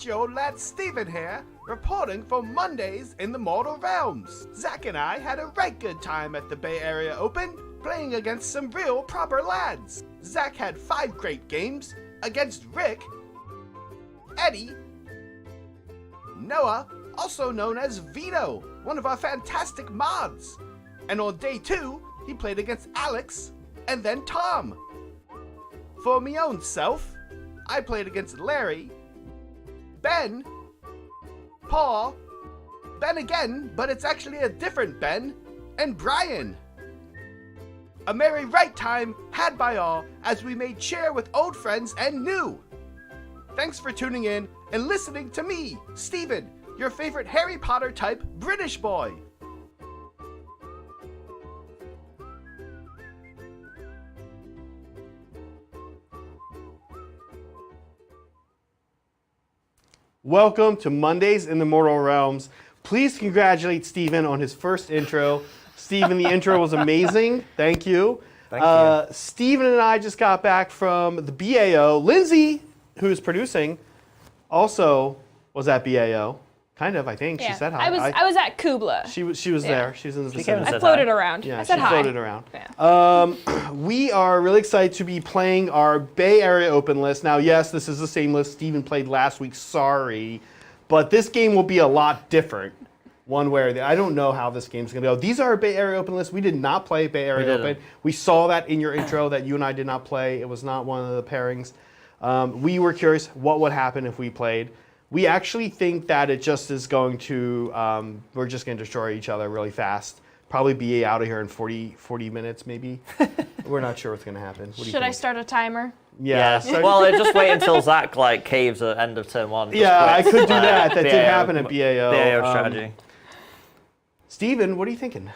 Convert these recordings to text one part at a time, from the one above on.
it's your old lad Steven here, reporting for Mondays in the Mortal Realms. Zach and I had a right good time at the Bay Area Open, playing against some real proper lads. Zach had 5 great games against Rick, Eddie, Noah, also known as Vito, one of our fantastic mods. And on day 2, he played against Alex and then Tom. For me own self, I played against Larry, Ben, Paul, Ben again, but it's actually a different Ben, and Brian. A merry right time had by all as we made cheer with old friends and new. Thanks for tuning in and listening to me, Steven, your favorite Harry Potter type British boy. Welcome to Mondays in the Mortal Realms. Please congratulate Steven on his first intro. Steven, the intro was amazing. Thank you. Thank you. Steven and I just got back from the BAO. Lindsay, who's producing, also was at BAO. Kind of, I think. Yeah. She said hi. I was at Kubla. She was there. She was in the vicinity. I floated around. Yeah, I said she hi. floated around. Yeah. We are really excited to be playing our Bay Area Open list. Now, yes, this is the same list Steven played last week. Sorry. But this game will be a lot different. One way or the other. I don't know how this game's going to go. These are our Bay Area Open lists. We did not play Bay Area Open. We saw that in your intro that you and I did not play. It was not one of the pairings. We were curious what would happen if we played. We actually think that it just is going to, we're just going to destroy each other really fast. Probably be out of here in 40 minutes maybe. We're not sure what's going to happen. Should I start a timer? Yeah. Well, just wait until Zach caves at end of turn 1. Yeah, I could do that. That did happen at BAO. BAO strategy. Steven, what are you thinking?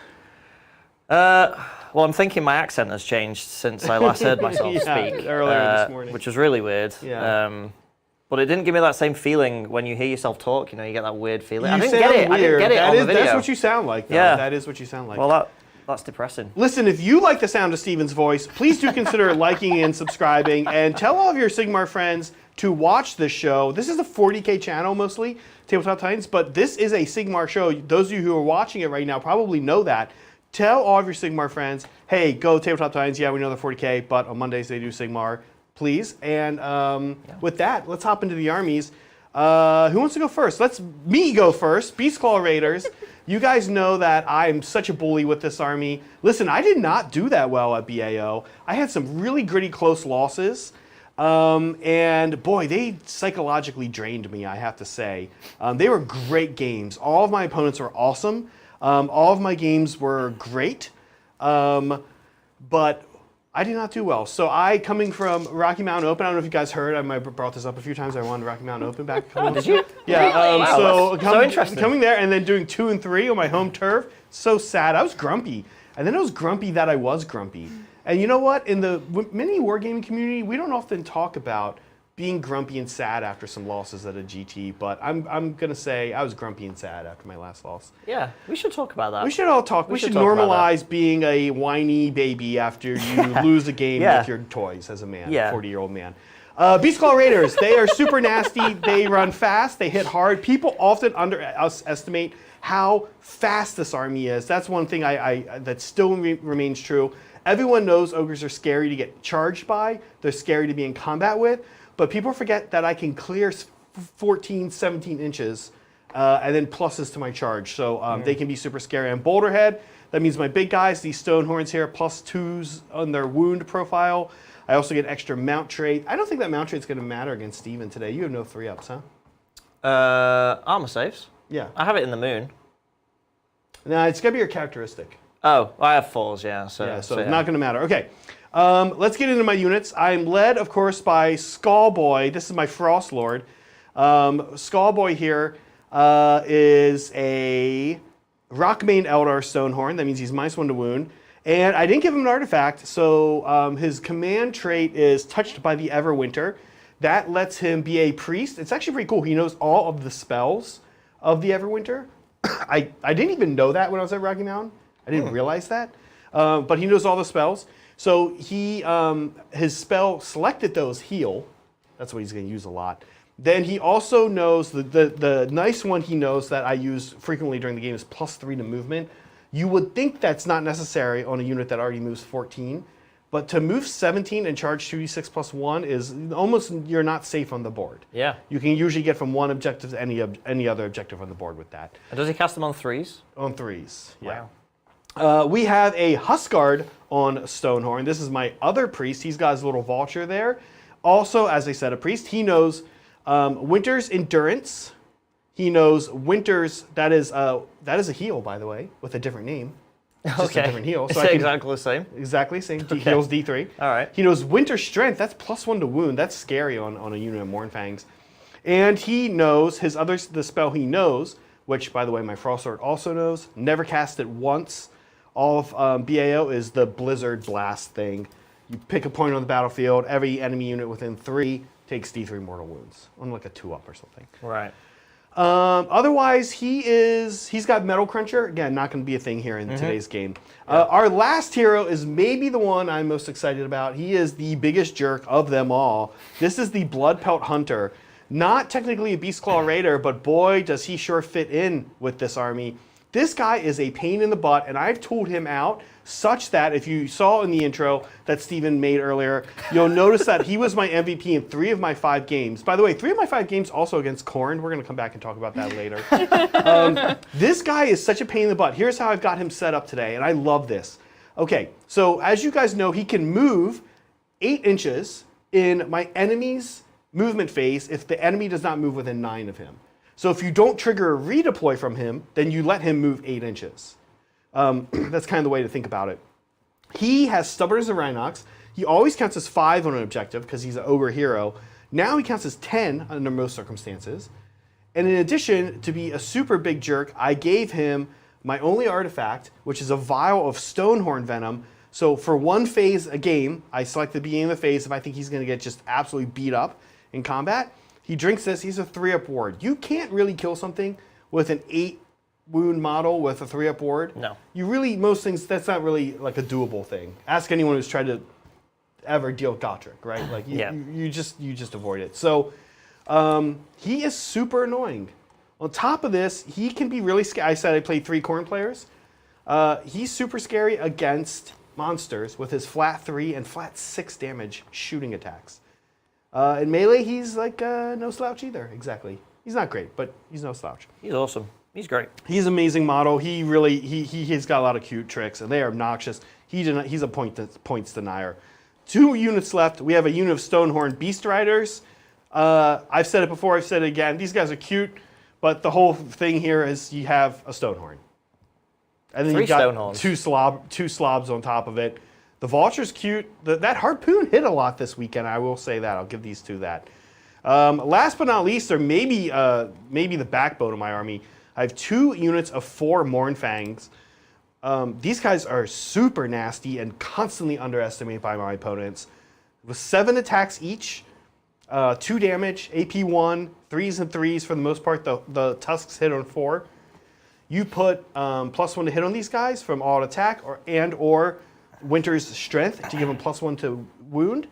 Well, I'm thinking my accent has changed since I last heard myself speak. Earlier this morning. Which was really weird. Yeah. But it didn't give me that same feeling when you hear yourself talk. You know, you get that weird feeling. I didn't get it. I didn't get it on the video. That's what you sound like, though. Yeah. That is what you sound like. Well, that's depressing. Listen, if you like the sound of Steven's voice, please do consider liking and subscribing, and tell all of your Sigmar friends to watch this show. This is a 40K channel mostly, Tabletop Titans, but this is a Sigmar show. Those of you who are watching it right now probably know that. Tell all of your Sigmar friends, hey, go Tabletop Titans. Yeah, we know they're 40K, but on Mondays they do Sigmar. Please. And with that, let's hop into the armies. Who wants to go first? Let's me go first. Beastclaw Raiders. You guys know that I'm such a bully with this army. Listen, I did not do that well at BAO. I had some really gritty close losses. And boy, they psychologically drained me, I have to say. They were great games. All of my opponents were awesome. All of my games were great. But I did not do well. So coming from Rocky Mountain Open, I don't know if you guys heard, I might have brought this up a few times. I won Rocky Mountain Open back. Did you? Yeah. Really? Wow, so interesting. Coming there and then doing 2 and 3 on my home turf, so sad. I was grumpy. And then I was grumpy that I was grumpy. And you know what? In the mini wargaming community, we don't often talk about being grumpy and sad after some losses at a GT, but I'm going to say I was grumpy and sad after my last loss. Yeah, we should talk about that. We should all talk. We should normalize being a whiny baby after you lose a game with your toys as a man, 40-year-old man. Beastclaw Raiders, they are super nasty. They run fast. They hit hard. People often underestimate how fast this army is. That's one thing that still remains true. Everyone knows ogres are scary to get charged by. They're scary to be in combat with. But people forget that I can clear 14, 17 inches and then pluses to my charge. So they can be super scary. I'm Boulderhead. That means my big guys, these stone horns here, +2s on their wound profile. I also get extra mount trait. I don't think that mount trait's going to matter against Steven today. You have no 3-ups, huh? Armor saves? Yeah. I have it in the moon. No, it's going to be your characteristic. Oh, I have 4s, yeah. So not going to matter. Okay. Let's get into my units. I'm led, of course, by Skullboy. This is my Frost Lord. Skullboy here is a Rockmane Eldar Stonehorn. That means he's -1 to wound. And I didn't give him an artifact, so his command trait is Touched by the Everwinter. That lets him be a priest. It's actually pretty cool. He knows all of the spells of the Everwinter. I didn't even know that when I was at Rocky Mountain. I didn't realize that. But he knows all the spells. So his spell selected those heal. That's what he's going to use a lot. Then he also knows, the nice one he knows that I use frequently during the game is +3 to movement. You would think that's not necessary on a unit that already moves 14, but to move 17 and charge 2d6 +1 is almost, you're not safe on the board. Yeah. You can usually get from one objective to any other objective on the board with that. And does he cast them on 3s? On 3s, yeah. Wow. We have a Huskard on Stonehorn. This is my other priest. He's got his little vulture there. Also, as I said, a priest. He knows Winter's Endurance. He knows Winter's, that is a heal, by the way, with a different name. It's just a different heal. So exactly the same? Exactly same. Heals D3. All right. He knows Winter Strength. That's +1 to wound. That's scary on a unit of Mournfangs. And he knows the spell he knows, which, by the way, my Frost Sword also knows. Never cast it once. All of BAO is the Blizzard Blast thing. You pick a point on the battlefield. Every enemy unit within 3 takes D3 mortal wounds on like a 2-up or something. Right. Otherwise, he's got Metal Cruncher. Again, not going to be a thing here in today's game. Our last hero is maybe the one I'm most excited about. He is the biggest jerk of them all. This is the Bloodpelt Hunter. Not technically a Beastclaw Raider, but boy, does he sure fit in with this army. This guy is a pain in the butt, and I've tooled him out such that if you saw in the intro that Steven made earlier, you'll notice that he was my MVP in 3 of my 5 games. By the way, 3 of my 5 games also against Khorne. We're going to come back and talk about that later. This guy is such a pain in the butt. Here's how I've got him set up today, and I love this. Okay, so as you guys know, he can move 8 inches in my enemy's movement phase if the enemy does not move within 9 of him. So if you don't trigger a redeploy from him, then you let him move 8 inches. That's kind of the way to think about it. He has Stubborn as a Rhinox. He always counts as 5 on an objective because he's an ogre hero. Now he counts as 10 under most circumstances. And in addition, to be a super big jerk, I gave him my only artifact, which is a vial of Stonehorn Venom. So for one phase a game, I select the beginning of the phase if I think he's going to get just absolutely beat up in combat. He drinks this, he's a 3-up ward. You can't really kill something with an 8 wound model with a 3-up ward. No. You really, most things, that's not really like a doable thing. Ask anyone who's tried to ever deal with Gotrek, right? Like you just avoid it. So he is super annoying. On top of this, he can be really scary. I said I played 3 Khorne players. He's super scary against monsters with his flat 3 and flat 6 damage shooting attacks. In melee, he's like no slouch either, exactly. He's not great, but he's no slouch. He's awesome. He's great. He's an amazing model. He's got a lot of cute tricks, and they are obnoxious. He's a points denier. 2 units left. We have a unit of Stonehorn Beast Riders. I've said it before, I've said it again. These guys are cute, but the whole thing here is you have a Stonehorn. And then 3 you got Stonehorns. two slobs on top of it. The Vulture's cute. That Harpoon hit a lot this weekend, I will say that. I'll give these 2 that. Last but not least, or maybe the backbone of my army, I have 2 units of 4 Mournfangs. These guys are super nasty and constantly underestimated by my opponents. With 7 attacks each, 2 damage, AP 1, 3s and 3s for the most part. The tusks hit on 4. You put +1 to hit on these guys from all attack or Winter's Strength to give them +1 to wound.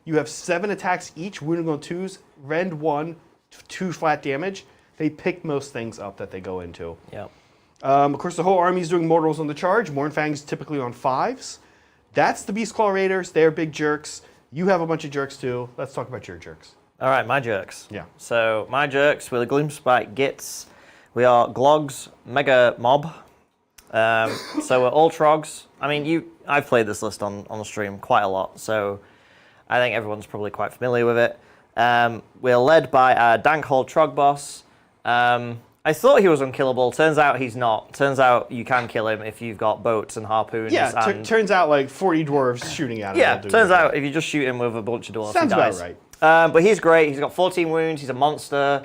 You have 7 attacks each, wounding on 2s, rend 1, 2 flat damage. They pick most things up that they go into. Yeah. Of course, the whole army is doing mortals on the charge. Mournfangs typically on 5s. That's the Beastclaw Raiders. They're big jerks. You have a bunch of jerks too. Let's talk about your jerks. All right, my jerks. Yeah. So my jerks were the Gloomspite Gitz. We are Glog's Mega Mob. So we're all Trogs. I mean, I've played this list on the stream quite a lot, so I think everyone's probably quite familiar with it. We're led by a Dankhall Trog boss. I thought he was unkillable. Turns out he's not. Turns out you can kill him if you've got boats and harpoons. Yeah, turns out like 40 dwarves shooting at him. Yeah, turns out if you just shoot him with a bunch of dwarves, Sounds he dies. about right. But he's great. He's got 14 wounds. He's a monster.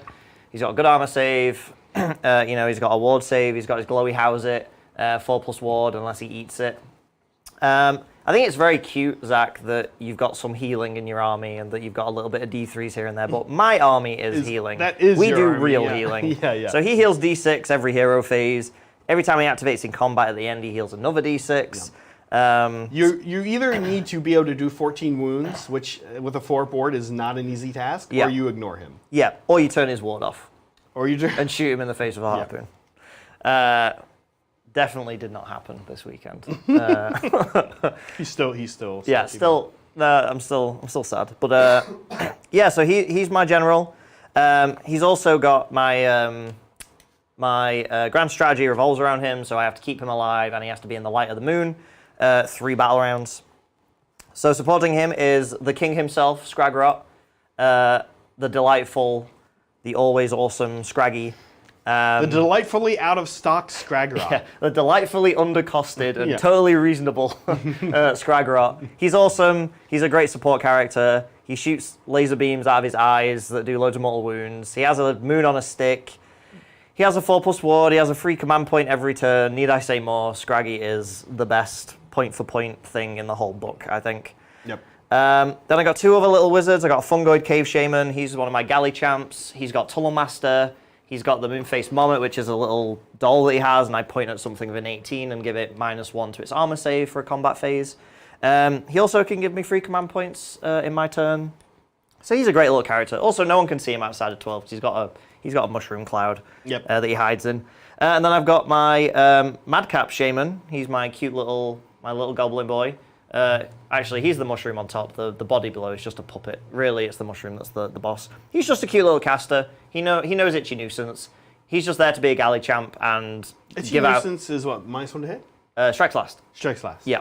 He's got a good armor save. He's got a ward save. He's got his glowy house it. 4+ ward unless he eats it. I think it's very cute, Zach, that you've got some healing in your army and that you've got a little bit of D3s here and there, but my army is healing. That is we your do army, real yeah. healing. Yeah. So he heals D6 every hero phase. Every time he activates in combat at the end, he heals another D6. You either need to be able to do 14 wounds, which with a 4 board is not an easy task, Yeah. or you ignore him. Yeah, or you turn his ward off Or you and shoot him in the face with a harpoon. Definitely did not happen this weekend. He's still. Yeah, still. I'm still sad. But yeah, so he's my general. He's also got my my grand strategy revolves around him, so I have to keep him alive, and he has to be in the light of the moon. 3 battle rounds. So supporting him is the king himself, Scraggrot, the delightful, the always awesome Scraggy. The delightfully out of stock Scraggrot. Yeah, the delightfully undercosted and totally reasonable Scraggrot. He's awesome. He's a great support character. He shoots laser beams out of his eyes that do loads of mortal wounds. He has a moon on a stick. He has a 4+ ward. He has a free command point every turn. Need I say more? Scraggy is the best point-for-point thing in the whole book, I think. Yep. Then I got 2 other little wizards. I got a Fungoid Cave Shaman. He's one of my galley champs. He's got Tunnel Master. He's got the Moonface Mommet, which is a little doll that he has, and I point at something with an 18 and give it -1 to its armor save for a combat phase. He also can give me free command points in my turn. So he's a great little character. Also, no one can see him outside of 12 because he's got a mushroom cloud that he hides in. And then I've got my Madcap Shaman. He's my cute little goblin boy. Actually, he's the mushroom on top. The body below is just a puppet. Really, it's the mushroom that's the boss. He's just a cute little caster. He knows Itchy Nuisance. He's just there to be a galley champ and Itchy Nuisance is what, -1 to hit? Strikes last. Strikes last. Yeah.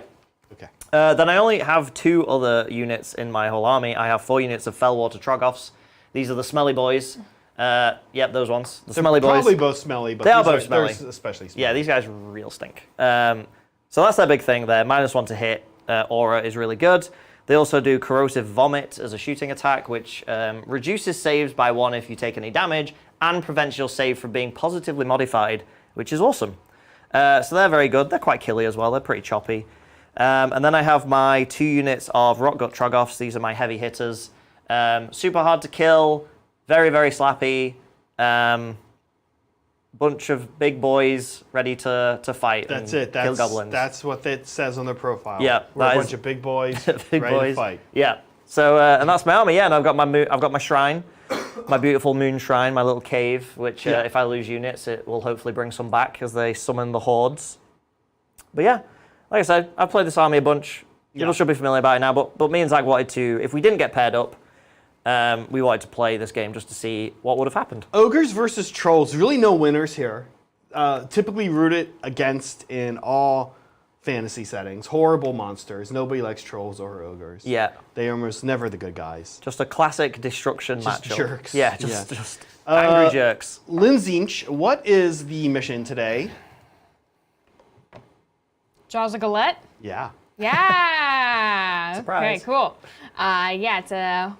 Okay. Then I only have 2 other units in my whole army. I have 4 units of Fellwater Troggoths. These are the smelly boys. Yep, those ones. The smelly boys. Probably both smelly, but they are both smelly. They're especially smelly. Yeah, these guys real stink. So that's their big thing there. -1 to hit. Aura is really good. They also do Corrosive Vomit as a shooting attack, which reduces saves by 1 if you take any damage and prevents your save from being positively modified, which is awesome. So they're very good. They're quite killy as well. They're pretty choppy. And then I have my 2 units of Rockgut Troggoths. These are my heavy hitters. Super hard to kill. Very, very slappy. Bunch of big boys ready to fight. That's and it. Kill goblins. That's what it says on their profile. Yeah, we're a bunch of big boys big ready boys. to fight. Yeah. So and that's my army. Yeah, and I've got my shrine, my beautiful moon shrine, my little cave. Which if I lose units, it will hopefully bring some back as they summon the hordes. But yeah, like I said, I've played this army a bunch. People should be familiar about it now. But me and Zach wanted to, if we didn't get paired up, we wanted to play this game just to see what would have happened. Ogres versus trolls. Really no winners here. Typically rooted against in all fantasy settings. Horrible monsters. Nobody likes trolls or ogres. Yeah. They are almost never the good guys. Just a classic destruction Just matchup. jerks. Yeah, just angry jerks. Lindsay, what is the mission today? Jaws of Galette? Yeah. Yeah. Surprise. Okay, cool. Yeah, it's a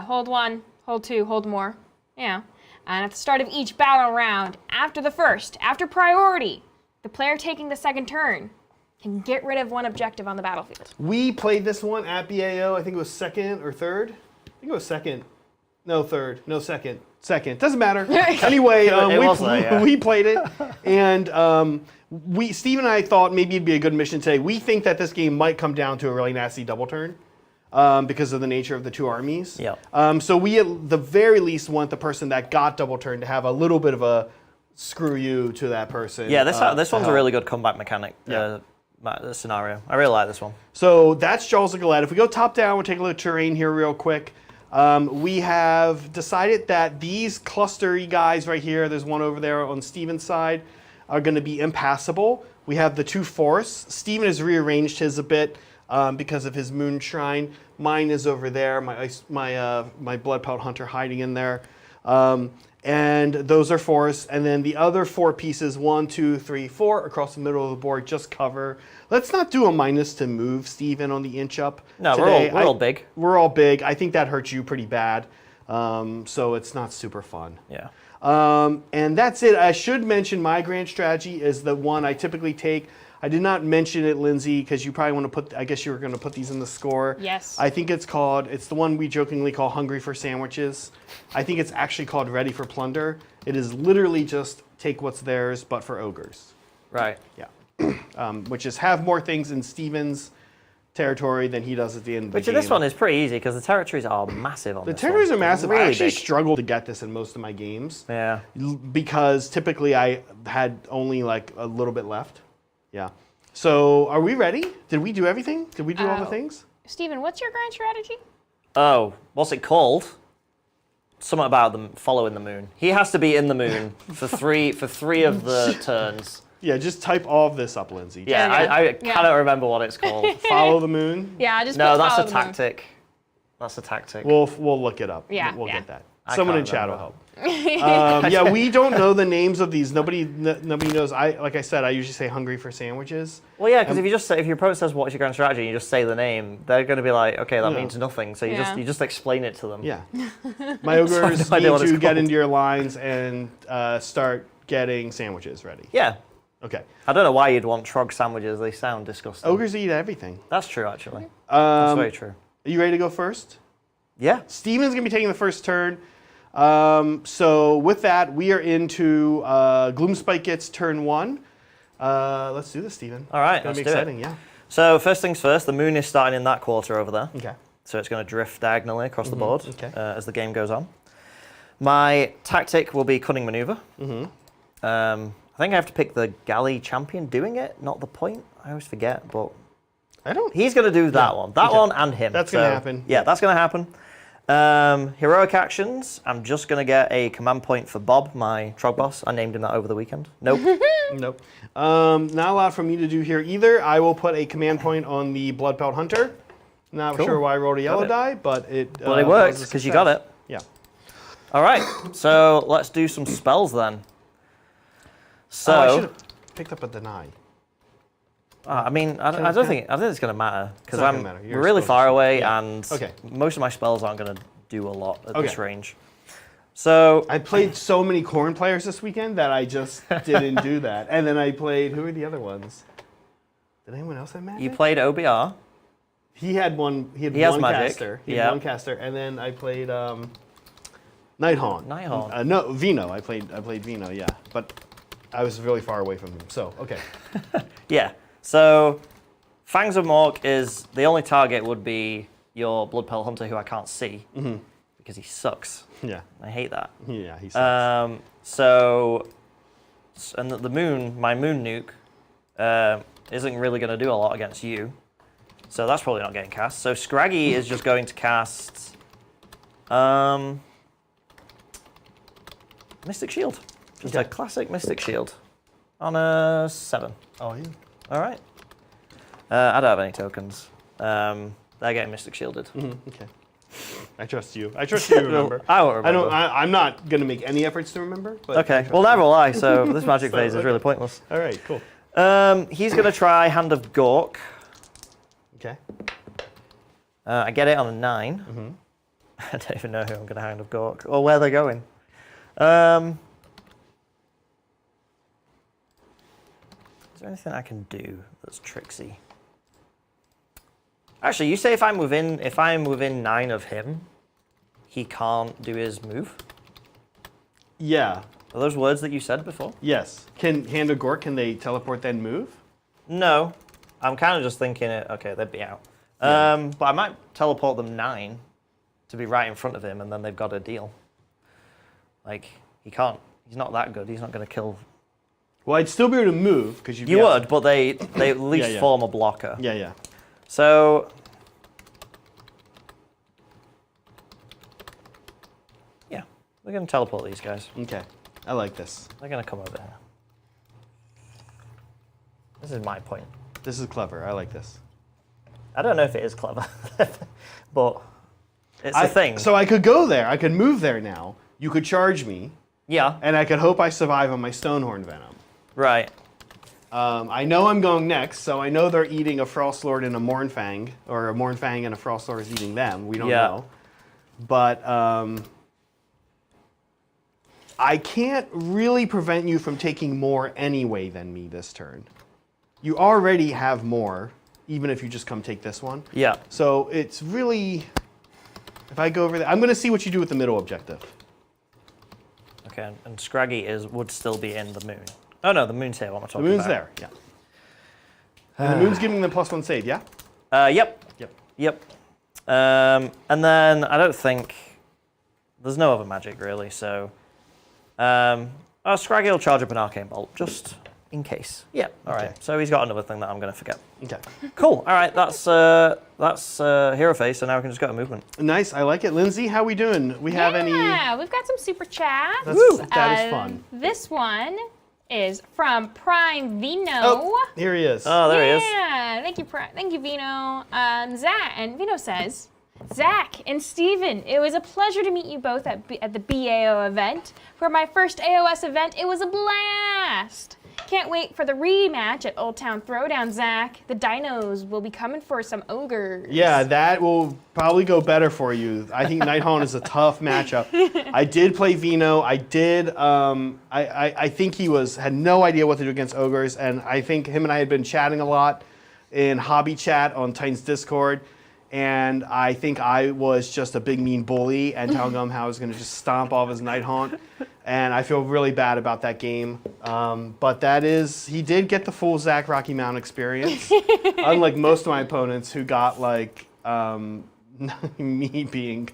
hold 1, hold 2, hold more. Yeah. And at the start of each battle round, after priority, the player taking the second turn can get rid of 1 objective on the battlefield. We played this one at BAO. I think it was 2nd or 3rd. I think it was 2nd. No, 3rd. No, 2nd. 2nd. Doesn't matter. Anyway, we played it. And Steve and I thought maybe it'd be a good mission today. We think that this game might come down to a really nasty double turn. Because of the nature of the 2 armies. Yeah. So we at the very least want the person that got double turn to have a little bit of a screw you to that person. Yeah, this one's a really good comeback mechanic scenario. I really like this one. So that's Jaws of Galette. If we go top down, we'll take a look at terrain here real quick. We have decided that these clustery guys right here, there's one over there on Steven's side, are going to be impassable. We have the 2 forests. Steven has rearranged his a bit. Because of his moon shrine. Mine is over there, my blood pelt hunter hiding in there. And those are forests. And then the other 4 pieces, 1, 2, 3, 4, across the middle of the board, just cover. Let's not do a minus to move, Steven, on the inch up. No, today. we're all big. We're all big. I think that hurts you pretty bad. So it's not super fun. Yeah. And that's it. I should mention my grand strategy is the one I typically take. I did not mention it, Lindsay, because you probably want to put, I guess you were going to put these in the score. Yes. I think it's the one we jokingly call Hungry for Sandwiches. I think it's actually called Ready for Plunder. It is literally just take what's theirs, but for ogres. Right. Yeah. which is have more things in Steven's territory than he does at the end of the Which game. in this one is pretty easy because the territories are massive on The this territories one. are massive. I Really actually big. struggle to get this in most of my games. Yeah. Because typically I had only like a little bit left. Yeah. So are we ready? Did we do everything? Did we do all the things? Steven, what's your grand strategy? Oh, what's it called? Something about them following the moon. He has to be in the moon for three of the turns. Yeah, just type all of this up, Lindsay. Yeah, There you go. I Yeah. cannot remember what it's called. Follow the moon. Yeah, just No, put that's follow a the moon. tactic. That's a tactic. We'll look it up. Yeah, We'll yeah. get that. I Someone in can't chat will remember. help. Yeah, we don't know the names of these. Nobody knows. Like I said, I usually say hungry for sandwiches. Well, yeah, because if your opponent says what's your grand strategy, and you just say the name, they're going to be like, okay, that Yeah. means nothing. So you Yeah. just explain it to them. Yeah. My ogres no idea what need it's to get called. into your lines and start getting sandwiches ready. Yeah. Okay. I don't know why you'd want trog sandwiches. They sound disgusting. Ogres eat everything. That's true, actually. That's very true. Are you ready to go first? Yeah. Steven's going to be taking the first turn. So with that, we are into Gloomspite Gitz turn 1. Let's do this, Steven. All right, It's going let's to be do it. exciting, yeah. So first things first, the moon is starting in that quarter over there. Okay. So it's going to drift diagonally across the board Okay. as the game goes on. My tactic will be cunning maneuver. I think I have to pick the galley champion doing it, not the point. I always forget, but I don't. he's going to do that one. That Okay. one and him. That's gonna happen. Yeah, that's going to happen. Heroic actions. I'm just going to get a command point for Bob, my Trog boss. I named him that over the weekend. Nope. Nope. Not a lot for me to do here either. I will put a command point on the Bloodpelt Hunter. Not Cool. sure why I rolled a yellow it. die, but it. Well, it worked because you got it. Yeah. All right. So let's do some spells then. So. I should have picked up a deny. I mean, I don't think it's going to matter because not gonna matter. You're we're really supposed far to. away, Yeah. and Okay. most of my spells aren't going to do a lot at this Okay. range. So I played so many corn players this weekend that I just didn't do that. And then I played. Who are the other ones? Did anyone else have magic? you played OBR. He had one. He had He has one magic. caster. He Yeah. had one caster, and then I played Nighthawk. Nighthawk. No, Vino. I played Vino. Yeah, but I was really far away from him. So okay. Yeah. So Fangs of Mork is the only target would be your Bloodpelt Hunter who I can't see because he sucks. Yeah. I hate that. Yeah. He sucks. And the moon, my moon nuke, isn't really going to do a lot against you. So that's probably not getting cast. So Scraggy is just going to cast Mystic Shield. Just a classic Mystic Shield on a 7. Oh yeah. All right. I don't have any tokens. They're getting Mystic Shielded. Okay. I trust you. I trust you to remember. I won't remember. I'm not gonna make any efforts to remember. But I Okay. trust Well, you. never will I. So this magic So, phase is okay. really pointless. All right. Cool. He's going to try Hand of Gork. Okay. I get it on a 9. I don't even know who I'm going to Hand of Gork or where they're going. Is there anything I can do that's tricksy? Actually, you say if I'm within 9 of him, he can't do his move. Yeah. Are those words that you said before? Yes. Can Hand of Gork? Can they teleport then move? No. I'm kind of just thinking it. Okay, they'd be out. Yeah. But I might teleport them 9 to be right in front of him, and then they've got a deal. Like he can't. He's not that good. He's not going to kill. Well, I'd still be able to move because You would, but they at least yeah. form a blocker. Yeah. Yeah. So. Yeah, we're going to teleport these guys. Okay. I like this. They're going to come over here. This is my point. This is clever. I like this. I don't know if it is clever, but it's a thing. So I could go there. I could move there now. You could charge me, yeah, and I could hope I survive on my Stonehorn Venom. right. I know I'm going next, so I know they're eating a Frostlord and a Mournfang, or a Mournfang and a Frostlord is eating them. We don't know. But I can't really prevent you from taking more anyway than me this turn. You already have more, even if you just come take this one. Yeah. So it's really, if I go over there, I'm going to see what you do with the middle objective. Okay, and Scraggy would still be in the moon. Oh no, the moon's here. What am I The talking moon's about? there, yeah. And the moon's giving them +1 save, yeah? Yep. Yep. And then I don't think there's no other magic really, so Scraggy will charge up an arcane bolt just in case. Yeah. All right. Okay. So he's got another thing that I'm going to forget. Okay. Cool. All right. That's hero phase. So now we can just go to movement. Nice, I like it. Lindsay, how we doing? We have any? Yeah, we've got some super chats. That is fun. This one is from Prime Vino. Oh, here he is. Oh, there he is. Yeah, thank you, Vino. Zach, and Vino says, Zach and Steven, it was a pleasure to meet you both at the BAO event. For my first AOS event, it was a blast. Can't wait for the rematch at Old Town Throwdown, Zach. The dinos will be coming for some ogres. Yeah, that will probably go better for you. I think Nighthaunt is a tough matchup. I did play Vino. I did. I think he had no idea what to do against ogres, and I think him and I had been chatting a lot in hobby chat on Titan's Discord, and I think I was just a big mean bully and telling him how I was going to just stomp off his Nighthaunt. And I feel really bad about that game. But he did get the full Zach Rocky Mountain experience. Unlike most of my opponents who got like me being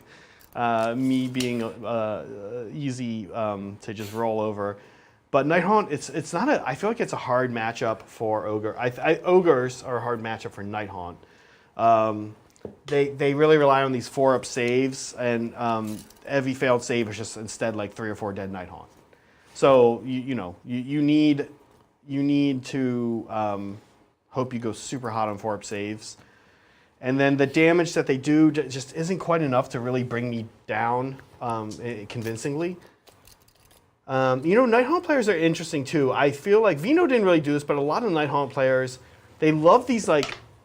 easy to just roll over. But Nighthaunt, it's not I feel like it's a hard matchup for Ogre. Ogres are a hard matchup for Nighthaunt. They really rely on these 4-up saves, and every failed save is just instead like 3 or 4 dead Nighthaunt. So you need to hope you go super hot on 4-up saves, and then the damage that they do just isn't quite enough to really bring me down convincingly. Nighthaunt players are interesting too. I feel like Vino didn't really do this, but a lot of Nighthaunt players, they love these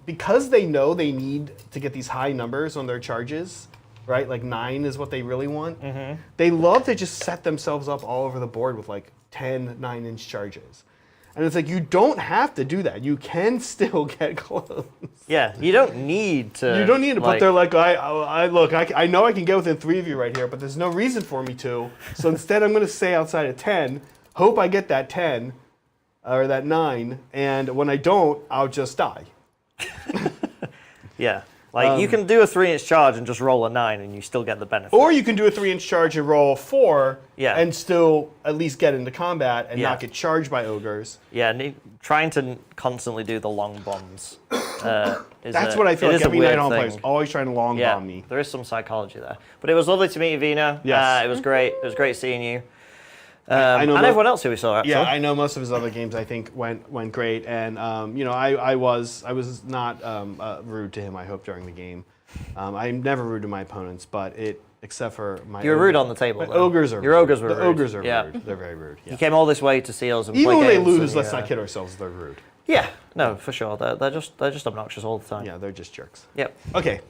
because they know they need to get these high numbers on their charges, right? Like 9 is what they really want. Mm-hmm. They love to just set themselves up all over the board with like 10 9-inch charges. And it's like, you don't have to do that. You can still get close. Yeah, you don't need to. You don't need to, but they're like, I know I can get within 3 of you right here, but there's no reason for me to. So instead I'm going to stay outside of 10, hope I get that 10 or that 9, and when I don't, I'll just die. Yeah, you can do a 3-inch charge and just roll a 9 and you still get the benefit. Or you can do a 3-inch charge and roll 4 Yeah. and still at least get into combat and not get charged by ogres. Yeah, trying to constantly do the long bombs. That's what I feel like every Nighthaunt player is always trying to long bomb me. There is some psychology there. But it was lovely to meet you, Vina. Yes. It was great. It was great seeing you. I know and everyone else who we saw, actually. Yeah, I know most of his other games I think went great, and I was not rude to him. I hope during the game, I'm never rude to my opponents, but except for my. You were rude on the table. Though. Ogres are. Your ogres were rude. rude. The ogres are yeah. rude. They're very rude. Yeah. You came all this way to see us and even play when games they lose, and, let's not kid ourselves. They're rude. Yeah, no, for sure. They're just obnoxious all the time. Yeah, they're just jerks. Yep. Okay.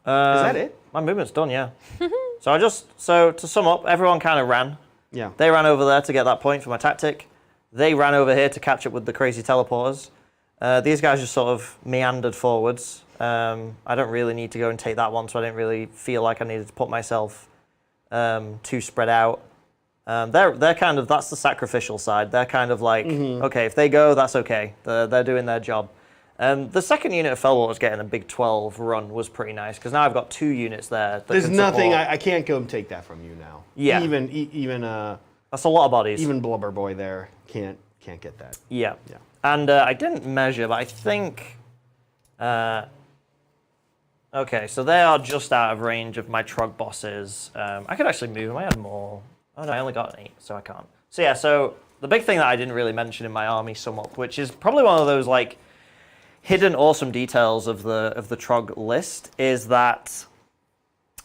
Is that it? My movement's done. Yeah. So to sum up, everyone kind of ran. Yeah. They ran over there to get that point for my tactic. They ran over here to catch up with the crazy teleporters. These guys just sort of meandered forwards. I don't really need to go and take that one, so I didn't really feel like I needed to put myself too spread out. They're kind of, that's the sacrificial side. They're kind of like, okay, if they go, that's okay. They're doing their job. The second unit of Fellwater's getting a big 12 run was pretty nice, because now I've got 2 units there. That There's can nothing, support. I can't go and take that from you now. Yeah. Even That's a lot of bodies. Even Blubber Boy there can't get that. Yeah. Yeah. And I didn't measure, but I think... okay, so they are just out of range of my Trog bosses. I could actually move them. I had more. Oh, no, I only got 8, so I can't. So yeah, so the big thing that I didn't really mention in my army sum up, which is probably one of those like hidden awesome details of the Trog list, is that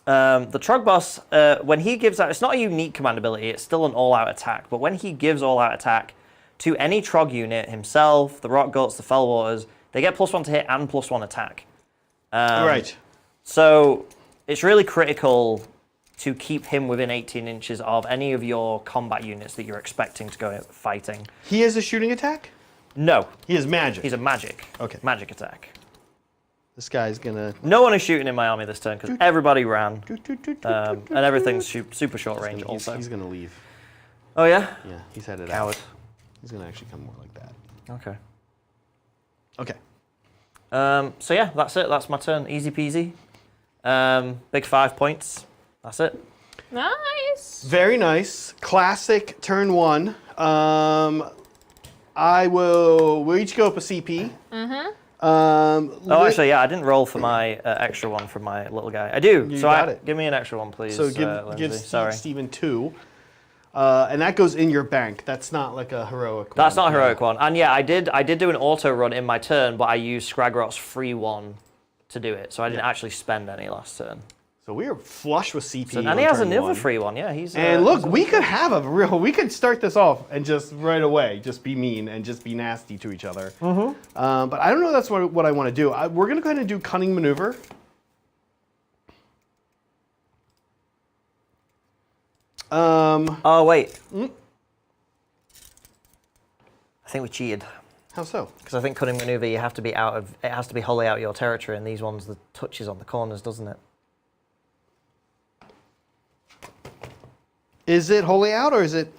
the Trog boss, when he gives out, it's not a unique command ability, it's still an all-out attack, but when he gives all-out attack to any Trog unit, himself, the Troggoths, the Fellwaters, they get +1 to hit and +1 attack. Right. So it's really critical to keep him within 18 inches of any of your combat units that you're expecting to go fighting. He has a shooting attack? No. He has magic. He's a magic. Okay. Magic attack. This guy's gonna... No one is shooting in my army this turn because everybody ran. And everything's super short range also. He's gonna leave. Oh yeah? Yeah, he's headed Coward. out. He's gonna actually come more like that. Okay. Okay. So yeah, that's it. That's my turn. Easy peasy. Big 5 points. That's it. Nice. Very nice. Classic turn 1. We'll each go up a CP. Actually, yeah, I didn't roll for my extra one from my little guy. I do. You so got it. Give me an extra one, please. So give Lindsay. Sorry. Steven 2. And that goes in your bank. That's not like a heroic one. That's not a heroic one. And yeah, I did do an auto run in my turn, but I used Scragrot's free one to do it. So I didn't actually spend any last turn. So we are flush with CP. And he has another free one. Yeah, he's. And look, we could have we could start this off and just right away just be mean and just be nasty to each other. But I don't know that's what I want to do. We're going to go ahead and do Cunning Maneuver. Oh, wait. I think we cheated. How so? Because I think Cunning Maneuver, it has to be wholly out of your territory, and these ones, the touches on the corners, doesn't it? Is it wholly out or is it?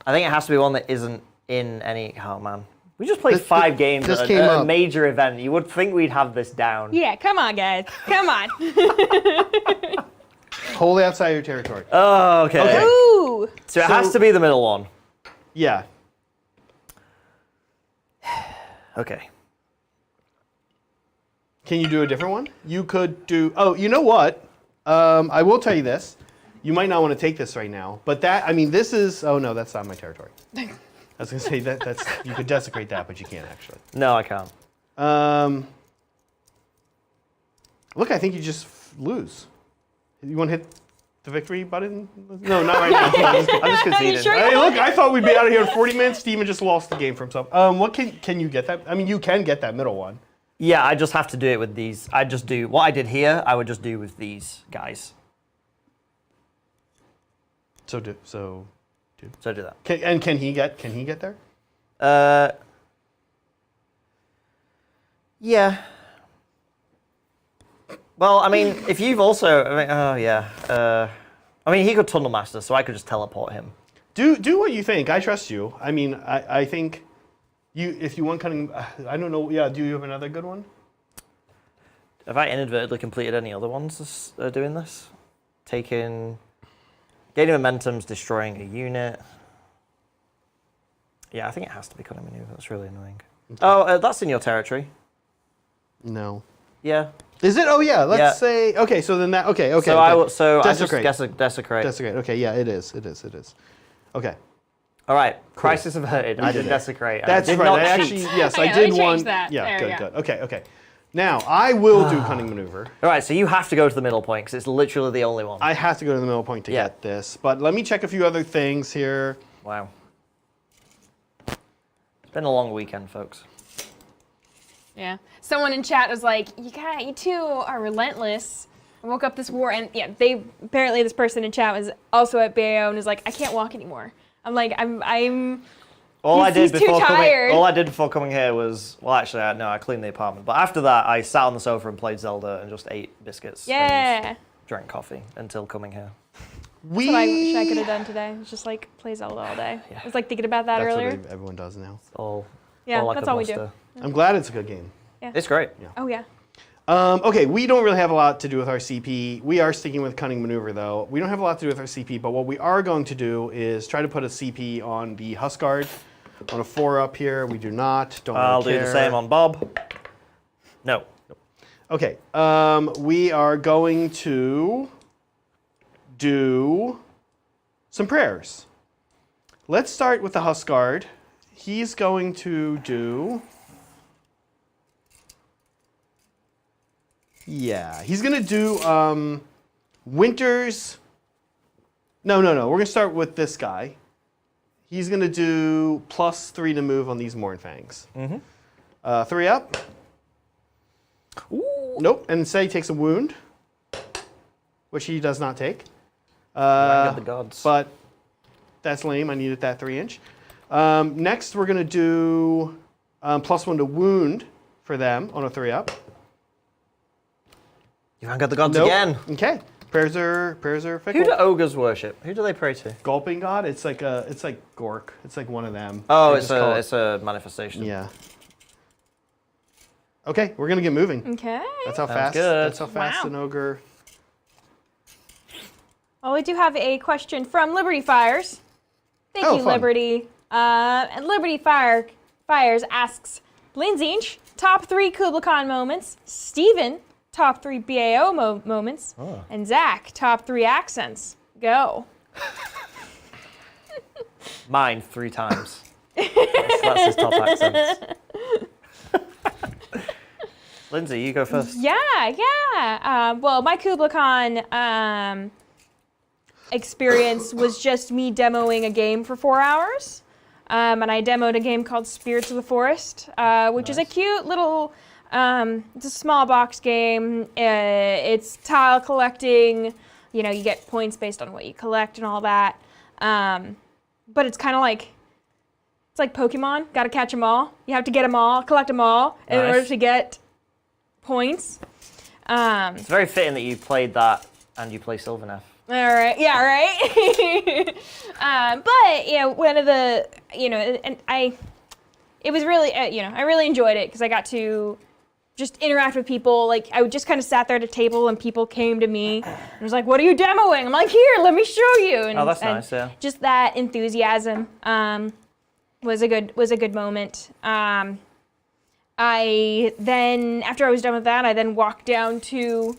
I think it has to be one that isn't in any. Oh man, we just played 5 games at a major event. You would think we'd have this down. Yeah, come on, guys. Come on. Wholly outside your territory. Oh, okay. Ooh. So it has to be the middle one. Yeah. Okay. Can you do a different one? You could do. Oh, you know what? I will tell you this. You might not want to take this right now, but this is. Oh no, that's not my territory. I was gonna say that's you could desecrate that, but you can't actually. No, I can't. Look, I think you just lose. You want to hit the victory button? No, not right now. I'm just conceding. Sure Hey, look, I thought we'd be out of here in 40 minutes. Steven just lost the game for himself. What can you get that? I mean, you can get that middle one. Yeah, I just have to do it with these. I just do what I did here. I would just do with these guys. So do that. Can he get there? Yeah. Well, I mean, if you've also, he could Tunnel Master, so I could just teleport him. Do what you think. I trust you. I mean, I think if you want Cunning, I don't know. Yeah, do you have another good one? Have I inadvertently completed any other ones doing this? Gaining momentum's destroying a unit. Yeah, I think it has to be Cunning Maneuver. That's really annoying. Okay. Oh, that's in your territory. No. Yeah. Is it? Oh yeah. Let's say. Okay. So then that. Okay. So okay. I just desecrate. Desecrate. Okay. Yeah. It is. Okay. All right. Crisis averted. I did desecrate. That's I did right. Not I cheat. actually yes. I did one. That. Yeah. There Good. Okay. Now I will do Cunning Maneuver. All right. So you have to go to the middle point because it's literally the only one. I have to go to the middle point to get this, but let me check a few other things here. Wow. It's been a long weekend, folks. Yeah. Someone in chat was like, you two are relentless. I woke up this war, and yeah, apparently this person in chat was also at BAO and was like, I can't walk anymore. I'm like, I'm. All I did before coming here was, well, actually, I cleaned the apartment. But after that, I sat on the sofa and played Zelda and just ate biscuits. Yeah. And drank coffee until coming here. That's what I wish I could have done today. It's just like play Zelda all day. Yeah. I was like thinking about that earlier. That's what everyone does now. That's all we do. I'm glad it's a good game. Yeah. It's great. Yeah. Oh yeah. Okay, we don't really have a lot to do with our CP. We are sticking with Cunning Maneuver, though. We don't have a lot to do with our CP, but what we are going to do is try to put a CP on the Huskard. On a 4-up here, we do not. I'll do the same on Bob. No. Okay, we are going to do some prayers. Let's start with the Huskard. He's going to do... Yeah, he's going to do Winter's... No. We're going to start with this guy. He's going to do +3 to move on these Mournfangs. 3 up. Ooh. Nope, and say he takes a wound, which he does not take. The gods. But that's lame. I needed that 3-inch. Next, we're going to do +1 to wound for them on a 3-up. You haven't got the gods again. Okay. Prayers are fickle. Who do ogres worship? Who do they pray to? Gulping God. It's like Gork. It's like one of them. Oh, it's a manifestation. Yeah. Okay, we're gonna get moving. Okay. That's how Sounds fast. good. That's how fast Wow. an ogre. Well, we do have a question from Liberty Fires. Thank Oh, you, fun. Liberty. And Liberty Fires asks, Lindsay, top 3 Kubla Khan moments. Steven, top 3 BAO moments. Oh. And Zach, top 3 accents. Go. Mine 3 times. That's his top accents. Lindsay, you go first. Yeah. Well, my Kubla Khan experience was just me demoing a game for 4 hours. And I demoed a game called Spirits of the Forest, which is a cute little, it's a small box game. It's tile collecting. You know, you get points based on what you collect and all that. But it's kind of like, it's like Pokemon. Got to catch them all. You have to get them all, collect them all in Nice. order to get points. It's very fitting that you played that and you play Sylvaneth. All right. Yeah. Right. But yeah, one of the, and it was really, I really enjoyed it because I got to just interact with people. Like I would just kind of sat there at a table and people came to me and was like, "What are you demoing?" I'm like, "Here, let me show you." And, Oh, that's and nice, yeah. Just that enthusiasm was a good moment. I then, after I was done with that, I then walked down to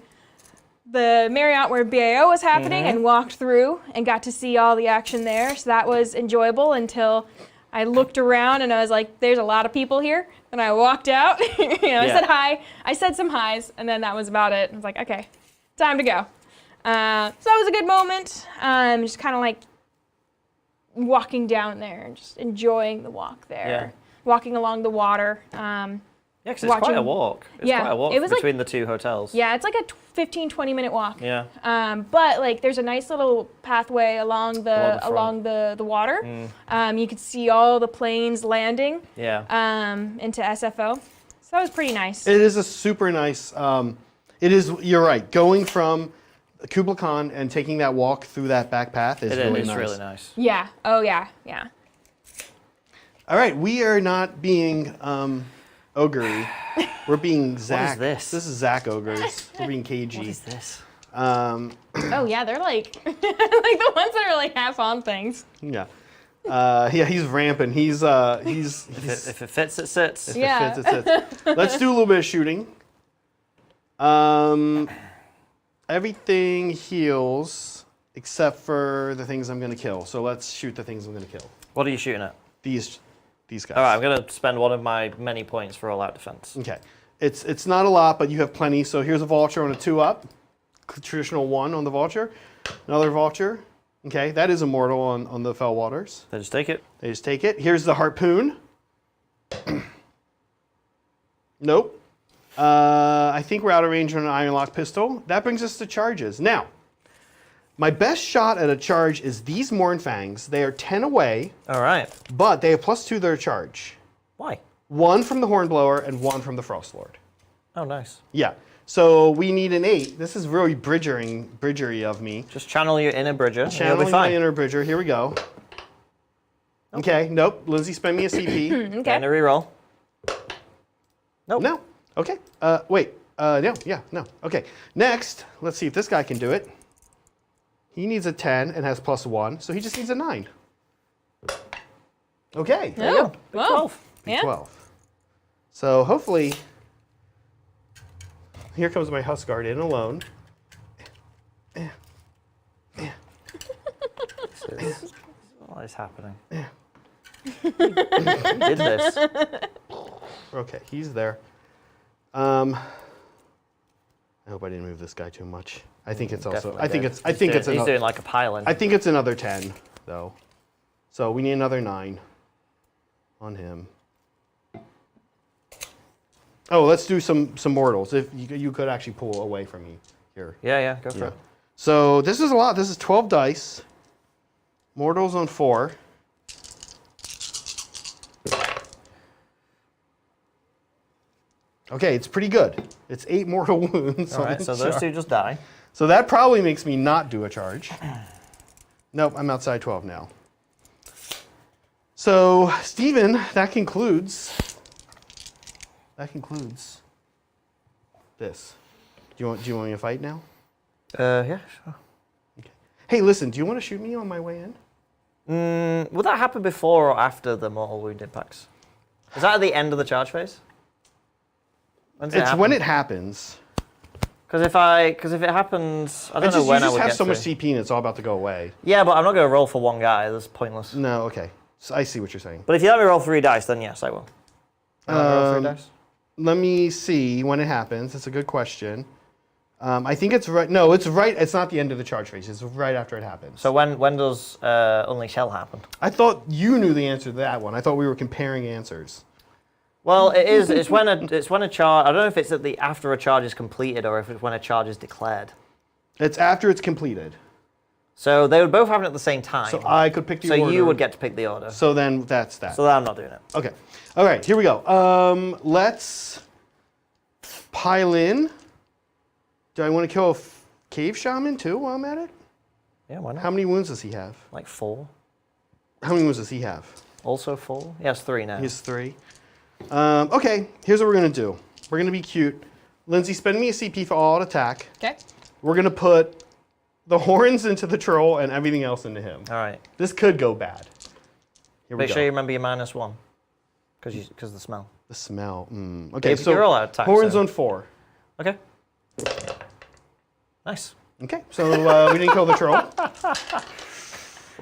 the Marriott where BAO was happening and walked through and got to see all the action there. So that was enjoyable until I looked around and I was like, there's a lot of people here. And I walked out, I said hi. I said some highs and then that was about it. I was like, okay, time to go. So that was a good moment. Just kind of like walking down there and just enjoying the walk there. Yeah. Walking along the water. Yeah, because it's quite a walk. It's Yeah, quite a walk it was like- between the 2 hotels. Yeah, it's like a 15, 20-minute walk. Yeah. But like there's a nice little pathway along the Along the water. You could see all the planes landing Yeah. into SFO. So that was pretty nice. It is a super nice. It is. You're right. Going from Kubla Khan and taking that walk through that back path is really It's nice. really nice. Yeah. Oh yeah. Yeah. All right, we are not being ogre. We're being Zach. this? This is Zach ogres. We're being KG. What is this? Oh yeah, they're like like the ones that are like half on things. Yeah. Yeah, he's ramping. He's If it fits, it sits. if Yeah. it fits, it fits. Let's do a little bit of shooting. Everything heals except for the things I'm gonna kill. So let's shoot the things I'm gonna kill. What are you shooting at? These guys. All right, I'm going to spend one of my many points for all-out defense. Okay. It's not a lot, but you have plenty. So here's a vulture on a 2-up. Traditional 1 on the vulture. Another vulture. Okay, that is immortal on the Fell Waters. They just take it. They just take it. Here's the harpoon. Nope. I think we're out of range on an iron lock pistol. That brings us to charges. Now, my best shot at a charge is these Mournfangs. They are 10 away, All right. but they have +2 to their charge. Why? 1 from the Hornblower and 1 from the Frostlord. Oh, nice. Yeah. So we need an 8. This is really bridgery of me. Just channel your inner bridger. and you'll Channeling be my fine. inner bridger. Here we go. Okay. Nope. Lindsay, spend me a CP. Getting Okay. a reroll. Nope. No. Okay. Wait. No. Yeah. No. Okay. Next, let's see if this guy can do it. He needs a 10 and has +1, so he just needs a 9. Okay. There you go. Oh, Big wow. 12. Yeah. 12. So hopefully, here comes my Huskard in alone. What is happening? Who did this? Okay, he's there. I hope I didn't move this guy too much. I think it's also. Definitely I think did. it's. I think it's He's another. doing like a pile-in. I think it's another 10 though. So we need another 9 on him. Oh, let's do some mortals. If you could actually pull away from me here. Yeah, go for Yeah. it. So this is a lot. This is 12 dice. Mortals on 4. Okay, it's pretty good. It's 8 mortal wounds. All on right, the so those chart. 2 just die. So that probably makes me not do a charge. Nope, I'm outside 12 now. So, Steven, that concludes this. Do you want me to fight now? Yeah, sure. Hey, listen. Do you want to shoot me on my way in? Would that happen before or after the mortal wound impacts? Is that at the end of the charge phase? It's when it happens. Because if it happens, I don't know when I would You just have get so much through. CP and it's all about to go away. Yeah, but I'm not going to roll for one guy. That's pointless. No, okay. So I see what you're saying. But if you let me roll 3 dice, then yes, I will. Roll 3 dice? Let me see when it happens. It's a good question. I think it's right. No, it's right. It's not the end of the charge phase. It's right after it happens. So when does Unleash Hell happen? I thought you knew the answer to that one. I thought we were comparing answers. Well, it is. It's when a charge. I don't know if it's after a charge is completed or if it's when a charge is declared. It's after it's completed. So they would both happen at the same time. So I could pick the order. So you would get to pick the order. So then that's that. So I'm not doing it. Okay. All right. Here we go. Let's pile in. Do I want to kill a cave shaman too while I'm at it? Yeah, why not? How many wounds does he have? Like 4. How many wounds does he have? Also 4? He has 3 now. He has 3. Okay, here's what we're going to do. We're going to be cute. Lindsay, spend me a CP for all attack. Okay. We're going to put the horns into the troll and everything else into him. All right. This could go bad. Here we Make go. sure you remember your -1. Because of the smell. The smell. Okay, If you're all out of attack, horns so- on 4. Okay. Nice. Okay, so we didn't kill the troll.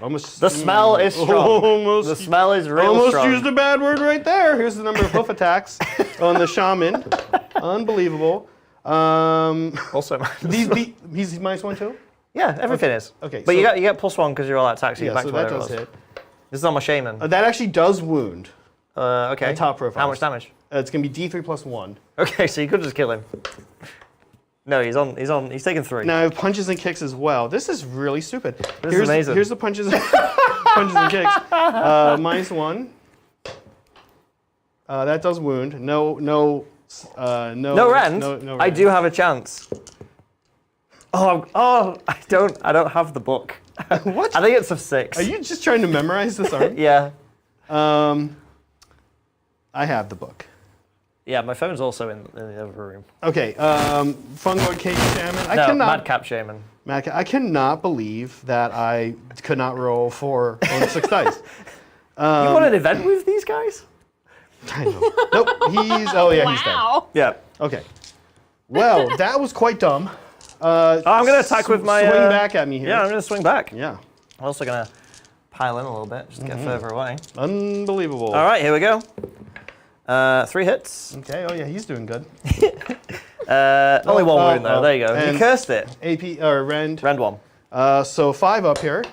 Almost. The smell is strong. The smell is real Almost strong. used a bad word right there. Here's the number of hoof attacks on the shaman. Unbelievable. Also, He's -1 too? yeah, everything is. Okay, but so- you get +1 because you're all out of attack, so you're Yeah, back so to where that it does was. hit. This is on my shaman. That actually does wound. Okay. top profile. How much damage? It's going to be D3 plus 1. Okay, so you could just kill him. No, he's taking 3. Now I have punches and kicks as well. This is really stupid. This is amazing. Here's the punches, punches and kicks. -1. That does wound. No rend. No I rend. do have a chance. Oh, I don't have the book. What? I think it's a 6. Are you just trying to memorize this arm? Yeah. I have the book. Yeah, my phone's also in the other room. Okay. Fungoid Cave Shaman. No, Madcap Shaman. I cannot believe that I could not roll 4 on 6 dice. You want an event with these guys? I know. Nope. He's dead. Wow. Yeah. Okay. Well, that was quite dumb. I'm going to attack with my... Swing back at me here. Yeah, I'm going to swing back. Yeah. I'm also going to pile in a little bit, just to get further away. Unbelievable. All right, here we go. 3 hits. Okay. Oh yeah, he's doing good. Only 1 wound though. There you go. and You cursed it. AP or rend. Rend 1. So 5 up here.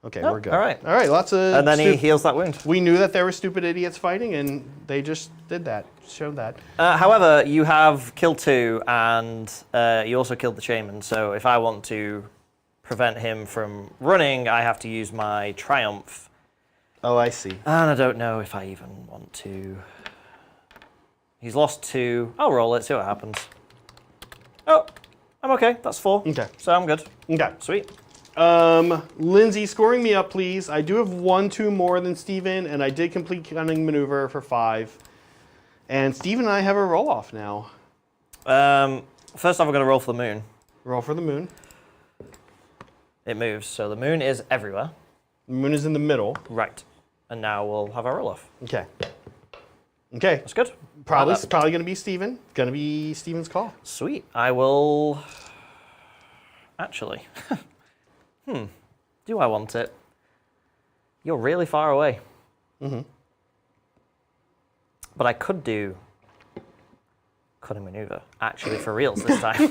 Okay, Oh, we're good. all right. All right. Lots of. And then he heals that wound. We knew that there were stupid idiots fighting, and they just did that. Showed that. However, you have killed 2, and you also killed the shaman. So if I want to prevent him from running, I have to use my triumph. Oh, I see. And I don't know if I even want to. He's lost 2. I'll roll it, see what happens. Oh, I'm okay. That's 4. Okay. So I'm good. Okay. Sweet. Lindsay, scoring me up, please. I do have 1-2 more than Steven, and I did complete cunning maneuver for 5. And Steven and I have a roll off now. First off, I'm going to roll for the moon. Roll for the moon. It moves, so the moon is everywhere. The moon is in the middle. Right. And now we'll have our roll off. Okay. Okay. That's good. Probably Like that. going to be Steven. Going to be Steven's call. Sweet. I will. Actually. Do I want it? You're really far away. Mm-hmm. But I could do cunning maneuver. Actually, for reals this time.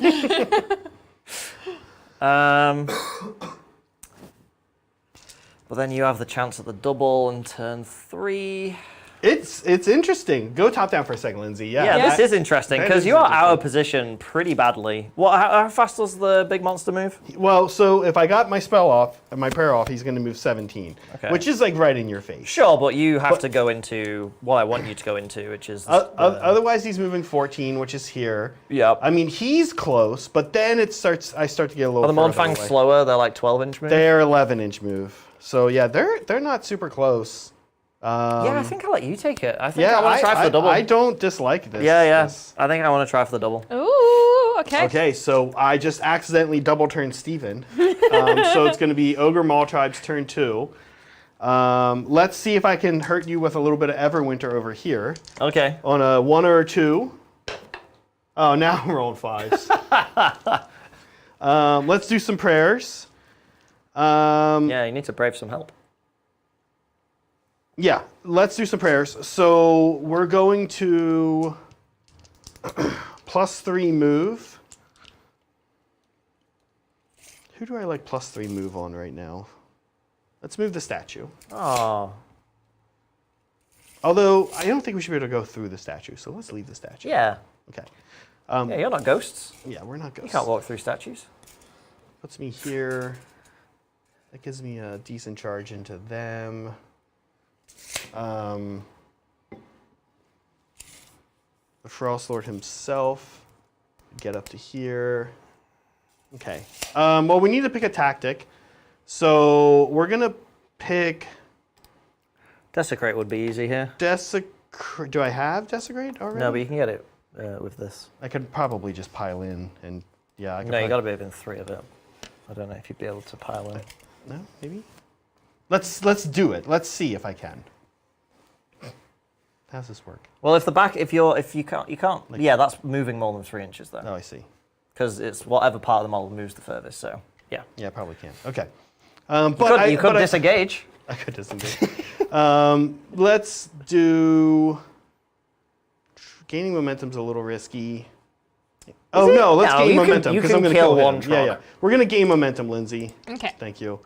But then you have the chance at the double in turn 3. It's interesting. Go top down for a second, Lindsay. Yeah. Yeah, this is interesting that because is you are out interesting. of position pretty badly. How fast does the big monster move? Well, so if I got my spell off and my prayer off, he's going to move 17, Okay. which is like right in your face. Sure, but you have to go into what I want you to go into, which is. Otherwise, he's moving 14, which is here. Yep. I mean, he's close, but then I start to get a little. Are the further Mournfangs away. slower? They're like 12-inch moves? They're 11-inch move. So yeah, they're not super close. Yeah, I think I'll let you take it. I think Yeah, I want to try for the double. I don't dislike this. Yeah. This- I think I want to try for the double. Ooh, okay. Okay, so I just accidentally double turned Steven. So it's going to be Ogor Mawtribes turn 2. Let's see if I can hurt you with a little bit of Everwinter over here. Okay. On a 1 or a 2. Oh, now I'm rolling 5s. Let's do some prayers. Yeah, you need to brave some help. Yeah, let's do some prayers. So we're going to +3 move. Who do I like +3 move on right now? Let's move the statue. Oh. Although, I don't think we should be able to go through the statue, so let's leave the statue. Yeah. Okay. Yeah, you're not ghosts. Yeah, we're not ghosts. You can't walk through statues. Puts me here. That gives me a decent charge into them. The Frost Lord himself. Get up to here. Okay. Well, we need to pick a tactic. So we're going to pick... Desecrate would be easy here. Desecrate. Do I have Desecrate already? No, but you can get it with this. I could probably just pile in and... Yeah, I could No, you probably- got to be within 3 of it. I don't know if you'd be able to pile in. No, maybe? Let's do it. Let's see if I can. How does this work? Well, if you can't. Yeah, that's moving more than 3 inches though. Oh, I see. Because it's whatever part of the model moves the furthest. So yeah. Yeah, I probably can't. Okay. You could disengage. I could disengage. Let's do... Gaining momentum's a little risky. Oh, no, let's gain momentum because I'm going to kill one. Yeah. We're going to gain momentum, Lindsay. Okay. Thank you.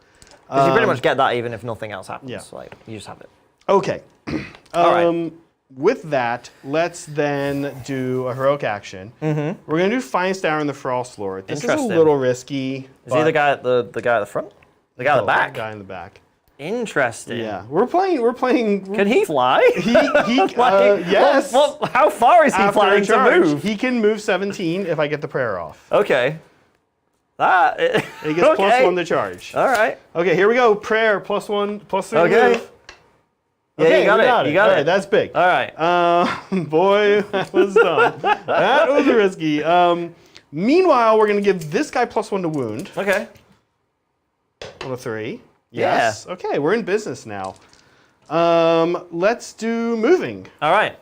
Because you pretty much get that even if nothing else happens. Yeah. Like, you just have it. Okay. All right. With that, let's then do a heroic action. Mm-hmm. We're going to do Finest Hour in the Frost Lord. This is a little risky. Is he the guy at the guy at the front? The guy at the back? The guy in the back. Interesting. Yeah. We're playing... Can he fly? Yes. How far is he After planning a charge, to move? he can move 17 if I get the prayer off. Okay. He gets +1 to charge. All right. Okay, here we go. Prayer, +1, +3 Okay. move. Yeah, Okay, you got it. You got All it. right, that's big. All right. Boy, that was dumb. That was risky. Meanwhile, we're going to give this guy +1 to wound. Okay. On a 3. Yes. Yeah. Okay, we're in business now. Let's do moving. All right.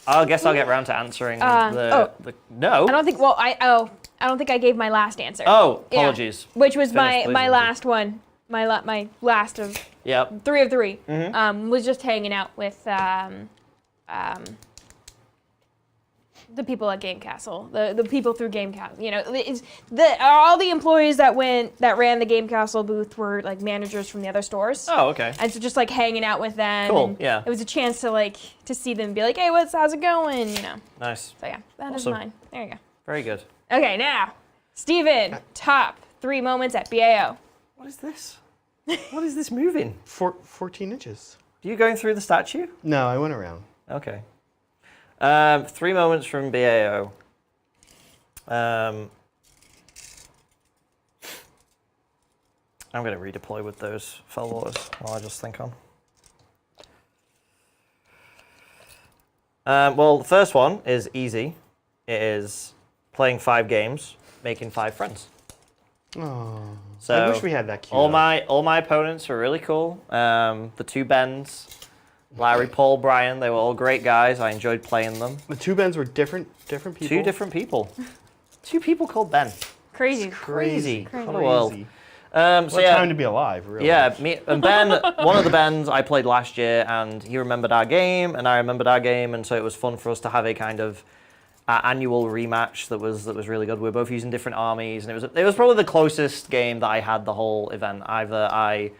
I guess I'll get around to answering no. I don't think. Well, I don't think I gave my last answer. Oh, apologies. Yeah, which was Finish, please, my last one. My last of 3 of 3. Was just hanging out with the people at Game Castle, the people through Game Castle. You know, all the employees that ran the Game Castle booth were like managers from the other stores. Oh, okay. And so just like hanging out with them. Cool. And yeah. it was a chance to see them and be like, hey, how's it going? You know. Nice. So yeah, that is Awesome. mine. There you go. Very good. Okay, now, Steven, top 3 moments at BAO. What is this? What is this moving? 14 inches. Are you going through the statue? No, I went around. Okay. 3 moments from BAO. I'm going to redeploy with those fell waters while I just think on. Well, the first one is easy. It is playing 5 games, making 5 friends. Oh, So I wish we had that cue. all my opponents were really cool. The 2 Bens, Larry, Paul, Brian, they were all great guys. I enjoyed playing them. The 2 Bens were different people. 2 different people. 2 people called Ben. Crazy. Crazy. Crazy. What a world. What So yeah, time to be alive, really. yeah, me and Ben, one of the Bens I played last year, and he remembered our game, and I remembered our game, and so it was fun for us to have a kind of annual rematch that was really good. We were both using different armies, and it was probably the closest game that I had the whole event. Either I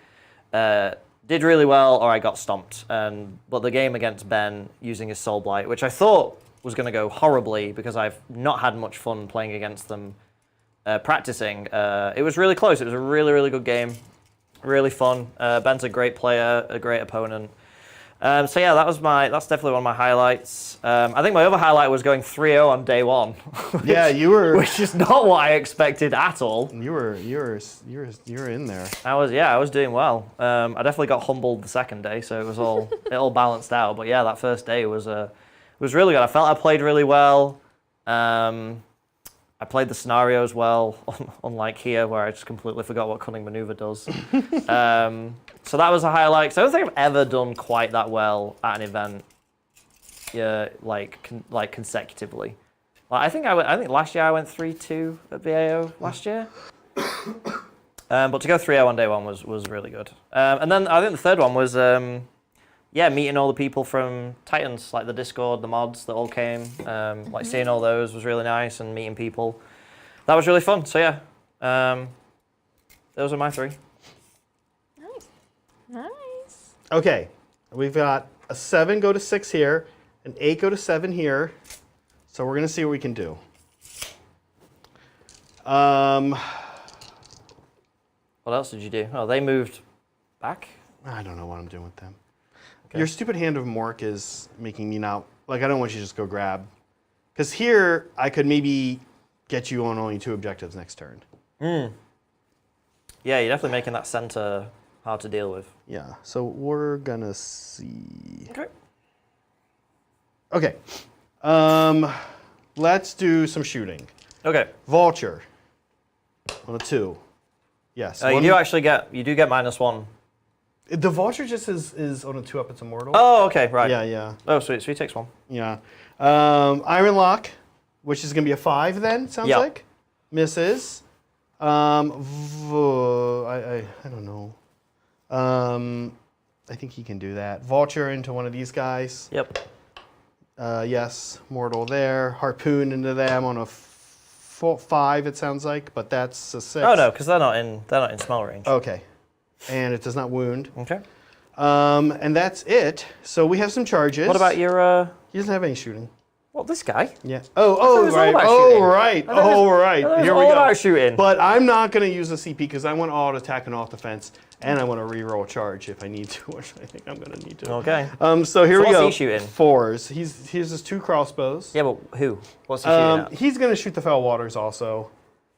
did really well or I got stomped. But the game against Ben using his Soul Blight, which I thought was going to go horribly because I've not had much fun playing against them practicing. It was really close. It was a really, really good game. Really fun. Ben's a great player, a great opponent. So yeah, that's definitely one of my highlights. I think my other highlight was going 3-0 on day one. Yeah, you were. Which is not what I expected at all. You were in there. I was doing well. I definitely got humbled the second day, so it all balanced out. But yeah, that first day was really good. I felt I played really well. I played the scenarios well, unlike here where I just completely forgot what Cunning Maneuver does. So that was a highlight. So I don't think I've ever done quite that well at an event, like consecutively. Like I think last year I went 3-2 at BAO last year. But to go 3-0 on day one was really good. And then I think the third one was meeting all the people from Titans, like the Discord, the mods that all came. Like seeing all those was really nice, and meeting people. That was really fun. So yeah, those are my 3. Nice. Okay, we've got a 7 go to 6 here, an 8 go to 7 here. So we're gonna see what we can do. What else did you do? Oh, they moved back? I don't know what I'm doing with them. Okay. Your stupid Hand of Mork is making me not, like, I don't want you to just go grab. Because here, I could maybe get you on only 2 objectives next turn. Yeah, you're definitely making that center hard to deal with. Yeah, so we're gonna see. Okay. Okay, let's do some shooting. Okay. Vulture on a 2. Yes. You do actually get -1. The Vulture just is on a 2 up, it's immortal. Oh, okay, right. Yeah. Oh, sweet. So he takes 1. Yeah. Iron Lock, which is going to be a 5 then, sounds Yep. like. Misses. I don't know. I think he can do that. Vulture into one of these guys. Yep. Yes, mortal there. Harpoon into them on a 5, it sounds like, but that's a 6. Oh no, because they're not in smell range. Okay. And it does not wound. Okay. And that's it. So we have some charges. What about your? He doesn't have any shooting. Well, this guy. Yeah. it was all Right. about Oh, shooting. right. I thought it Oh, was- right. I thought it was Here we all go. about shooting. But I'm not going to use the CP because I want all attack and off defense, and I want to re-roll charge if I need to, which I think I'm going to need to. Okay. So here we what's go. he shooting? 4s. He's his 2 crossbows. Yeah, but who? What's he shooting at? He's going to shoot the Fell Waters also.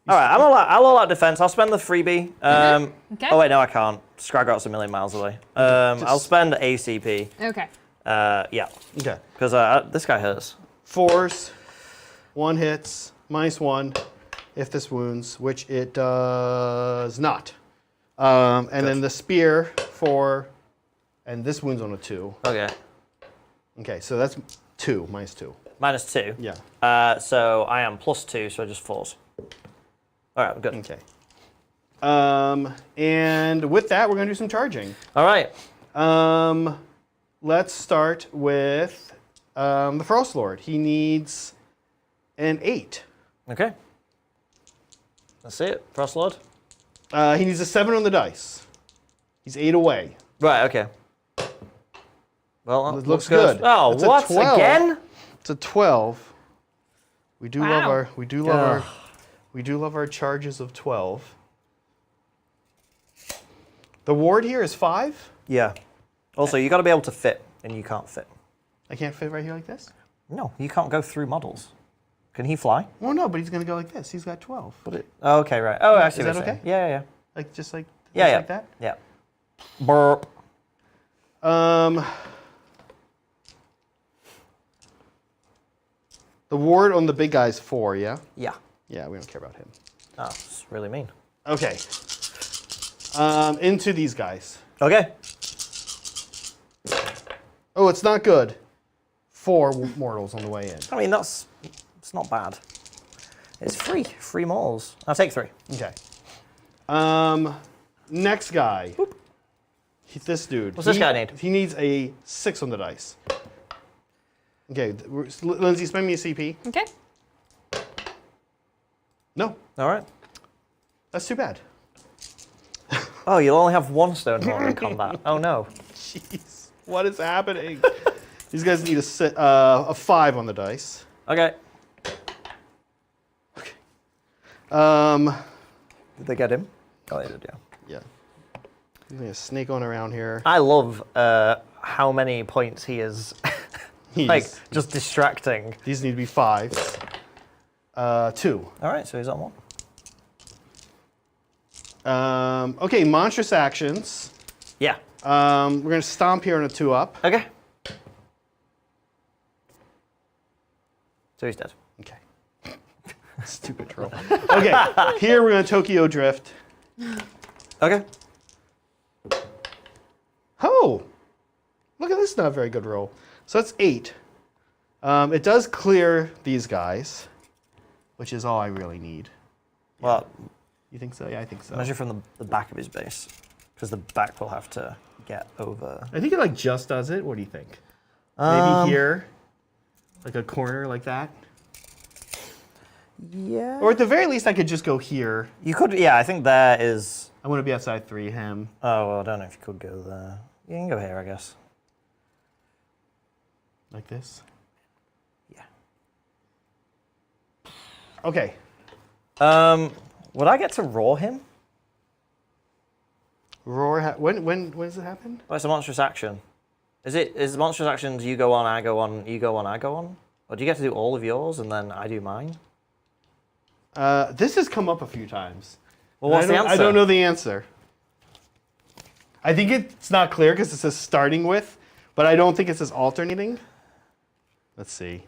All right, I'll all out defense. I'll spend the freebie. Okay. Oh wait, no, I can't. Scraggot's a million miles away. I'll spend ACP. Okay. Yeah, Okay. because this guy hurts. 4s. 1 hits. -1 if this wounds, which it does not. And then the spear 4, and this wounds on a 2. Okay. Okay, so that's 2, -2. -2. Yeah. So I am +2, so just 4s. All right, good. Okay. And with that, we're going to do some charging. All right. Let's start with the Frost Lord. He needs an 8. Okay. That's it. Frost Lord. He needs a 7 on the dice. He's 8 away. Right. Okay. Well, It looks good. Oh, It's a what 12. again? It's a 12. We do love Wow. our we do love our charges of 12. The ward here is 5. Yeah. Also, you got to be able to fit, and you can't fit. I can't fit right here like this. No, you can't go through models. Can he fly? Well, no, but he's going to go like this. He's got 12. Oh, okay, right. Oh, I see Is what that you're saying. okay? Yeah. Like just like Yeah. like that. Yeah. Burp. The ward on the big guy is 4, yeah? Yeah. Yeah, we don't care about him. Oh, that's really mean. Okay. Into these guys. Okay. Oh, it's not good. 4 mortals on the way in. I mean, it's not bad. It's free. Free malls. I'll take 3. Okay. Next guy. Boop. This dude. What's this guy need? He needs a 6 on the dice. Okay, Lindsay, spend me a CP. Okay. No, All right. that's too bad. Oh, you'll only have 1 stone mortal in combat. Oh, no. Jeez, what is happening? These guys need a 5 on the dice. Okay. Did they get him? Oh, they did, yeah. Yeah. There's a snake on around here. I love how many points he is He's- just distracting. These need to be 5. 2. All right, so he's on 1. Okay, monstrous actions. Yeah. We're going to stomp here on a 2-up. Okay. So he's dead. Okay. Stupid troll. Okay, here we're going to Tokyo Drift. Okay. Oh! Look at this not very good roll. So that's 8. It does clear these guys, which is all I really need. Well, You think so? Yeah, I think so. measure from the back of his base, because the back will have to get over. I think it like just does it. What do you think? Maybe here, like a corner like that. Yeah. Or at the very least, I could just go here. You could, yeah, I think there is. I want to be outside 3, him. Oh, well, I don't know if you could go there. You can go here, I guess. Like this. Yeah. Okay. Would I get to roar him? Roar. When does it happen? Well, it's a monstrous action. Is monstrous actions you go on, I go on, you go on, I go on? Or do you get to do all of yours and then I do mine? This has come up a few times. Well, what's the answer? I don't know the answer. I think it's not clear because it says starting with, but I don't think it says alternating. Let's see.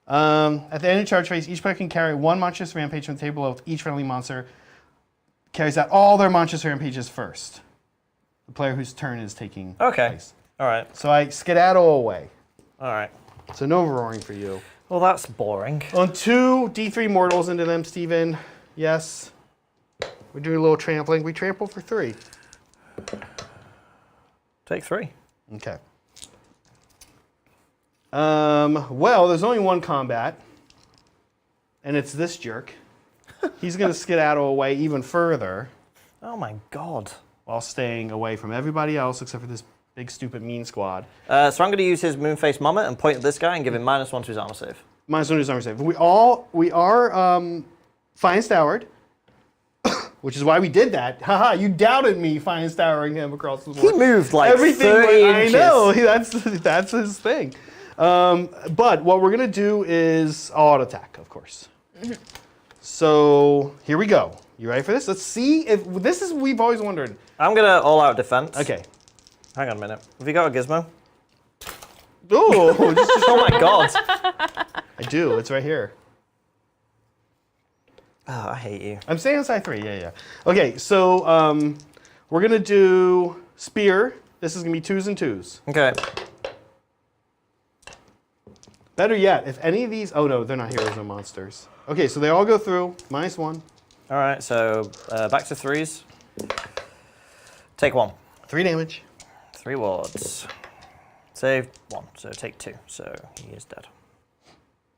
At the end of charge phase, each player can carry 1 monstrous rampage from the table with each friendly monster carries out all their monstrous rampages first. The player whose turn is taking place. All right. So I skedaddle away. All right. So no roaring for you. Well, that's boring. On 2 D3 mortals into them, Steven. Yes. We're doing a little trampling. We trample for 3. Take 3. Okay. Well, there's only one combat, and it's this jerk. He's going to skedaddle away even further Oh my god. while staying away from everybody else except for this big, stupid, mean squad. So I'm going to use his Moonface Mummet and point at this guy and give him -1 to his armor save. -1 to his armor save. We are fine stoured, which is why we did that. Haha, you doubted me fine stouring him across the board. He moved like Everything 30 I inches. know, that's his thing. But what we're going to do is auto attack, of course. So here we go. You ready for this? Let's see if this is we've always wondered. I'm going to all-out defense. Okay. Hang on a minute. Have you got a gizmo? Oh, Oh my god. I do. It's right here. Oh, I hate you. I'm staying inside 3. Yeah. Okay, so we're going to do spear. This is going to be 2s and 2s. Okay. Better yet, if any of these... Oh, no, they're not heroes or monsters. Okay, so they all go through. -1. All right, so back to 3s. Take 1. 3 damage. 3 wards. Save 1, so take 2. So he is dead.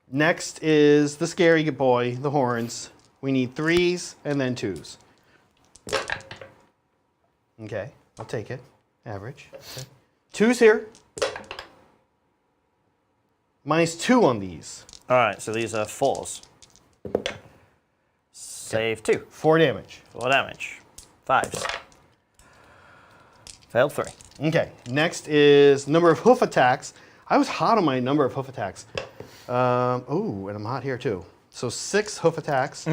Next is the scary boy, the horns. We need 3s and then 2s. Okay, I'll take it. Average. Okay. 2s here. -2 on these. All right, so these are 4s. Save 2. 4 damage. 4 damage. 5s. Failed 3. Okay, next is number of hoof attacks. I was hot on my number of hoof attacks. Oh, and I'm hot here too. So 6 hoof attacks.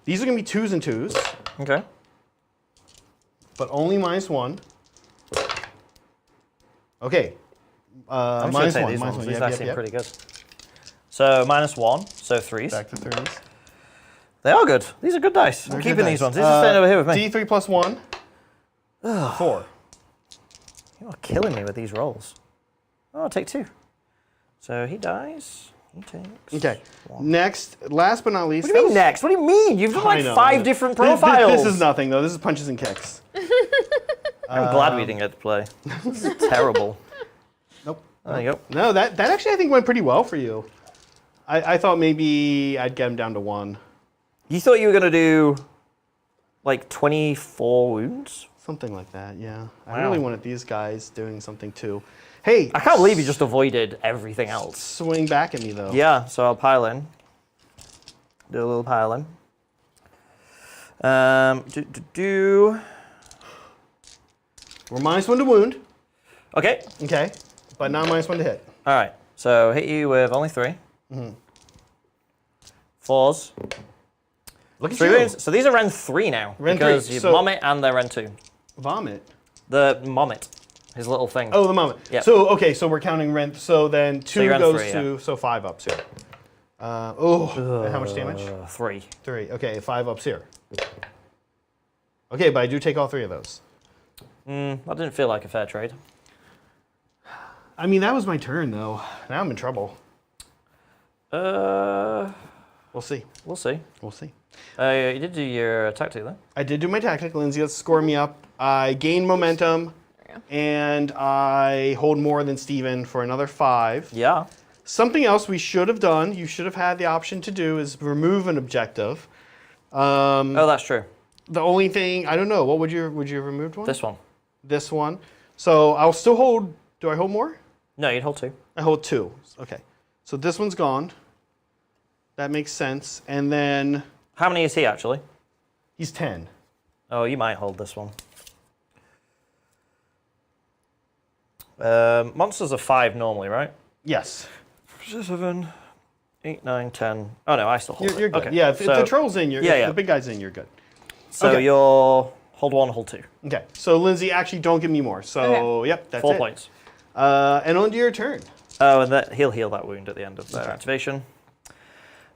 These are going to be 2s and 2s, Okay. but only -1. Okay. I'm just going to take -1. these ones. -1. These Yep, seem yep. pretty good. So -1, so 3s. Back to 3s. They are good. These are good dice. I'm They're keeping good these dice. ones. These are staying over here with me. D3 plus 1. 4. You are killing me with these rolls. Oh, I'll take 2. So he dies. He takes. Okay. 1. Next, last but not least. What do you mean next? What do you mean? You've done I like know, 5 I different know. profiles. This is nothing though. This is punches and kicks. I'm glad we didn't get to play. This is terrible. Nope. There you go. No, that actually I think went pretty well for you. I thought maybe I'd get him down to 1. You thought you were going to do like 24 wounds? Something like that, yeah. I Wow. really wanted these guys doing something too. Hey, I can't believe you just avoided everything else. swing back at me though. Yeah, so I'll pile in. Do a little pile in. We're -1 to wound. Okay. Okay, but not -1 to hit. All right. So hit you with only 3. Fours. Look at 3 you. wounds. So these are Ren 3 now. Ren because 3, you so- Mommet and they're Ren 2. Vomit. The Mommet. His little thing. Oh, the moment. Yep. So, okay, so we're counting rent. So then 2 you're on goes 3, to, so 5 ups here. And how much damage? 3. 3. Okay, 5 ups here. Okay, but I do take all 3 of those. That didn't feel like a fair trade. I mean, that was my turn, though. Now I'm in trouble. We'll see. We'll see. We'll see. You did do your tactic then. I did do my tactic. Lindsay, let's score me up. I gain momentum, and I hold more than Steven for another 5. Yeah. Something else we should have done, you should have had the option to do, is remove an objective. Oh, that's true. The only thing, I don't know, what would you have removed one? This one. This one. So I'll still hold, do I hold more? No, you'd hold 2. I hold 2. Okay. So this one's gone. That makes sense. And then How many is he actually? he's 10. Oh, you might hold this one. Monsters are 5 normally, right? Yes. 7, 8, 9, 10. Oh no, I still hold You're it. good. Okay. Yeah, if so, the troll's in, yeah, if yeah. the big guy's in, you're good. So okay. you're hold 1, hold 2. Okay. So Lindsay, actually don't give me more. So Okay. yep, that's 4 it. points. And on to your turn. Oh, and he'll heal that wound at the end of their activation.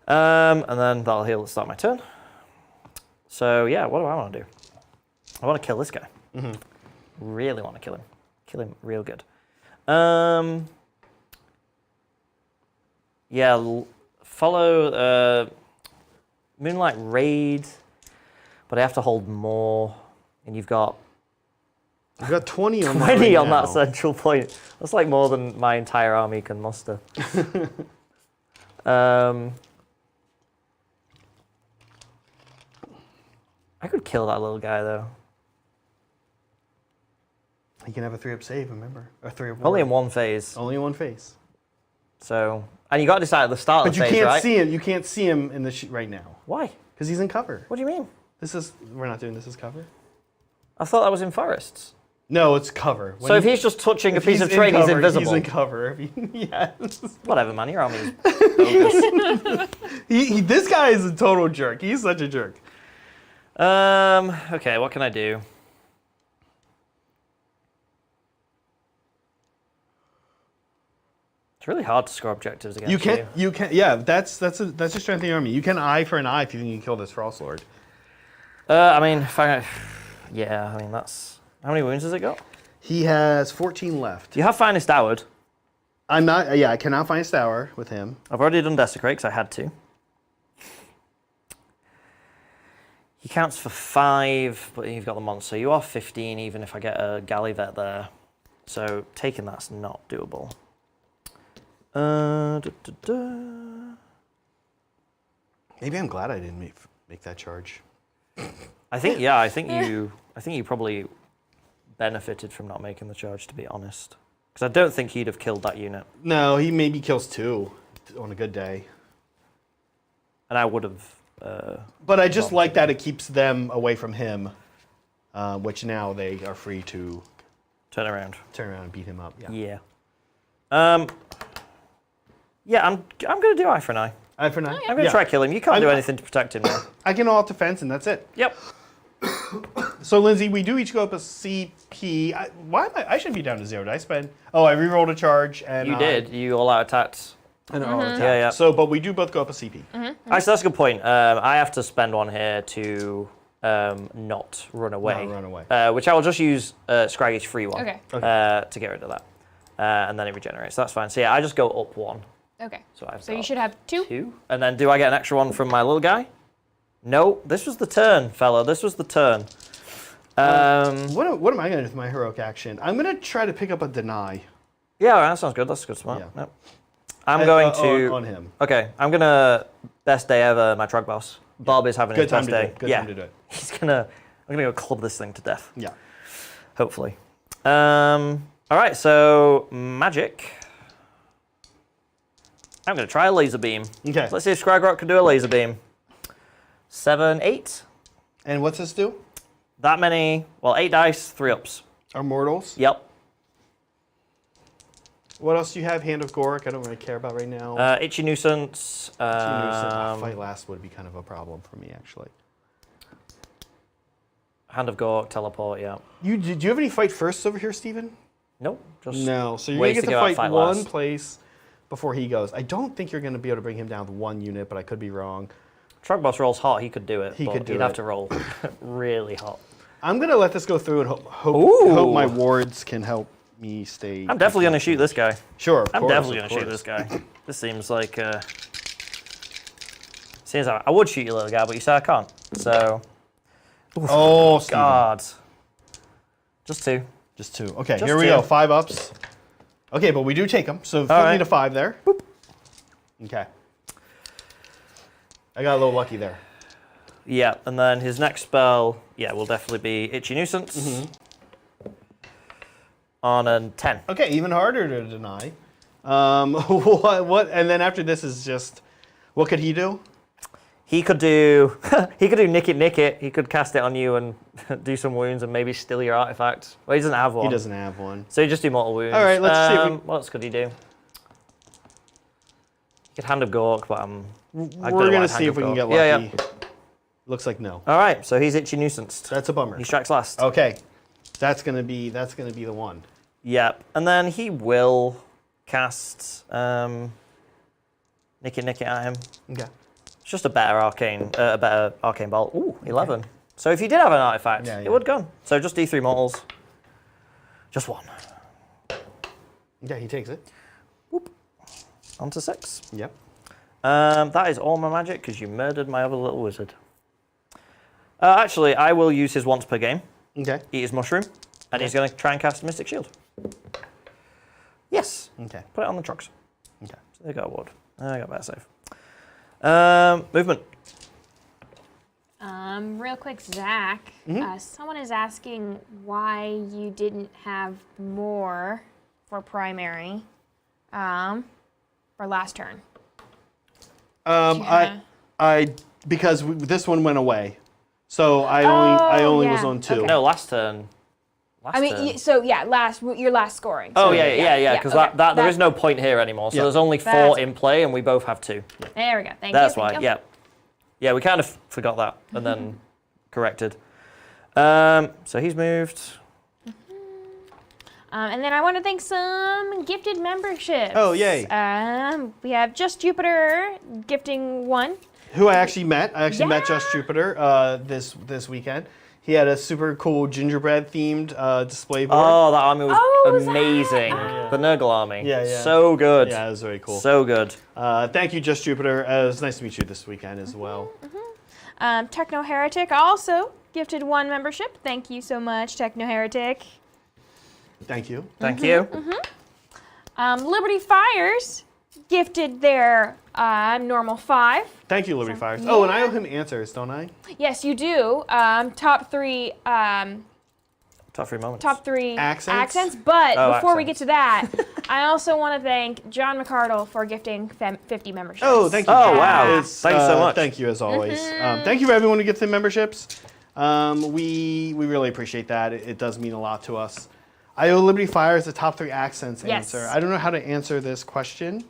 And then that'll heal at the start of my turn. So yeah, what do I want to do? I want to kill this guy. Really want to kill him. Kill him real good. Yeah, follow Moonlight Raid, but I have to hold more, and you've got You've got 20 on that 20 right on now. that central point. That's like more than my entire army can muster. I could kill that little guy though. You can have a 3-up save, remember? Or 3-up Only in ward. one phase. Only in one phase. So, and you got to decide at the start But of you the phase, can't right? see him. You can't see him in the right now Why? because he's in cover. What do you mean? We're not doing this as cover. I thought that was in forests. No, it's cover. When So if he's just touching a if piece of in terrain, he's cover, invisible. He's in cover. Yes. Whatever, man. Your army is bogus. This guy is a total jerk. He's such a jerk. Okay, what can I do? It's really hard to score objectives against You can. Yeah, that's the strength of your army. You can eye for an eye if you think you can kill this Frost Lord. I mean, yeah, I mean, that's... How many wounds has it got? He has 14 left. You have Finest Howard. I'm not. Yeah, I cannot find a Stour with him. I've already done Desecrate because I had to. He counts for 5, but you've got the monster. You are 15 even if I get a Gallivette there. So taking that's not doable. Maybe I'm glad I didn't make that charge. I think you probably benefited from not making the charge, to be honest. Because I don't think he'd have killed that unit. No, he maybe kills 2 on a good day. And I would have... But I just like that it keeps them away from him, which now they are free to turn around and beat him up. Yeah. Yeah. Yeah, I'm going to do eye for an eye. Eye for an eye. I'm going to try kill him. You can't do anything to protect him now. I can alt defense, and that's it. Yep. So, Lindsay, we do each go up a CP. I should be down to 0. Did I spend? Oh, I rerolled a charge, and You did. You all out attacked. And all attack. Yeah, yeah. So, but we do both go up a CP. Actually, that's a good point. I have to spend one here to not run away. Not run away. Which I will just use Scraggy's free one Okay. to get rid of that. And then it regenerates. That's fine. So yeah, I just go up 1. Okay. So, I've So you got should have 2. 2. And then do I get an extra one from my little guy? No. This was the turn, fella. This was the turn. What am I going to do with my heroic action? I'm going to try to pick up a deny. Yeah, that sounds good. That's a good smart. Yeah. Yep. I'm going to... on him. Okay, I'm going to... Best day ever, my Troggoths. Bob is having Good his time best to do day. it. Good yeah. time to do it. He's going to... I'm going to go club this thing to death. Yeah. Hopefully. All right, so magic. I'm going to try a laser beam. Okay. So let's see if Scragrot can do a laser beam. 7, 8. And what's this do? That many. Well, 8 dice, 3 ups. Are mortals? Yep. What else do you have? Hand of Gork. I don't really care about right now. Itchy Nuisance. Fight last would be kind of a problem for me, actually. Hand of Gork, Teleport, yeah. Did you have any fight firsts over here, Steven? Nope. Just No. So you're ways going to to get go to out, fight fight one last. place before he goes. I don't think you're going to be able to bring him down with one unit, but I could be wrong. Trogboss rolls hot, he could do it. He could do he'd it. have to roll really hot. I'm going to let this go through and hope my wards can help me stay. I'm definitely going to shoot this guy. Sure, of I'm course, definitely of going to shoot course. this guy. This seems like... seems like I would shoot you, little guy, but you say I can't. So... Oh, Steven. God. Just 2. Just 2. Okay, Just here we 2. go. 5 ups. Okay, but we do take them. So 50 right. to 5 there. Boop. Okay. I got a little lucky there. Yeah, and then his next spell, will definitely be Itchy Nuisance. On a 10. Okay, even harder to deny. What? And then after this is just, what could he do? He could do Nick It. He could cast it on you and do some wounds and maybe steal your artifact. Well, he doesn't have one. He doesn't have one. So he just do mortal wounds. All right, let's see if we... What else could he do? He could Hand of Gork, but We're going to see if we can get lucky. Yeah. Looks like no. All right, so he's Itchy Nuisance. That's a bummer. He strikes last. Okay. That's going to be the one. Yep, and then he will cast Nick It at him. Okay. It's just a better arcane bolt. Ooh, 11. Okay. So if you did have an artifact, it would go. So just D3 mortals. Just 1. Yeah, he takes it. Whoop. On to 6. Yep. That is all my magic because you murdered my other little wizard. Actually, I will use his once per game. Okay. Eat his mushroom, and he's going to try and cast Mystic Shield. Yes. Okay. Put it on the trucks. Okay. So they got a ward. I got better save. Movement. Real quick, Zach. Someone is asking why you didn't have more for primary for last turn. Because this one went away, so I only was on 2. Okay. No, last turn. Your last scoring. Oh So, yeah. Because there is no point here anymore. So there's only 4 That's- in play, and we both have 2. There we go. Thank you. That's why. Thank you. Yeah. We kind of forgot that, and then corrected. So he's moved. And then I want to thank some gifted memberships. Oh, yay. We have Just Jupiter gifting 1. Who I actually met. I actually met Just Jupiter this weekend. He had a super cool gingerbread themed display board. Oh, that army was Zach. amazing. The Nurgle army. Yeah. So good. Yeah, it was very cool. So good. Thank you, Just Jupiter. It was nice to meet you this weekend as well. Techno Heretic also gifted 1 membership. Thank you so much, Techno Heretic. Thank you. Thank you. Liberty Fires gifted their normal 5. Thank you, Liberty Fires. Oh, and I owe him answers, don't I? Yes, you do. Top 3 Top 3 moments. top 3 Accents? But Oh, before we get accents. to that, I also want to thank John McCardle for gifting 50 memberships. Oh, thank you. Oh, wow. It's, Thank you so much. Thank you, as always. Thank you for everyone who gets the memberships. We really appreciate that. It does mean a lot to us. I owe Liberty Fires the top 3 accents Yes. answer. I don't know how to answer this question.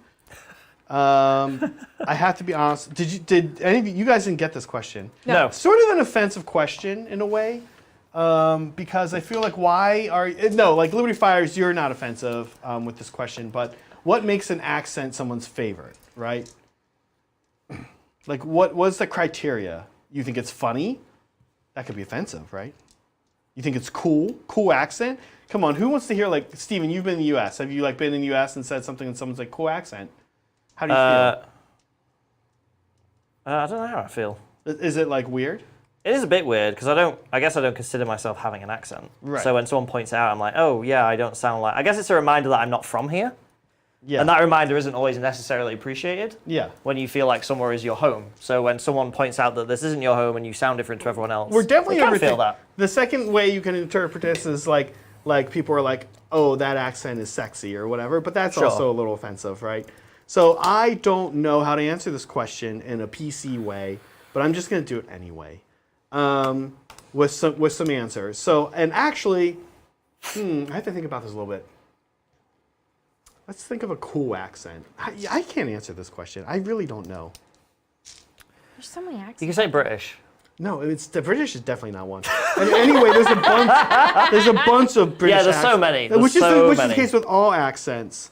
I have to be honest. Did any of you guys didn't get this question? No. Sort of an offensive question in a way, because I feel like Liberty Fires, you're not offensive with this question, but what makes an accent someone's favorite, right? Like what's the criteria? You think it's funny? That could be offensive, right? You think it's cool accent? Come on, who wants to hear Steven? You've been in the U.S. Have you been in the U.S. and said something and someone's like cool accent? How do you feel? I don't know how I feel. Is it weird? It is a bit weird because I guess I don't consider myself having an accent. Right. So when someone points it out, I'm like, oh yeah, I don't sound like. I guess it's a reminder that I'm not from here. Yeah. And that reminder isn't always necessarily appreciated. Yeah. When you feel like somewhere is your home. So when someone points out that this isn't your home and you sound different to everyone else, We're definitely we can overthinking feel that. The second way you can interpret this is like people are like, oh, that accent is sexy or whatever, but that's Sure. also a little offensive, right? So I don't know how to answer this question in a PC way, but I'm just going to do it anyway with some answers. So, and actually, I have to think about this a little bit. Let's think of a cool accent. I can't answer this question. I really don't know. There's so many accents. You can say British. No, the British is definitely not one. And anyway, there's a bunch. There's a bunch of British. Yeah, there's so accents, many. which is the many. case with all accents.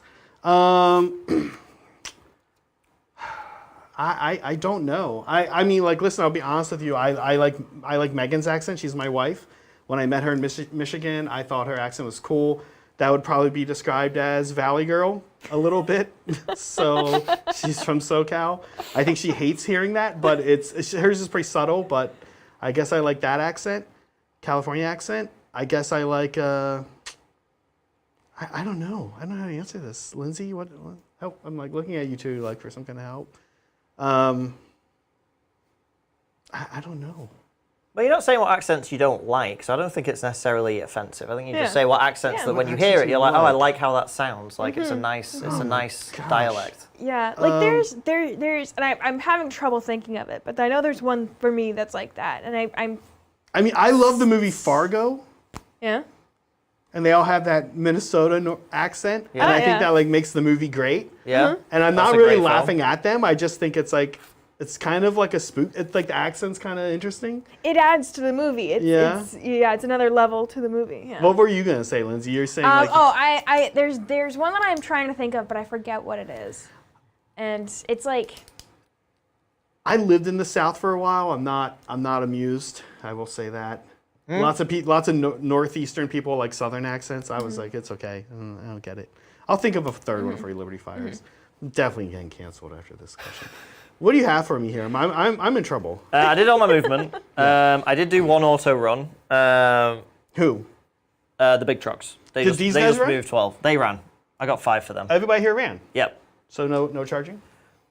I don't know. I mean, like, listen. I'll be honest with you. I like Megan's accent. She's my wife. When I met her in Michigan, I thought her accent was cool. That would probably be described as Valley Girl a little bit. So she's from SoCal. I think she hates hearing that, but hers is pretty subtle. But I guess I like that accent, California accent. I guess I like. I don't know. I don't know how to answer this. Lindsay, what help? I'm like looking at you two, like for some kind of help. I don't know. But you're not saying what accents you don't like, so I don't think it's necessarily offensive. I think you Yeah. just say what accents Yeah, that what when you hear it, you're like, oh, I like. like how that sounds. Like it's a nice gosh. dialect. Yeah, like there's and I'm having trouble thinking of it, but I know there's one for me that's like that, and I mean, I love the movie Fargo, yeah. and they all have that Minnesota accent, Yeah. and I Oh, think yeah. that like makes the movie great. Yeah. And I'm That's not a really great film. laughing at them. I just think it's like it's kind of like a spook. It's like the accent's kind of interesting. It adds to the movie. It's another level to the movie. Yeah. What were you gonna say, Lindsay? You're saying like There's one that I'm trying to think of, but I forget what it is, and it's like. I lived in the South for a while. I'm not amused. I will say that. Lots of northeastern people like Southern accents. I was like, it's okay. I don't get it. I'll think of a third one for you, Liberty Fires. I'm definitely getting canceled after this question. What do you have for me here? I'm in trouble. I did all my movement. I did do one auto run. Who? The big trucks. They Did these guys just run? moved 12. They ran. I got 5 for them. Everybody here ran. Yep. So no charging.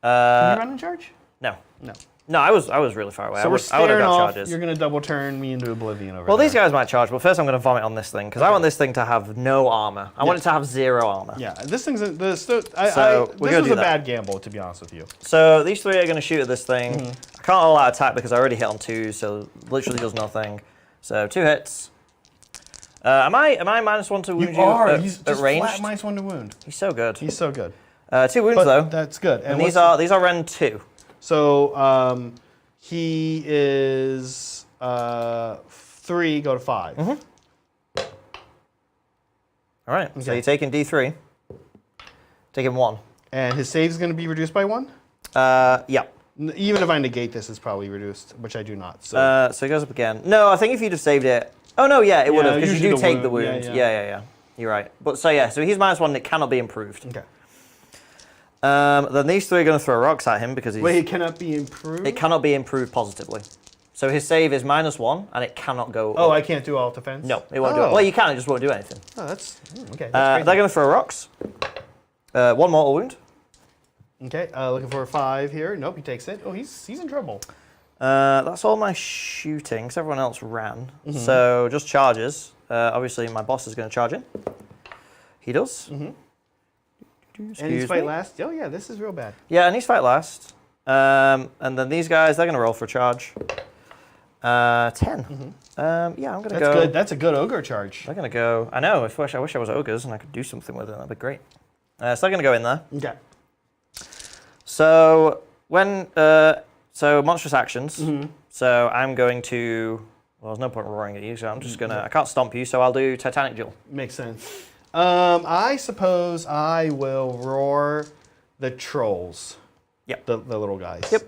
Can you run and charge? No. No. No, I was really far away. So I we're would have staring got off. charges. You're gonna double turn me into oblivion over Well, there. these guys might charge, but first I'm going to vomit on this thing because I want this thing to have no armor. I want it to have 0 armor. Yeah, this thing's this we're was gonna a do that. bad gamble, to be honest with you. So these 3 are going to shoot at this thing. I can't all out attack because I already hit on 2, so literally does nothing. So 2 hits. Am I -1 to wound you He's at just ranged? flat -1 to wound. He's so good. He's so good. 2 wounds But though. that's good. And these are Ren 2. So he is 3, go to 5. All right. So Okay. you're taking D3. Taking 1. And his save is going to be reduced by 1? Yeah. Even if I negate this, it's probably reduced, which I do not. So So it goes up again. No, I think if you'd have saved it. Oh no, yeah, it would have because you usually do the take the wound. wound. Yeah. Yeah. You're right. But so he's -1 and it cannot be improved. okay. Then these 3 are going to throw rocks at him because Wait, it cannot be improved? it cannot be improved positively. So his save is -1 and it cannot go Oh, up. I can't do all defense? No, it won't do it. Well, you can, it just won't do anything. Oh, that's okay. They're going to throw rocks. 1 mortal wound. Okay, looking for a 5 here. Nope, he takes it. Oh, he's in trouble. That's all my shooting, because everyone else ran. So just charges. Obviously, my boss is going to charge in. He does. And he's fight last. Oh yeah, this is real bad. Yeah, and he's fight last. And then these guys, they're going to roll for a charge. 10. Yeah, I'm going to That's go. good. That's a good ogre charge. They're going to go. I know. I wish I was ogres and I could do something with it. That'd be great. So they're going to go in there. Okay. So when monstrous actions. So I'm going to. Well, there's no point roaring at you, so I'm just gonna. I can't stomp you, so I'll do Titanic Duel. Makes sense. I suppose I will roar the trolls. Yep. The little guys. Yep.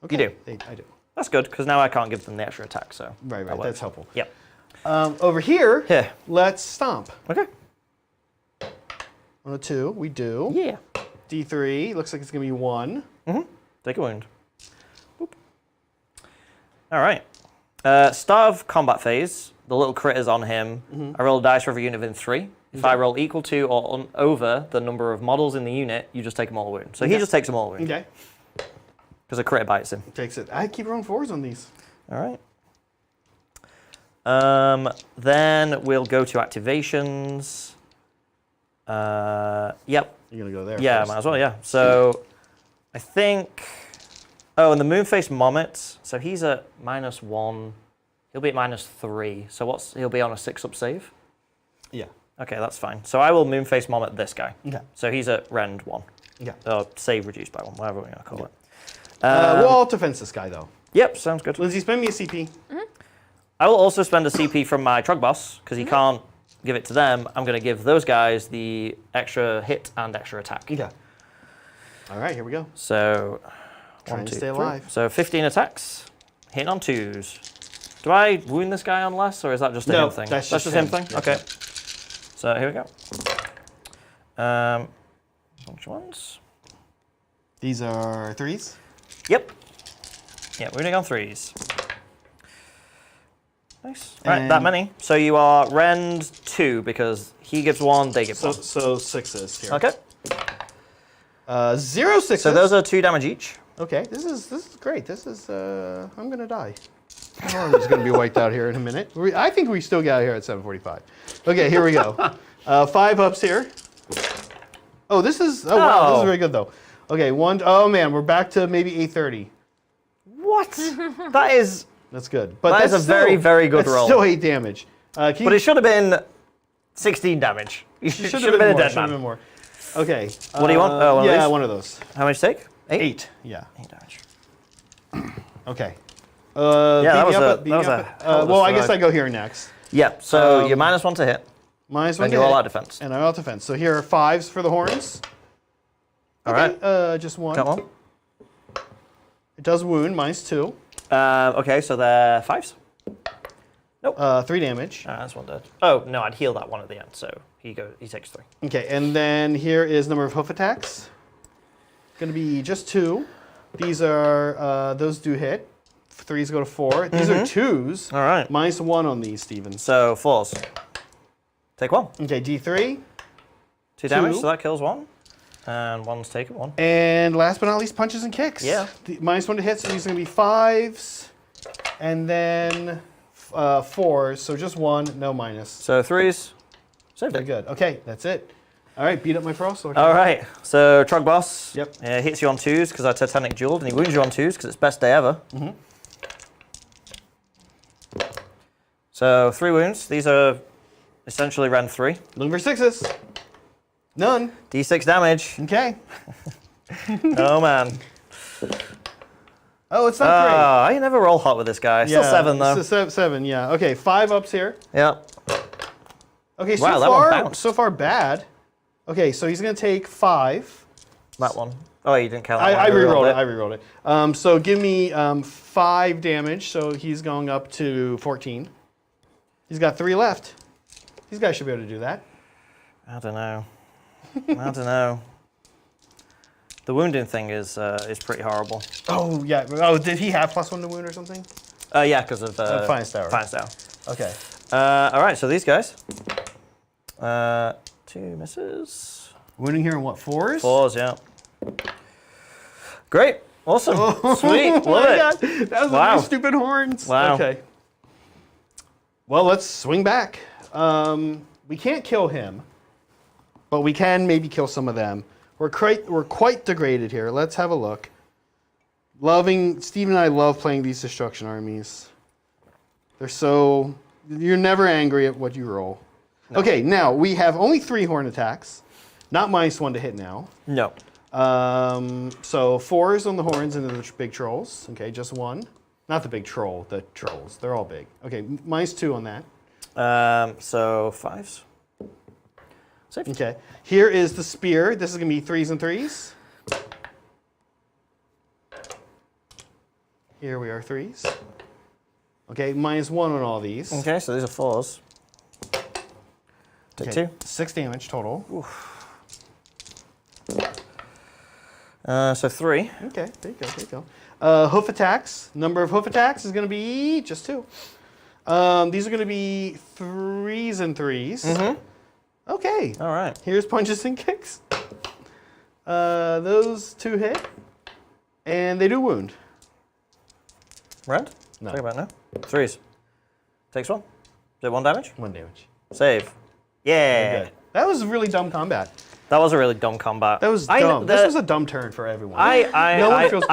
Okay. You do. I do. That's good because now I can't give them the extra attack. So Right. that works. That's helpful. Yep. Over here, Here. let's stomp. Okay. On a 2, we do. Yeah. D3, looks like it's going to be 1. Take a wound. Boop. All right. Start of combat phase. The little critters on him. I roll a dice for every unit within 3. If I roll equal to or over the number of models in the unit, you just take a mortal wound. So he just takes a mortal wound Okay. because a critter bites him. Takes it. I keep rolling 4s on these. All right. Then we'll go to activations. Yep. You're going to go there Yeah, first. might as well, yeah. So I think... Oh, and the Moonface Mommet. So he's at -1. He'll be at -3. So he'll be on a 6-up save. Yeah. Okay, that's fine. So I will Moonface Mom at this guy. Okay. So he's at Rend 1. Yeah. Or save reduced by 1, whatever we're going to call it. We'll defense this guy, though. Yep, sounds good. Lindsay, spend me a CP. I will also spend a CP from my Troggoths, because he can't give it to them. I'm going to give those guys the extra hit and extra attack. Okay. All right, here we go. So, Trying 1, to 2, stay 3. alive. So 15 attacks, hitting on 2s. Do I wound this guy on less, or is that just a him thing? That's just just him him. thing? Yeah. Okay. So here we go. Which ones? These are 3s. Yep. Yeah, wounding on 3s. Nice. Right, And- that many. So you are Rend 2 because he gives 1, they give 1. So 6s here. Okay. 0 6s. So those are 2 damage each. Okay, this is great. This is I'm gonna die. I'm just gonna be wiped out here in a minute. I think we still get out here at 7:45. Okay, here we go. 5 ups here. Oh, this is wow, this is very good though. Okay, 1. Oh man, we're back to maybe 8:30. What? That is. That's good. But That is that's a very, very good that's roll. Still 8 damage. Can But it should have been 16 damage. You should have been a dead Should have man. been more. Okay. What do you want? Oh, one of yeah, these? one of those. How much take? 8? 8. Yeah. 8 damage. Okay. Yeah, that was a- beat that was me a up. hell of a Well, I guess survive. I go here next. Yep, so you're -1 to hit, Minus 1 and to you're all hit, out defense. and I'm out defense. So here are 5s for the horns. All right. Just 1. Got one. It does wound, -2. Okay, so they're 5s. 3 damage. That's 1 dead. Oh, no, I'd heal that one at the end, so he takes 3. Okay, and then here is number of hoof attacks. Going to be just 2. These are, those do hit. 3s go to 4. These are 2s. All right. -1 on these, Stevens. So 4s. Take 1. Okay, D3. 2 damage, 2. so that kills 1. And 1's taken 1. And last but not least, punches and kicks. Yeah. -1 to hit, so these are going to be 5s. And then 4s, so just 1, no minus. So 3s. Saved Very it. good. Okay, that's it. All right, beat up my pro sword. All right, so Trog Boss Yep. hits you on 2s because I Titanic dueled, and he wounds you on 2s because it's best day ever. So 3 wounds. These are essentially Rend 3. Looking for 6s. None. D6 damage. Okay. Oh man. Oh, it's not great. I never roll hot with this guy. Still 7 though. So 7, yeah. Okay, 5 ups here. Yeah. Okay, so Wow, that one far, bounced. so far bad. Okay, so he's gonna take 5. That one. Oh, you didn't count that one. I rerolled rerolled it. I rerolled it. So give me 5 damage. So he's going up to 14. He's got 3 left. These guys should be able to do that. I don't know. I don't know. The wounding thing is pretty horrible. Oh yeah. Oh, did he have +1 to wound or something? Yeah, because of Finest Hour. Finest Hour. Okay. All right, so these guys. 2 misses. Wounding here in what, 4s? 4s, yeah. Great. Awesome. Sweet. Oh Love my it. God. That was Wow. the stupid horns. Wow. Okay. Well, let's swing back. We can't kill him, but we can maybe kill some of them. We're quite degraded here. Let's have a look. Steve and I love playing these destruction armies. You're never angry at what you roll. No. Okay, now we have only 3 horn attacks, not -1 to hit now. No. So 4s on the horns and the big trolls. Okay, just 1. Not the big troll, the trolls. They're all big. Okay, -2 on that. So 5s. Safe. Okay, here is the spear. This is going to be 3s and 3s. Here we are, 3s. Okay, -1 on all these. Okay, so these are 4s. Take 2. 6 damage total. So 3. Okay, there you go. Hoof attacks. Number of hoof attacks is going to be just 2. These are going to be 3s and 3s. Okay. All right. Here's punches and kicks. Those 2 hit, and they do wound. Rend? No. Talk about now. 3s. Takes 1. Is it 1 damage? 1 damage. Save. Yeah. Very good. That was really dumb combat. That was a really dumb combat. That was dumb. This was a dumb turn for everyone. I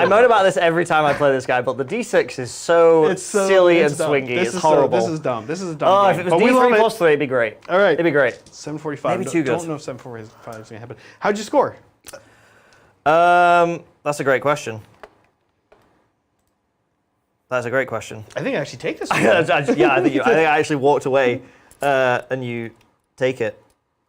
moan about this every time I play this guy, but the D6 is so silly and dumb. swingy. It's horrible. This is dumb. This is a dumb Oh, game. if it was D3 plus 3, it'd be great. All right. It'd be great. 745. Maybe too good. Don't know if 745 is going to happen. How'd you score? That's a great question. That's a great question. I think I actually take this one. Yeah, I think I actually walked away, and you take it.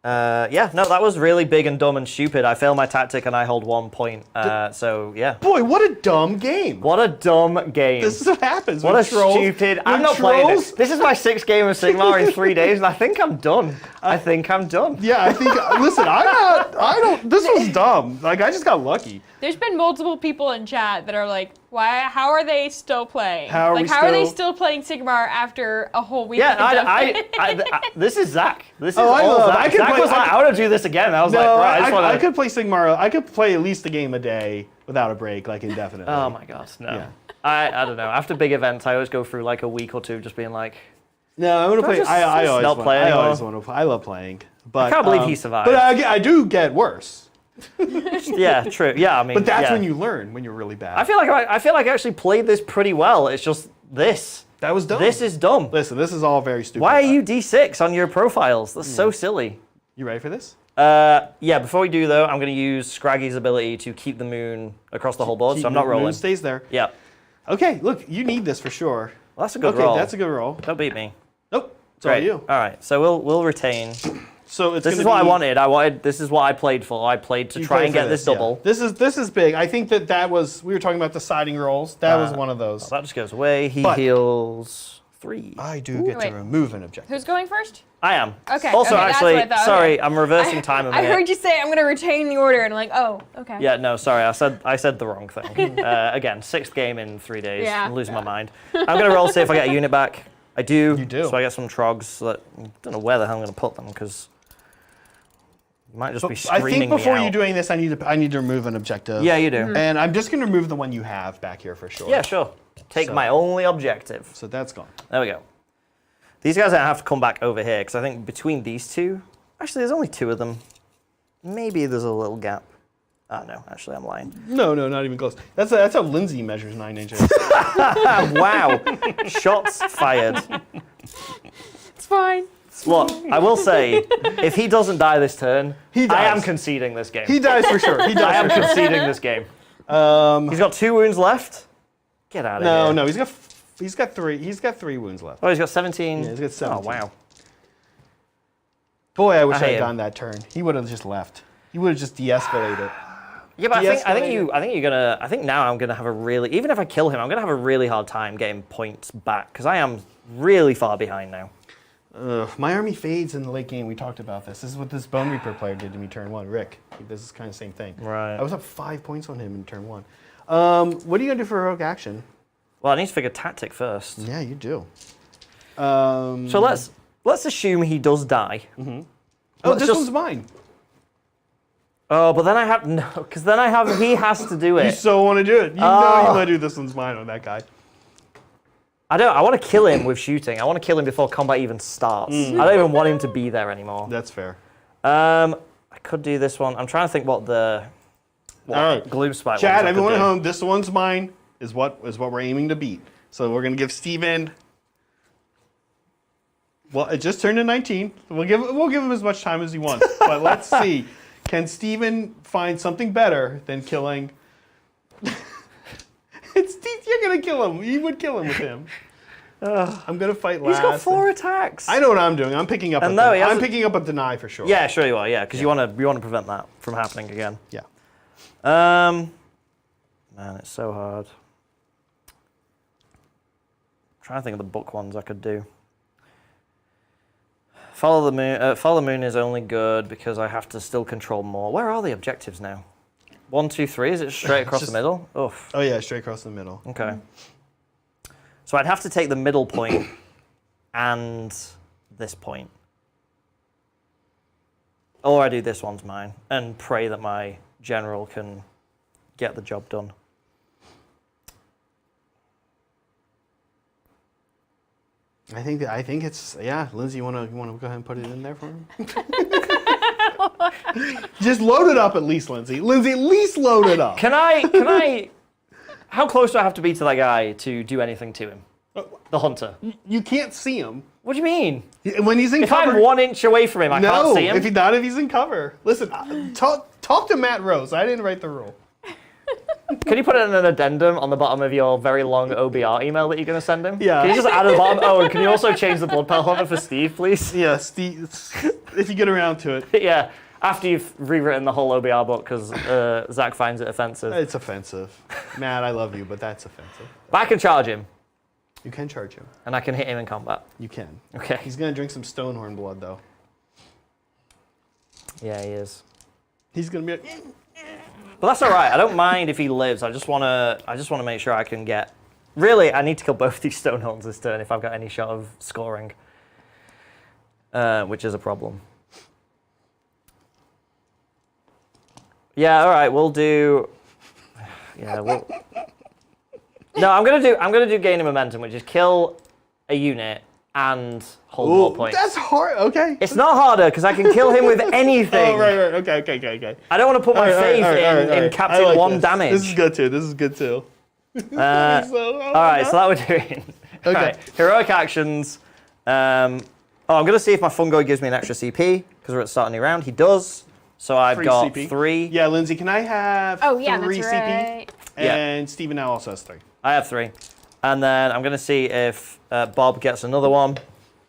Yeah, no, that was really big and dumb and stupid. I fail my tactic and I hold 1 point. So yeah. Boy, what a dumb game. What a dumb game. This is what happens. What a stupid. I'm not playing this. This is my 6th game of Sigmar in 3 days, and I think I'm done. I think I'm done. Yeah, I think. Listen, I don't. This was dumb. Like I just got lucky. There's been multiple people in chat that are like, "Why? How are they still playing? How are they still playing Sigmar after a whole week?" Yeah, this is Zach. This is Oh, I all love- Zach. I could Zach play- was like, I want to do this again. I was like, bro, I just want to. I could play Sigmar. I could play at least a game a day without a break, like indefinitely. Oh my gosh, no. Yeah. I don't know. After big events, I always go through like a week or two just being like, No, I want to play. just I always not want. play I always anymore? want to. I love playing. But I can't believe he survived. But I do get worse. yeah, true. Yeah, I mean, But that's yeah. when you learn when you're really bad. I feel like I actually played this pretty well. It's just this. that was dumb. This is dumb. Listen, this is all very stupid. Why are you D6 on your profiles? That's so silly. You ready for this? Yeah, before we do though, I'm going to use Scraggy's ability to keep the moon across the whole board, Keep so I'm not the rolling. moon stays there. Yeah. Okay, look, you need this for sure. Well, that's a good Okay, roll. that's a good roll. Don't beat me. Nope, it's all Great. you. All right, so we'll retain. So it's This gonna is what I be- wanted. This is what I played for. I played to you try play and for get this yeah. double. This is big. I think that was we were talking about deciding rolls. That was one of those. That just goes away. He But- heals 3. I do get to Wait. remove an objective. Who's going first? I am. Okay, Also, okay, that's actually, what I thought, sorry, okay. I'm reversing time a I minute. heard you say I'm going to retain the order, and I'm like, oh, okay. Yeah, no, sorry, I said the wrong thing. Again, 6th game in 3 days. Yeah. I'm losing my mind. I'm gonna roll see if I get a unit back. I do. You do. So I get some trogs. That I don't know where the hell I'm gonna put them because you might just be I screaming think before me you out. doing this, I need to remove an objective. Yeah, you do. And I'm just gonna remove the one you have back here for sure. Yeah, sure. Take So- my only objective. So that's gone. There we go. These guys don't have to come back over here because I think between these two, actually, there's only 2 of them. Maybe there's a little gap. Oh no, actually, I'm lying. No, not even close. That's how Lindsay measures 9 inches. Wow, shots fired. It's fine. Look, I will say, if he doesn't die this turn, He I am dies. conceding this game. He dies for sure. He I dies am for sure. conceding this game. He's got 2 wounds left. Get out of here. No, he's got 3. He's got 3 wounds left. Oh, he's got 17. Yeah, he's got 17. Oh, wow. Boy, I wish I hate had him. gone that turn. He would have just left. He would have just de-escalated it. Yeah, but I think now I'm gonna have a really, even if I kill him, I'm gonna have a really hard time getting points back because I am really far behind now. My army fades in the late game. We talked about this. This is what this Bone Reaper player did to me turn 1. Rick. This is kind of the same thing. Right. I was up 5 points on him in turn 1. What are you gonna do for heroic action? Well, I need to figure tactic first. Yeah, you do. So let's assume he does die. Oh, Let's this just- one's mine. Oh, but then I have no, because then I have he has to do You it. so want to do it. You know you want to do this one's mine on that guy. I want to kill him with shooting. I want to kill him before combat even starts. I don't even want him to be there anymore. That's fair. I could do this one. I'm trying to think what All right. Gloomspite Chad, ones I everyone could at do. home, this one's mine is what we're aiming to beat. So we're gonna give Steven. Well, it just turned to 19. We'll give him as much time as he wants. But let's see. Can Steven find something better than killing? You're gonna kill him. You would kill him with him. I'm gonna fight last. He's got 4 attacks. I know what I'm doing. I'm picking up. And no, he I'm hasn't- picking up a deny for sure. Yeah, sure you are. Yeah, because you want to prevent that from happening again. Yeah. Man, it's so hard. I'm trying to think of the book ones I could do. Follow the moon. Follow the moon is only good because I have to still control more. Where are the objectives now? 1, 2, 3. Is it straight across just- the middle? Oof. Oh yeah, straight across the middle. Okay. So I'd have to take the middle point and this point. Or I do this one's mine and pray that my general can get the job done. I think it's Lindsay. You wanna go ahead and put it in there for him? Just load it up at least, Lindsay. Lindsay, at least load it up. Can I, how close do I have to be to that guy to do anything to him? The hunter. You can't see him. What do you mean? When he's in If cover. I'm 1 inch away from him, I can't see him? if he's in cover. Listen, talk to Matt Rose. I didn't write the rule. Can you put in an addendum on the bottom of your very long OBR email that you're going to send him? Yeah. Can you just add at the bottom, oh, and can you also change the Blood Pal Hunter for Steve, please? Yeah, Steve, if you get around to it. Yeah, after you've rewritten the whole OBR book because Zach finds it offensive. It's offensive. Matt, I love you, but that's offensive. But I can charge him, You can charge him. and I can hit him in combat. You can. Okay. He's going to drink some Stonehorn blood, though. Yeah, he is. He's going to be like, But that's all right. I don't mind if he lives. I just want to make sure I can get. Really, I need to kill both these Stonehorns this turn if I've got any shot of scoring, which is a problem. Yeah, all right. We'll do. Yeah, we'll. No, I'm gonna do gaining momentum, which is kill a unit and hold more points. that's hard. Okay. It's not harder because I can kill him with anything. Oh, right. Okay. I don't want to put my faith in Captain I like 1 this. damage. This is good too. All right, so that we're doing. Okay. Right, heroic actions. I'm going to see if my fungoid gives me an extra CP because we're at the start of the new round. He does. So I've Free got CP. 3. Yeah, Lindsay, can I have Oh, yeah, 3 that's CP? right. And Steven now also has 3. I have 3. And then I'm going to see if Bob gets another one.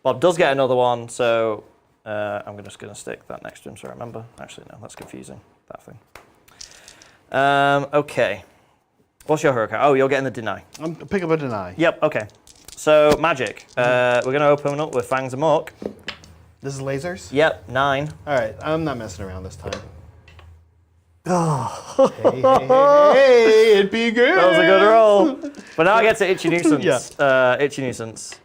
Bob does get another one, so I'm just going to stick that next to him so I remember. Actually, no, that's confusing, that thing. Okay. What's your hurricane? Oh, you're getting the deny. Pick up a deny. Yep, okay. So, magic. We're going to open up with Fangs of Muck. This is lasers? Yep, 9. All right, I'm not messing around this time. hey, it'd be good. That was a good roll. But now I get to Itchy Nuisance. Yeah. Itchy Nuisance.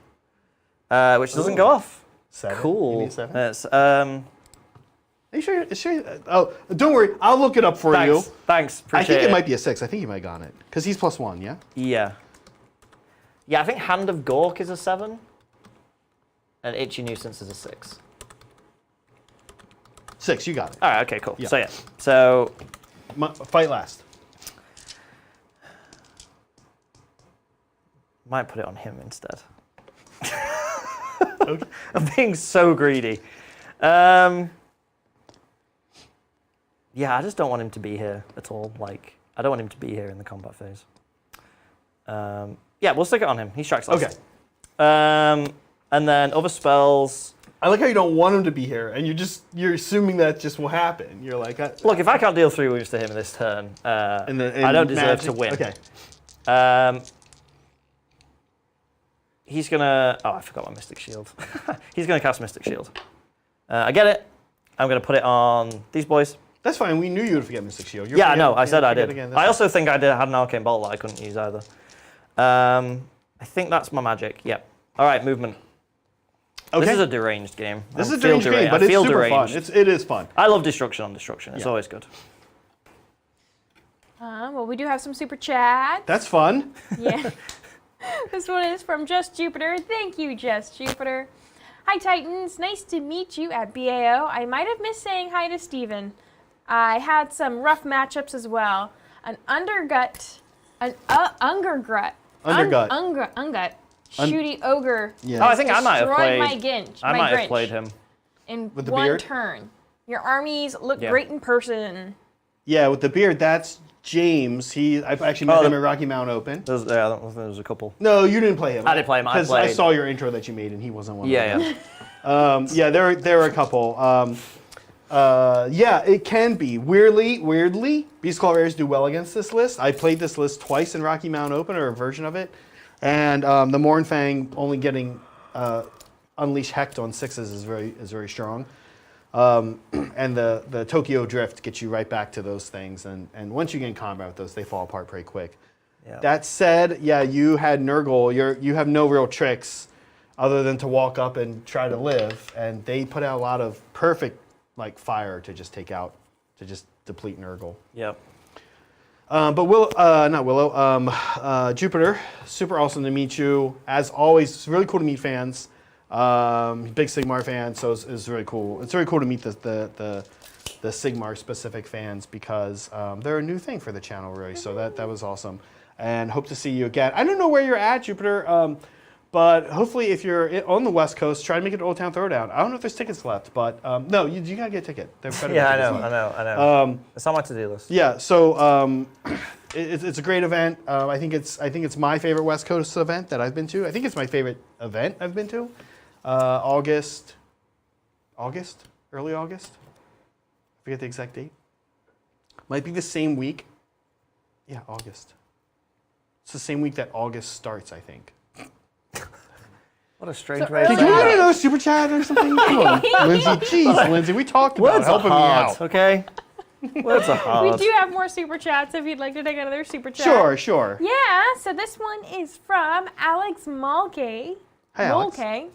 Which doesn't go off. 7. Cool. You need 7? It's, Are you sure? Oh, don't worry. I'll look it up for you. Thanks. I Appreciate think it might be a 6. I think you might have gotten it. Because he's +1, yeah? Yeah. Yeah, I think Hand of Gork is a 7. And Itchy Nuisance is a 6. 6, you got it. All right, okay, cool. Yeah. So, yeah. So, Fight last. might put it on him instead. Okay. I'm being so greedy. Yeah, I just don't want him to be here at all. Like, I don't want him to be here in the combat phase. Yeah, we'll stick it on him. He strikes last. Okay. And then other spells. I like how you don't want him to be here, and you're assuming that just will happen. You're like, Look, if I can't deal 3 wounds to him this turn, I don't deserve to win. Okay. He's gonna. Oh, I forgot my Mystic Shield. He's gonna cast Mystic Shield. I get it. I'm gonna put it on these boys. That's fine. We knew you would forget Mystic Shield. Yeah, I know. I said I did. Again, I also think I had an Arcane Bolt that I couldn't use either. I think that's my magic. Yep. All right, movement. Okay. This is a deranged game. This is a deranged game, but it's super fun. It is fun. I love destruction on destruction. It's always good. Well, we do have some super chat. That's fun. Yeah. This one is from Just Jupiter. Thank you, Just Jupiter. Hi, Titans. Nice to meet you at BAO. I might have missed saying hi to Steven. I had some rough matchups as well. An Ungut. Shooty ogre. Yeah. Oh, I think I might have Destroyed played. my Grinch. I might have played him. In With the one beard? turn. Your armies look Yeah. great in person. Yeah, with the beard, that's James. I've actually met him at Rocky Mount Open. There was a couple. No, you didn't play him. I didn't play him. I Because I played. saw your intro that you made, and he wasn't one of them. Yeah. Yeah, there are a couple. Yeah, it can be. Weirdly, Beast Claw Rares do well against this list. I played this list twice in Rocky Mount Open, or a version of it. And the Mornfang only getting Unleash Hecht on 6s is very strong. And the Tokyo Drift gets you right back to those things. And once you get in combat with those, they fall apart pretty quick. Yeah. That said, yeah, you had Nurgle. You have no real tricks other than to walk up and try to live. And they put out a lot of perfect fire to just take out, to just deplete Nurgle. Yep. But not Willow, Jupiter, super awesome to meet you. As always, it's really cool to meet fans. Big Sigmar fan, so it's really cool. It's very cool to meet the the Sigmar specific fans because they're a new thing for the channel, really. So that was awesome, and hope to see you again. I don't know where you're at, Jupiter, but hopefully if you're on the West Coast, try to make it Old Town Throwdown. I don't know if there's tickets left, but no, you gotta get a ticket. Yeah, I know. It's on my to-do list. Yeah, so it's a great event. I think it's my favorite West Coast event that I've been to. I think it's my favorite event I've been to. Early August. I forget the exact date. Might be the same week. Yeah, August. It's the same week that August starts, I think. What a strange way. Did you want to know super chat or something? Come on, Lindsay. Jeez, Lindsay, we talked about Words helping are me hard, out. okay? Words are hard. We do have more super chats if you'd like to take another super chat. Sure. Yeah, so this one is from Alex Mulkey. Hi, Alex. Mulkey.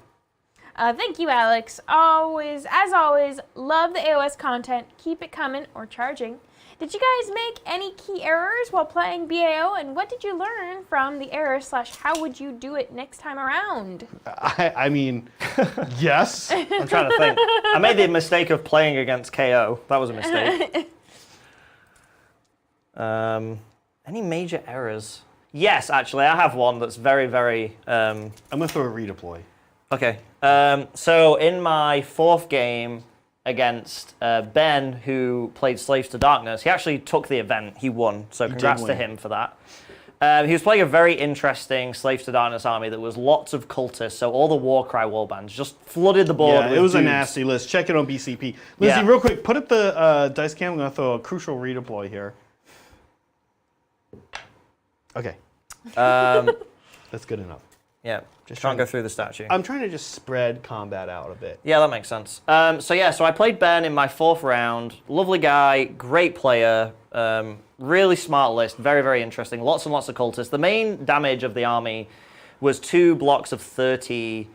Thank you, Alex. As always, love the AOS content. Keep it coming or charging. Did you guys make any key errors while playing BAO, and what did you learn from the errors / how would you do it next time around? I mean, yes. I'm trying to think. I made the mistake of playing against KO. That was a mistake. Any major errors? Yes, actually, I have one that's very, very... I'm going to throw a redeploy. Okay. So in my 4th game against Ben, who played Slaves to Darkness, he actually took the event. He won. So congrats to him for that. He was playing a very interesting Slaves to Darkness army that was lots of cultists. So all the Warcry warbands just flooded the board. Yeah, with it was dudes. a nasty list. Check it on BCP. Lindsay, real quick, put up the dice cam. I'm going to throw a crucial redeploy here. Okay. That's good enough. Yeah, just trying to go through the statue. I'm trying to just spread combat out a bit. Yeah, that makes sense. So I played Ben in my 4th round. Lovely guy, great player, really smart list, very, very interesting. Lots and lots of cultists. The main damage of the army was 2 blocks of 30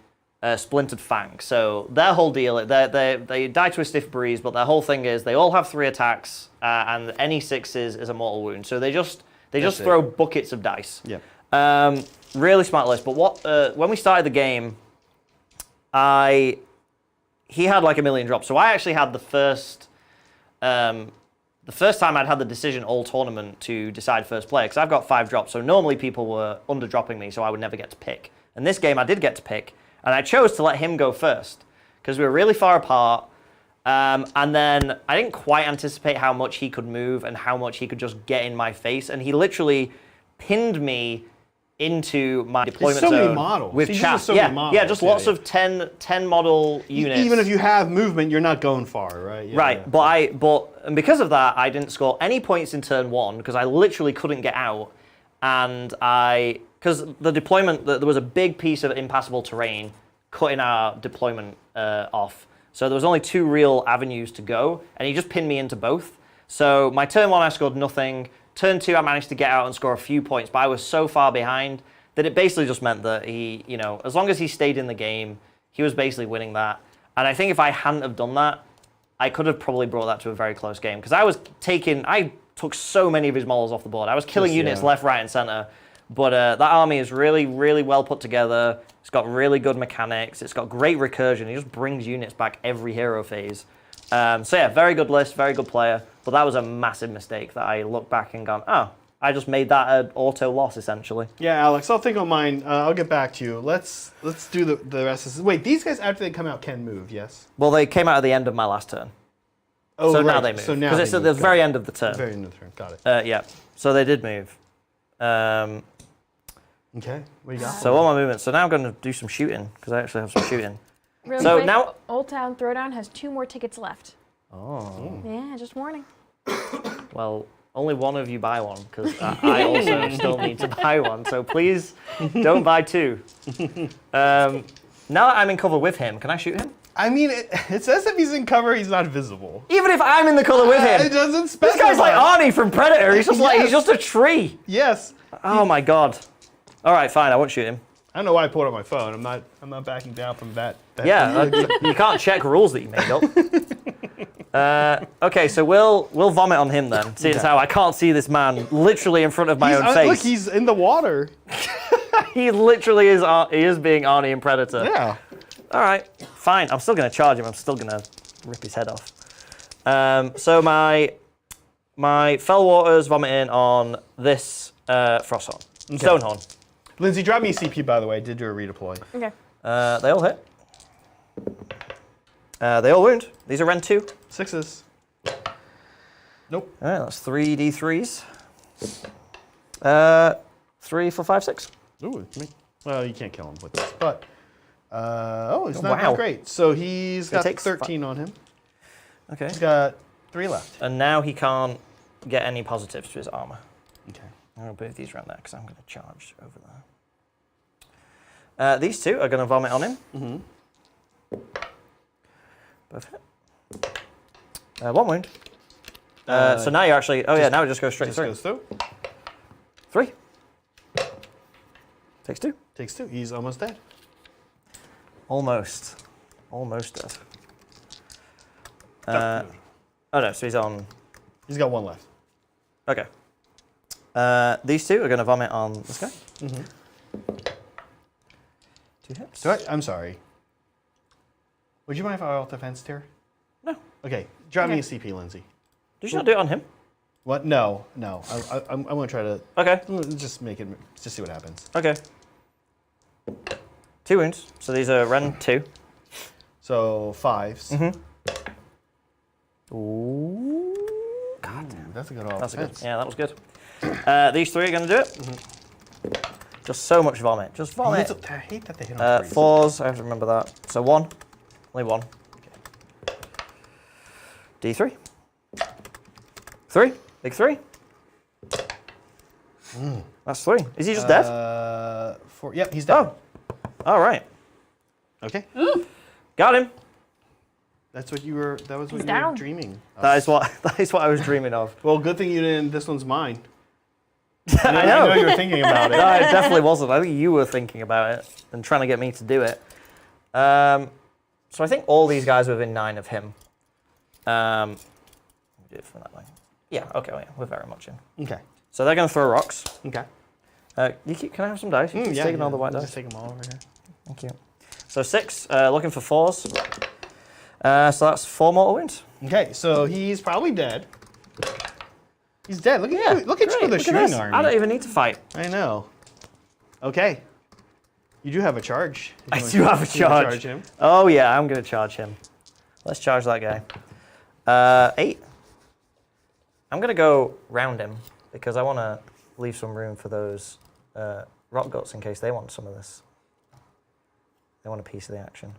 splintered fang. So their whole deal, they die to a stiff breeze, but their whole thing is they all have 3 attacks, and any 6s is a mortal wound. So they just throw buckets of dice. Yeah. Really smart list, but when we started the game, he had like a million drops. So I actually had the first time I'd had the decision all tournament to decide first player, because I've got 5 drops. So normally people were under dropping me, so I would never get to pick. And this game I did get to pick, and I chose to let him go first because we were really far apart. And then I didn't quite anticipate how much he could move and how much he could just get in my face, and he literally pinned me into my deployment so many zone models. with He's chaff. just so many models. Yeah, just lots of 10 model units. Even if you have movement, you're not going far, right? Yeah, right, yeah. and because of that, I didn't score any points in turn 1 because I literally couldn't get out, and because the deployment, there was a big piece of impassable terrain cutting our deployment off, so there was only 2 real avenues to go, and he just pinned me into both. So my turn 1, I scored nothing. Turn 2, I managed to get out and score a few points, but I was so far behind that it basically just meant that he, as long as he stayed in the game, he was basically winning that. And I think if I hadn't have done that, I could have probably brought that to a very close game, because I took so many of his models off the board. I was killing units left, right, and center. But that army is really, really well put together. It's got really good mechanics. It's got great recursion. He just brings units back every hero phase. So yeah, very good list, very good player. But that was a massive mistake that I look back and gone, oh, I just made that an auto loss essentially. Yeah, Alex, I'll think on mine. I'll get back to you. Let's do the rest of this. Wait, these guys after they come out can move, yes? Well, they came out at the end of my last turn. Oh, so right. now they move. So now because it's at the very end of the turn. Very end of the turn. Got it. Yeah. So they did move. Okay. What do you got? So all my movements. So now I'm going to do some shooting because I actually have some shooting. Real So quick, now- Old Town Throwdown has 2 more tickets left. Oh. Yeah, just warning. Well, only one of you buy one because I also still need to buy one. So please don't buy 2. Now that I'm in cover with him, can I shoot him? I mean, it says if he's in cover, he's not visible. Even if I'm in the color with him. It doesn't specify. This guy's like Arnie from Predator. He's just like, he's just a tree. Yes. Oh my God. All right, fine. I won't shoot him. I don't know why I pulled out my phone. I'm not backing down from that. Yeah, you can't check rules that you made up. Okay, so we'll vomit on him then, seeing as how I can't see this man literally in front of my own face. Look, he's in the water. He literally is. He is being Arnie in Predator. Yeah. All right, fine. I'm still gonna charge him. I'm still gonna rip his head off. So my Fell Water's vomiting on this Frosthorn. Stonehorn. Lindsay, drop me a CP, by the way. I did do a redeploy. Okay. They all hit. They all wound. These are Ren 2. 6s. Nope. All right, that's 3d3s. 3, 4, 5, 6. Ooh, well, you can't kill him with this, but he's not wow. that great. So he's got takes 13 on him. Okay. He's got 3 left. And now he can't get any positives to his armor. Okay. I'm going to move these around there because I'm going to charge over there. These two are going to vomit on him. Mm-hmm. Both hit. 1 wound. So now you're actually... Oh, yeah, now it just goes straight Just through. goes through. 3. Takes 2. Takes 2. He's almost dead. Almost. Almost dead. Oh, no, so he's on... He's got 1 left. Okay. These two are going to vomit on this guy. Mm-hmm. 2 hits. I'm sorry. Would you mind if I alt defense tier? No. Okay. Drop me a CP, Lindsay. Did you not do it on him? What? No. I'm going to try to... Okay. Just make it... Just see what happens. Okay. 2 wounds. So these are Ren 2. So 5s. Mm-hmm. Ooh. God damn. That's a good alt That's defense. good. Yeah, that was good. These 3 are going to do it. Mm-hmm. Just so much vomit. Just vomit. I hate that they hit on 3s. 4s. I have to remember that. So 1. Only 1. Okay. D3. 3. Big 3. That's 3. Is he just dead? 4. Yep, he's dead. Oh. All right. Okay. Got him. That was what you were down. dreaming of. That is what I was dreaming of. Well, good thing you didn't. This one's mine. I know. I know you were thinking about it. No, it definitely wasn't. I think you were thinking about it and trying to get me to do it. So I think all these guys are within 9 of him. Let me do it from that way. Yeah. Okay. Well, yeah, we're very much in. Okay. So they're going to throw rocks. Okay. Can I have some dice? You keep taking all the white dice. Just take them all over here. Thank you. So 6. Looking for 4s. So that's 4 mortal wounds. Okay, so he's probably dead. He's dead. Look at you. Look at you with the shooting army. I don't even need to fight. I know. Okay. You do have a charge. I do have a charge. Charge him. Oh yeah, I'm going to charge him. Let's charge that guy. 8. I'm going to go round him because I want to leave some room for those rock guts in case they want some of this. They want a piece of the action.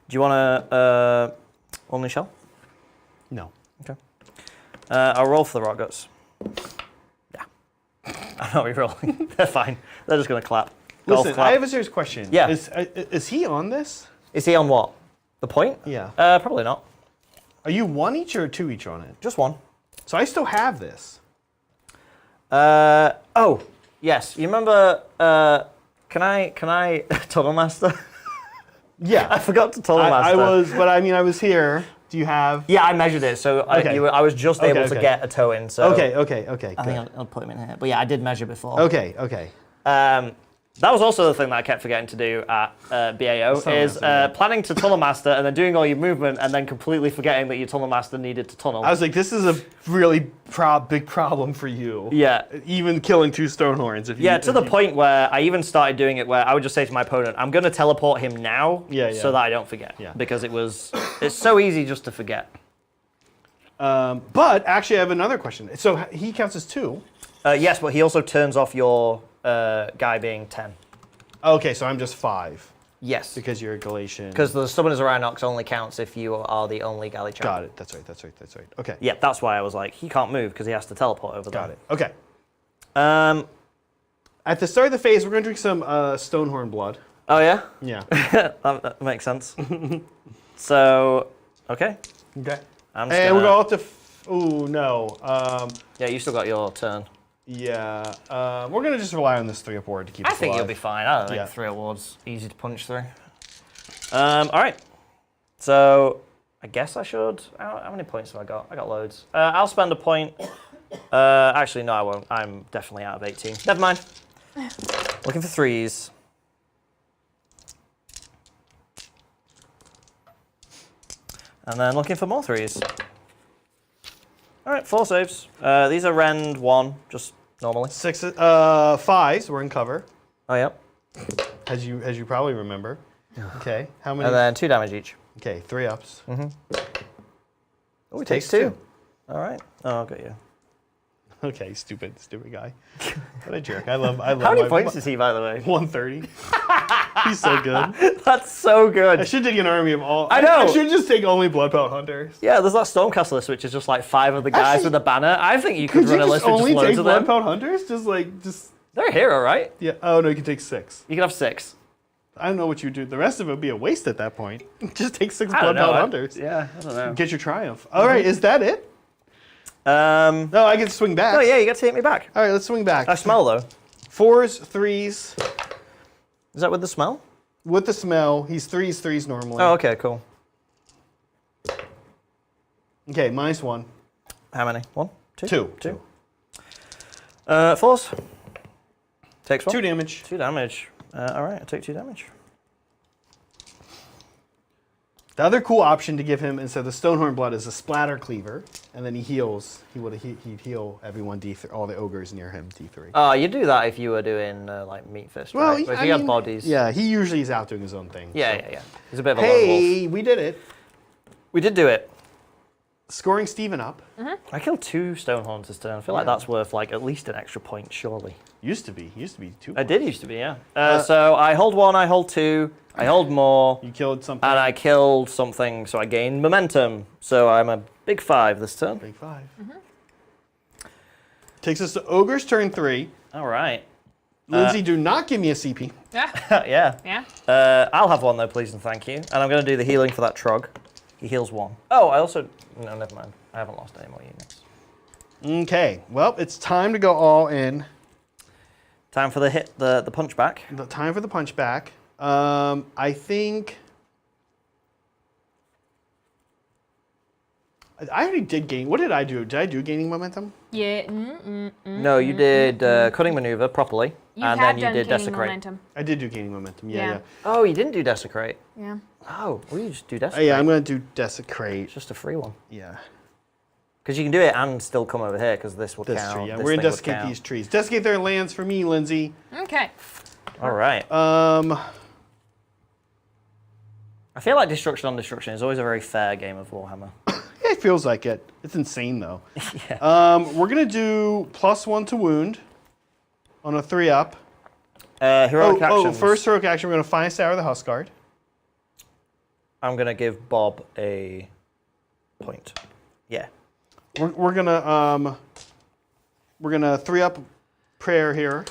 Do you want to only shell? No. Okay. I'll roll for the rock guts. Yeah. I'm not re-rolling. They're fine. They're just going to clap. Golf Listen, clap. I have a serious question. Yeah. Is he on this? Is he on what? The point? Yeah. Probably not. Are you 1 each or 2 each on it? Just 1. So I still have this. Oh, yes. You remember, can I Tunnel Master? Yeah. I forgot to Tunnel Master. I was here. Do you have? Yeah, I measured it, so Okay. I was just able to okay. get a toe in. So Okay. I think I'll put him in here. But yeah, I did measure before. Okay. That was also the thing that I kept forgetting to do at BAO, is planning to Tunnel Master and then doing all your movement and then completely forgetting that your Tunnel Master needed to tunnel. I was like, this is a really big problem for you. Yeah. Even killing 2 Stonehorns. To the point where I even started doing it where I would just say to my opponent, I'm going to teleport him now so that I don't forget. Yeah. Because it's so easy just to forget. But actually, I have another question. So he counts as 2. Yes, but he also turns off your guy being 10. Okay, so I'm just 5 Yes. because you're a Galatian. Because the Summoners of Rhinox only counts if you are the only galley champ. Got it. That's right. Okay. Yeah, that's why I was like, he can't move because he has to teleport over there. Got it. Okay. Um, At the start of the phase, we're going to drink some Stonehorn blood. oh yeah? Yeah. that makes sense. So, okay. Okay. I'm just And we're gonna- going to... Ooh, no. Yeah, you still got your turn. Yeah. We're going to just rely on this 3-up ward to keep us I think alive. you'll be fine. I don't think Yeah. 3 awards easy to punch through. All right. So I guess I should. How many points have I got? I got loads. I'll spend a point. Actually, no, I won't. I'm definitely out of 18. Never mind. Looking for 3s. And then looking for more 3s. All right, 4 saves. These are rend 1, just normally. 5s. We're in cover, Oh, yep. as you probably remember. Okay. How many? And then 2 damage each. Okay, 3 ups. Oh, he Takes takes 2. 2. All right. Oh, I'll get you. Okay, stupid guy. What a jerk. I love How many my- points is he, by the way? 130. He's so good. That's so I good. should take an army of all. I know. I should just take only Bloodpout Hunters. Yeah, there's that Stormcast list, which is just like 5 of the guys Actually, with a banner. I think you could Could run you a just list with only just take loads of them. Bloodpout Hunters? Just They're a hero, right? yeah. Oh no, you can take 6. You can have 6. I don't know what you do. The rest of it would be a waste at that point. Just take 6 I don't know. Bloodpout Hunters. Yeah, I don't know. Get your triumph. All right, is that it? No, No, I get to swing back. yeah, you get to hit me back. All right, let's swing back. I smell though. 4s, 3s. Is that with the smell? With the smell, he's 3s normally. Oh, okay, cool. Okay, -1. How many? 1, 2? 2. 2. 4s. Takes 1. 2 damage. 2 damage. All right, I take 2 damage. The other cool option to give him instead of the Stonehorn Blood is a Splatter Cleaver, and then he heals. He'd heal everyone D3, all the ogres near him D3. Oh, you do that if you were doing like Meat Fist, Well, right? But if I you had mean, bodies. Yeah, he usually is out doing his own thing. Yeah, so. yeah, yeah. He's a bit of a lone wolf. Hey, we did it. We did do it. Scoring Steven up. I killed 2 Stonehorns this turn. I feel like that's worth like at least an extra point, surely. Used to be 2. I did used to be, yeah. So I hold 1, I hold 2, I hold more, You killed something. and I killed something, so I gained momentum. So I'm a big 5 this turn. Big 5. Takes us to Ogre's turn 3. All right. Lindsay, do not give me a CP. Yeah. Yeah. Yeah. I'll have 1 though, please and thank you. And I'm going to do the healing for that Trog. He heals 1. Oh, I also... No, never mind. I haven't lost any more units. Okay, well, it's time to go all in. Time for the punch back. The time for the punch back. I think... I already did gain... What did I do? Did I do gaining momentum? Yeah. No, you did cutting maneuver properly, You and have then you done did gaining desecrate. momentum. I did do gaining momentum, yeah. Yeah. Oh, you didn't do desecrate. Yeah. Oh, well, you just do Oh, desecrate. yeah, I'm going to do desecrate. It's just a free one. Yeah. Because you can do it and still come over here, because this would That's count. true, yeah. this We're going to thing would desiccate count. these trees. Desiccate their lands for me, Lindsay. Okay. All right. I feel like destruction on destruction is always a very fair game of Warhammer. It feels like it. It's insane, though. Yeah. We're going to do +1 to wound on a 3-up. Heroic actions. First heroic action, we're going to find Sour the Huskard. I'm going to give Bob a point. Yeah. We're gonna 3-up prayer here.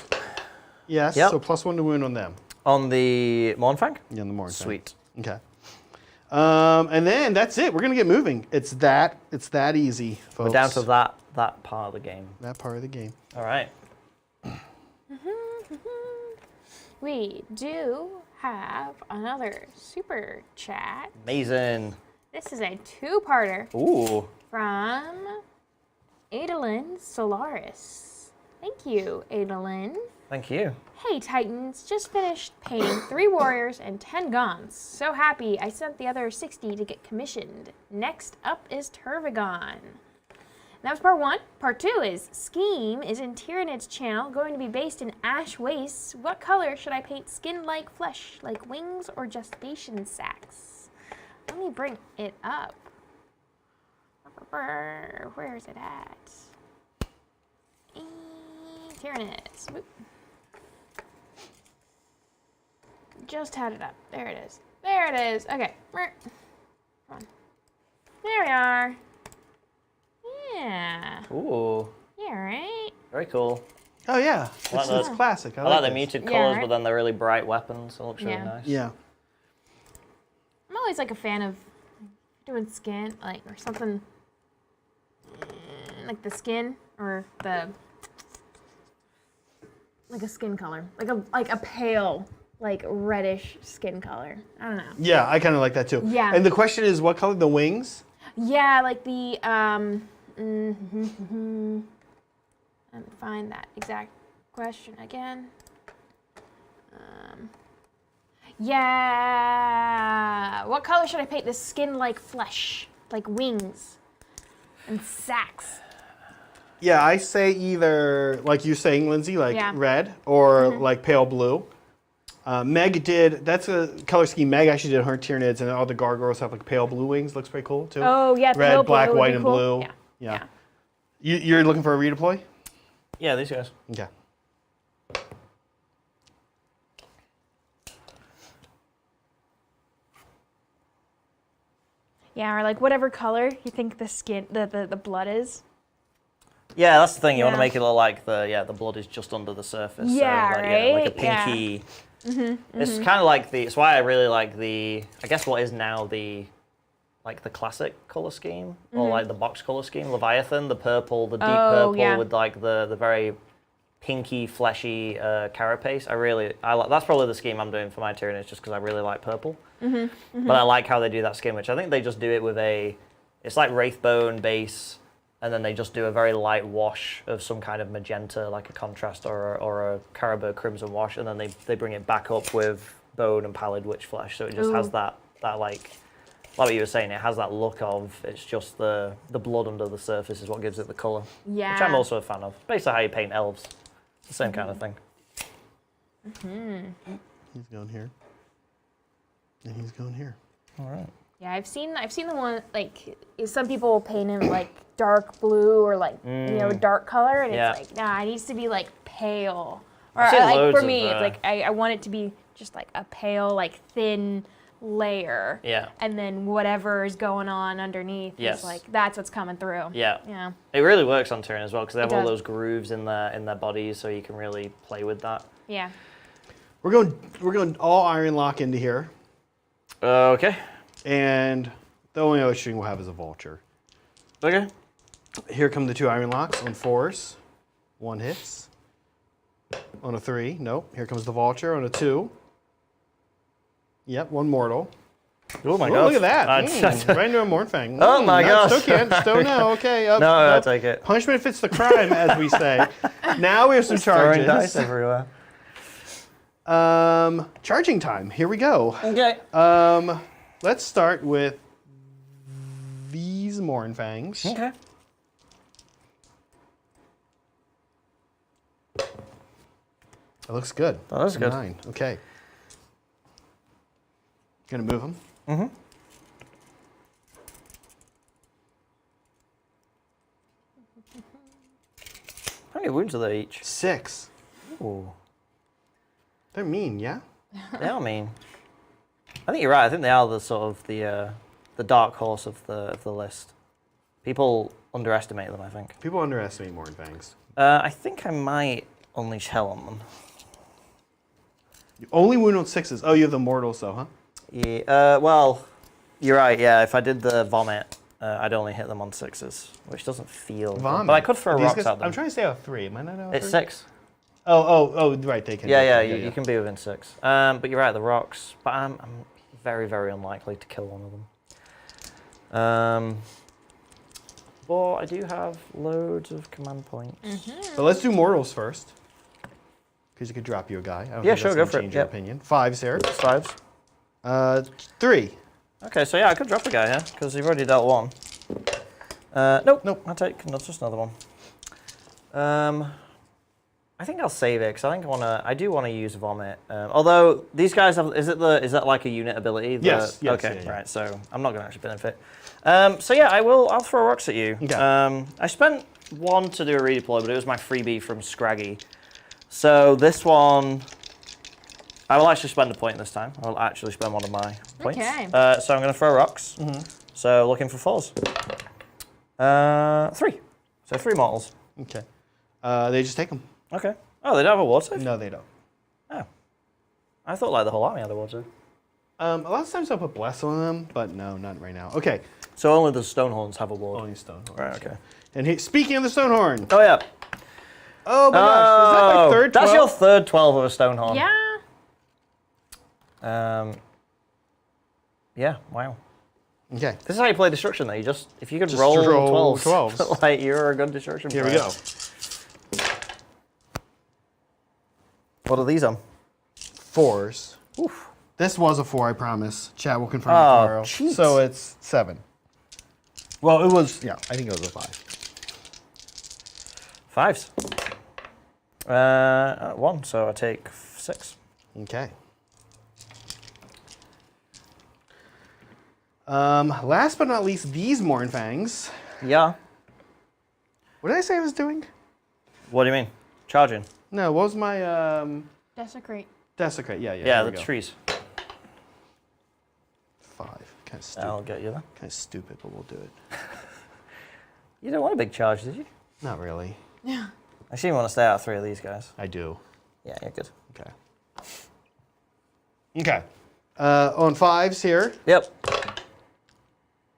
Yes. Yep. So +1 to wound on them. On the Mournfang? Yeah, in the morning. Sweet. Okay. And then that's it. We're gonna get moving. It's that easy, folks. We're down to that part of the game. that part of the game. All right. We do have another super chat. Amazing. This is a 2-parter Ooh. from Adolin Solaris. Thank you, Adolin. Thank you. Hey Titans, just finished painting 3 warriors and 10 guns. So happy I sent the other 60 to get commissioned. Next up is Turvagon. That was part 1. Part 2 is Scheme is in Tyrannid's channel, going to be based in Ash Wastes. What color should I paint skin like flesh, like wings or gestation sacs? Let me bring it up. Where is it at? Tyrannids. Whoop. Just had it up. There it is. There it is. Okay. Come on. There we are. Yeah. Ooh. Yeah, right? Very cool. Oh yeah, like it's that. classic. I like the this. muted Yeah, colours, right? but then they're really bright weapons. It looks really Yeah. nice. Yeah. I'm always like a fan of doing skin, like, or something like the skin or the, like a skin color, like a pale, like reddish skin color. I don't know. Yeah, I kind of like that too. Yeah. And the question is, what color? The wings? Yeah, like the let me find that exact question again. Yeah. What color should I paint this skin like flesh? like wings and sacks. Yeah, I say either, like you're saying, Lindsay, like Yeah. red or like pale blue. Meg did, that's a color scheme Meg actually did on her Tyranids, and all the gargoyles have like pale blue wings. Looks pretty cool too. Oh, yeah, Red, pale black, blue would white, be and cool. blue. Yeah. Yeah. You're looking for a redeploy? Yeah, these guys. Okay. Yeah, or like whatever color you think the skin, the blood is. Yeah, that's the thing. You want Yeah. to make it look like the blood is just under the surface. Yeah, so like, like a right? Yeah. pinky. It's kind of like it's why I really like I guess what is now the classic color scheme or like the box color scheme. Leviathan, the purple, the deep purple yeah. with like the very pinky, fleshy carapace. I like that's probably the scheme I'm doing for my Tyranids just because I really like purple. But I like how they do that skin, which I think they just do it with it's like Wraithbone base, and then they just do a very light wash of some kind of magenta, like a contrast or a Caribou Crimson wash, and then they bring it back up with bone and pallid witch flesh, so it just has that like what you were saying, it has that look of, it's just the blood under the surface is what gives it the colour. Yeah. Which I'm also a fan of. Basically how you paint elves. It's the same kind of thing. He's going here. And he's going here. All right. Yeah, I've seen the one like some people will paint him like dark blue or like dark color, and Yeah. it's like nah, it needs to be like pale. Or I've seen like loads for me, of, it's like I want it to be just like a pale, like thin layer. Yeah. And then whatever is going on underneath Yes. is like that's what's coming through. Yeah. Yeah. It really works on Tyrann as well because they have It all does. those grooves in their bodies, so you can really play with that. Yeah. We're going all iron lock into here, Okay. and the only other string we'll have is a vulture. Okay. Here come the two iron locks on 4s. 1 hits. On a 3, nope. Here comes the vulture on a 2. Yep, 1 mortal. Oh my Oh, god. look at that. Right into a Mornfang. Oh my no, gosh. Still can't. Still no. Okay. Up, No, up. I'll take it. Punishment fits the crime, as we say. Now we have some Throwing dice charges. everywhere. Charging time. Here we go. Okay. Let's start with these Mornfangs. Okay. That looks good. That looks good. 9. Okay. Gonna move them. Mm-hmm. How many wounds are they each? 6. Ooh. They're mean, yeah? They are mean. I think you're right. I think they are the sort of the dark horse of the list. People underestimate them, I think. People underestimate Mornfangs. I think I might unleash hell on them. You only wound on 6s. Oh, you have the mortals, though, huh? Yeah. Well, you're right. Yeah. If I did the vomit, I'd only hit them on 6s, which doesn't feel. Good. Vomit. But I could throw These rocks guys- at them. I'm trying to say a 3. Am I not out? It's 6. Oh, right. They can. Yeah. You can be within 6. But you're right. The rocks. But I'm very, very unlikely to kill one of them. But I do have loads of command points. So let's do mortals first. Because you could drop you a guy. I don't Yeah, think sure, that's go gonna for it, change your yep. opinion. 5s here. 5s. 3. Okay, so yeah, I could drop a guy here because you've already dealt 1. Nope. I'll take just another one. I think I'll save it because I do want to use vomit. Although these guys have, is that like a unit ability? Yes, Okay, yeah. right. So I'm not going to actually benefit. So yeah, I'll throw rocks at you. Okay. I spent 1 to do a redeploy, but it was my freebie from Scraggy. So this one, I will actually spend a point this time. I'll actually spend one of my points. Okay. So I'm going to throw rocks. So looking for 4s. 3. So 3 mortals. Okay. They just take them. Okay. Oh, they don't have a ward save? No, they don't. Oh. I thought like the whole army had a ward save. A lot of times I'll put bless on them, but no, not right now. Okay. So only the Stonehorns have a ward. Only Stonehorn. Right, okay. And speaking of the Stonehorn. Oh, yeah. Oh my gosh, is that my third 12? That's your third 12 of a Stonehorn. Yeah. Yeah, wow. Okay. This is how you play destruction, though. If you could Just roll roll 12s, 12s. like, you're a good destruction Here we player. go. What are these on? 4s. Oof. This was a 4, I promise. Chat will confirm Oh, tomorrow. cheats. So it's 7. Well, it was, yeah, I think it was a 5. 5s. 1, so I take 6. Okay. Last but not least, these Mournfangs. Yeah. What did I say I was doing? What do you mean? Charging? No, what was my Desecrate. desecrate? Yeah, Yeah, there the we go. trees. 5. Kind of stupid. I'll get you there. Kind of stupid, but we'll do it. You don't want a big charge, did you? Not really. Yeah. I assume you want to stay out of 3 of these guys. I do. Yeah, you're good. Okay. Okay. On 5s here. Yep.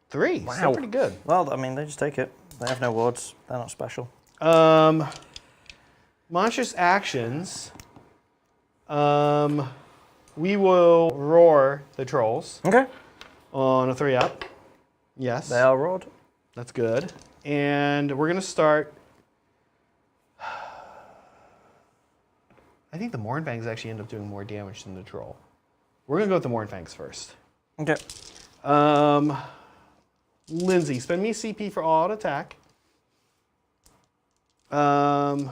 3. Wow. Still pretty good. Well, I mean, they just take it. They have no wards. They're not special. Monstrous actions. We will roar the trolls Okay. on a 3-up. Yes. They are roared. That's good. And we're going to start. I think the Mournfangs actually end up doing more damage than the troll. We're going to go with the Mournfangs first. Okay. Lindsay, spend me CP for all out attack. I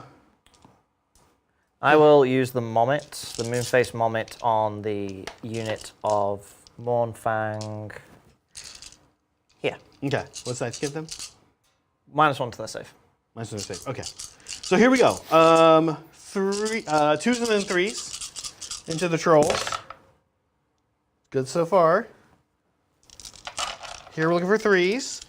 will use the Mommet, the Moonface Mommet, on the unit of Mournfang. Here. Okay. What's that give them? -1 to their save. Mine's gonna say. Okay. So here we go. 2s and then 3s into the trolls. Good so far. Here we're looking for 3s.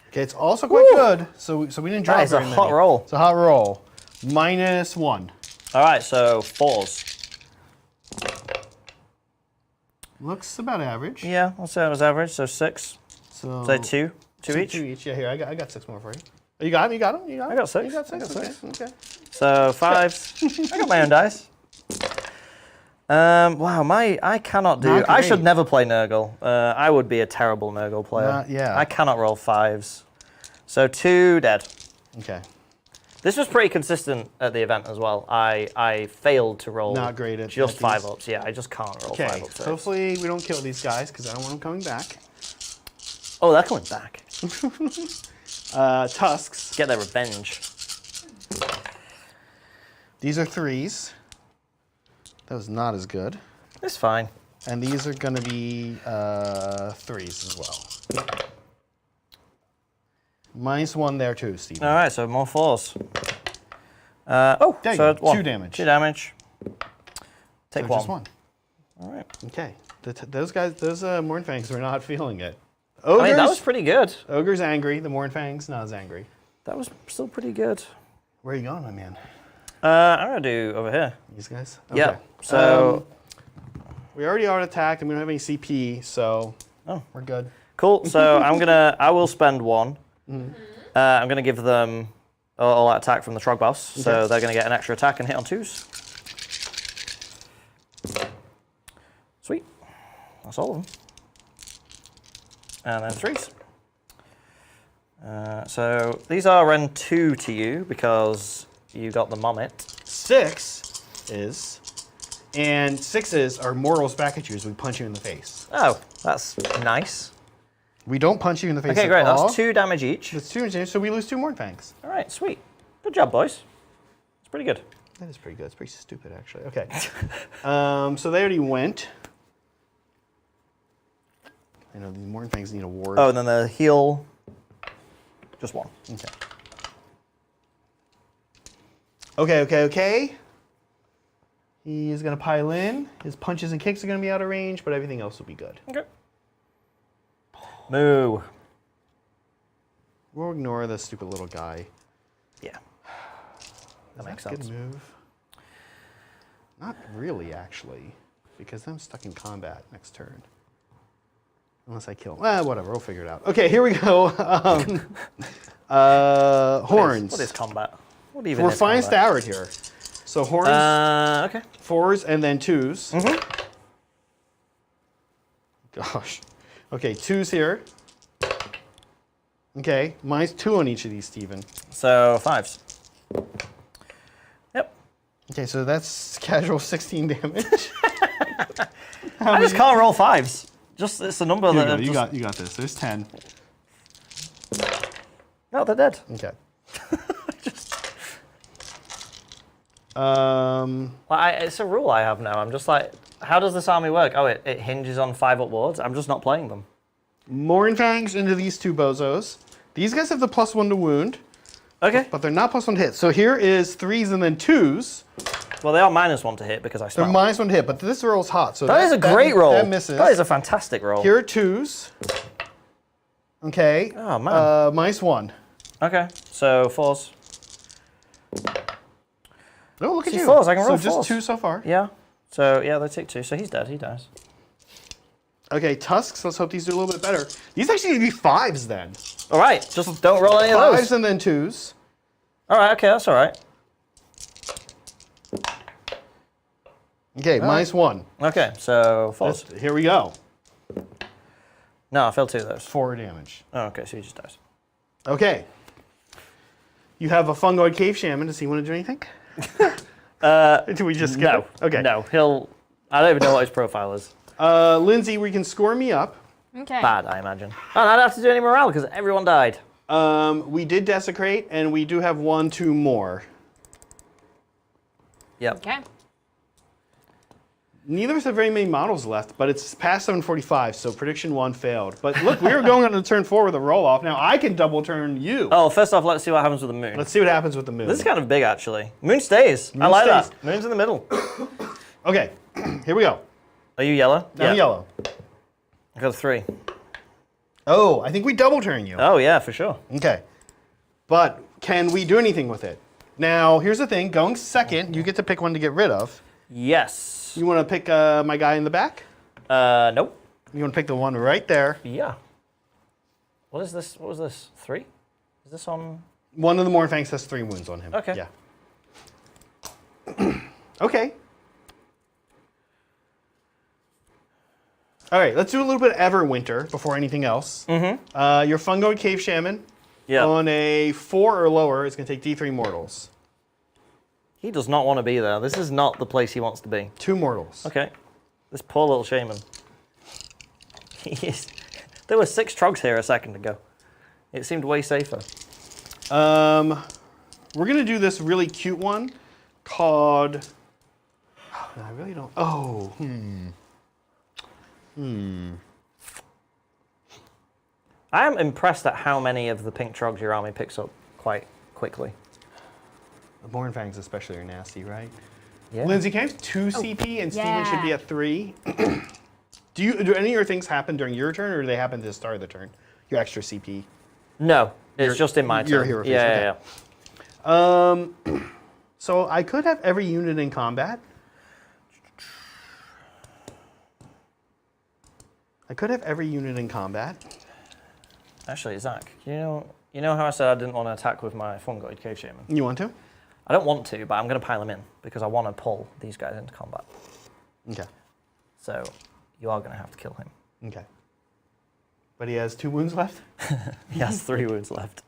Okay, it's also quite good. So we didn't drop That is a very many. hot roll. It's a hot roll. -1. All right, so 4s. Looks about average. Yeah, I'll say it was average, so 6. So So 2? 2 each? 2 each. Yeah, here I got 6 more for you. Oh, you got them. You got them. You got 'em? I got 6. You got 6. I got Okay. 6. Okay. So 5s. I got my own dice. Wow, I cannot do. Not I should great. never play Nurgle. I would be a terrible Nurgle player. Yeah. I cannot roll 5s. So 2 dead. Okay. This was pretty consistent at the event as well. I failed to roll. Not great at just these. 5-ups. Yeah, I just can't roll Okay. 5-ups. Hopefully we don't kill these guys because I don't want them coming back. Oh, they're coming back. Tusks. Get their revenge. These are 3s. That was not as good. It's fine. And these are going to be 3s as well. -1 there too, Steven. All right, so more 4s. There you so go. 1. 2 damage. 2 damage. Take So 1. just 1. All right. Okay. Those guys, those Mournfangs were not feeling it. I mean, that Ogres, was pretty good. Ogre's angry. The Mournfangs not as angry. That was still pretty good. Where are you going, my man? I'm gonna do over here. These guys? Yeah. Okay. So We already are attacked and we don't have any CP, so we're good. cool. So I will spend 1. I'm gonna give them all that attack from the Troggoths. So Okay. they're gonna get an extra attack and hit on 2s. Sweet. That's all of them. And then 3s. So these are Ren 2 to you because you got the Mommet. 6 is, and 6s are mortals back at you as we punch you in the face. Oh, that's nice. We don't punch you in the face Okay, at great. all. That's 2 damage each. That's 2 damage, so we lose 2 Mournfangs. All right, sweet. Good job, boys. It's pretty good. That is pretty good. It's pretty stupid, actually. Okay. So they already went. I know these Mournfangs need a ward. Oh, and then the heal, just 1. Okay. He's going to pile in. His punches and kicks are going to be out of range, but everything else will be good. Okay. Moo. We'll ignore the stupid little guy. Yeah. That makes Good sense. move. Not really, actually, because I'm stuck in combat next turn. Unless I kill him. Whatever, we'll figure it out. Okay, here we go. Horns. What is combat? What even We're is fine combat? staggered here. So horns, Okay. 4s, and then 2s. Gosh. Okay, 2s here. Okay, mine's 2 on each of these, Steven. So 5s. Yep. Okay, so that's casual 16 damage. I just can't roll 5s. Just it's a number Here that you go. just... You got this. There's 10. No, they're dead. Okay. It's a rule I have now. I'm just like, how does this army work? Oh, it hinges on 5 upwards. I'm just not playing them. Mournfangs into these 2 bozos. These guys have the +1 to wound, Okay. but they're not +1 to hit. So here is 3s and then 2s. Well, they are -1 to hit because I They're smell. -1 to hit, but this roll's hot. So That is a great roll. That misses. That is a fantastic roll. Here are 2s. Okay. Oh, man. -1. Okay, so 4s. Oh, look at See, you. 4s, I can roll So just 4s. 2 so far. Yeah. So, yeah, they take 2. So he's dead. He dies. Okay, Tusks. Let's hope these do a little bit better. These actually need to be 5s then. All right, just don't roll any of 5s those. and then 2s. All right, okay, that's all right. Okay, -1. Okay, so 4s. Here we go. No, I failed 2 of those. 4 damage. Oh, okay, so he just dies. Okay. You have a fungoid cave shaman. Does he want to do anything? Do we just skip No. it? Okay. No, I don't even know what his profile is. Lindsay, we can score me up. Okay. Bad, I imagine. Oh, and I don't have to do any morale because everyone died. We did desecrate, and we do have 1, 2 more. Yep. Okay. Neither of us have very many models left, but it's past 7:45, so prediction 1 failed. But look, we were going on to turn 4 with a roll-off. Now I can double turn you. Oh, first off, let's see what happens with the moon. Let's see what happens with the moon. This is kind of big, actually. Moon stays. I Moon like stays. that. Moon's in the middle. Okay, here we go. Are you yellow? I'm yellow. I got a 3. Oh, I think we double turn you. Oh, yeah, for sure. Okay. But can we do anything with it? Now, here's the thing. Going second, you get to pick one to get rid of. Yes. You want to pick my guy in the back? Nope. You want to pick the one right there. Yeah. What is this? What was this? 3? Is this on? One of the Mournfangs has 3 wounds on him. Okay. Yeah. Okay. All right, let's do a little bit of Everwinter before anything else. Mm-hmm. Your Fungoid Cave Shaman Yeah. on a 4 or lower is going to take D3 mortals. He does not want to be there. This is not the place he wants to be. 2 mortals. Okay. This poor little shaman. There were 6 trogs here a second ago. It seemed way safer. We're going to do this really cute one called... I really don't... Oh, I am impressed at how many of the pink trogs your army picks up quite quickly. The Mournfangs especially are nasty, right? Yeah. Lindsay, can I have 2 CP and Steven should be yeah. at 3? Do any of your things happen during your turn or do they happen at the start of the turn? Your extra CP? No, it's just in my turn. Your hero phase, Yeah, okay. yeah. So I could have every unit in combat. Actually, Zach, you know how I said I didn't want to attack with my fungoid cave shaman? You want to? I don't want to, but I'm going to pile him in because I want to pull these guys into combat. Okay. So you are going to have to kill him. Okay. But he has 2 wounds left? He has 3 wounds left.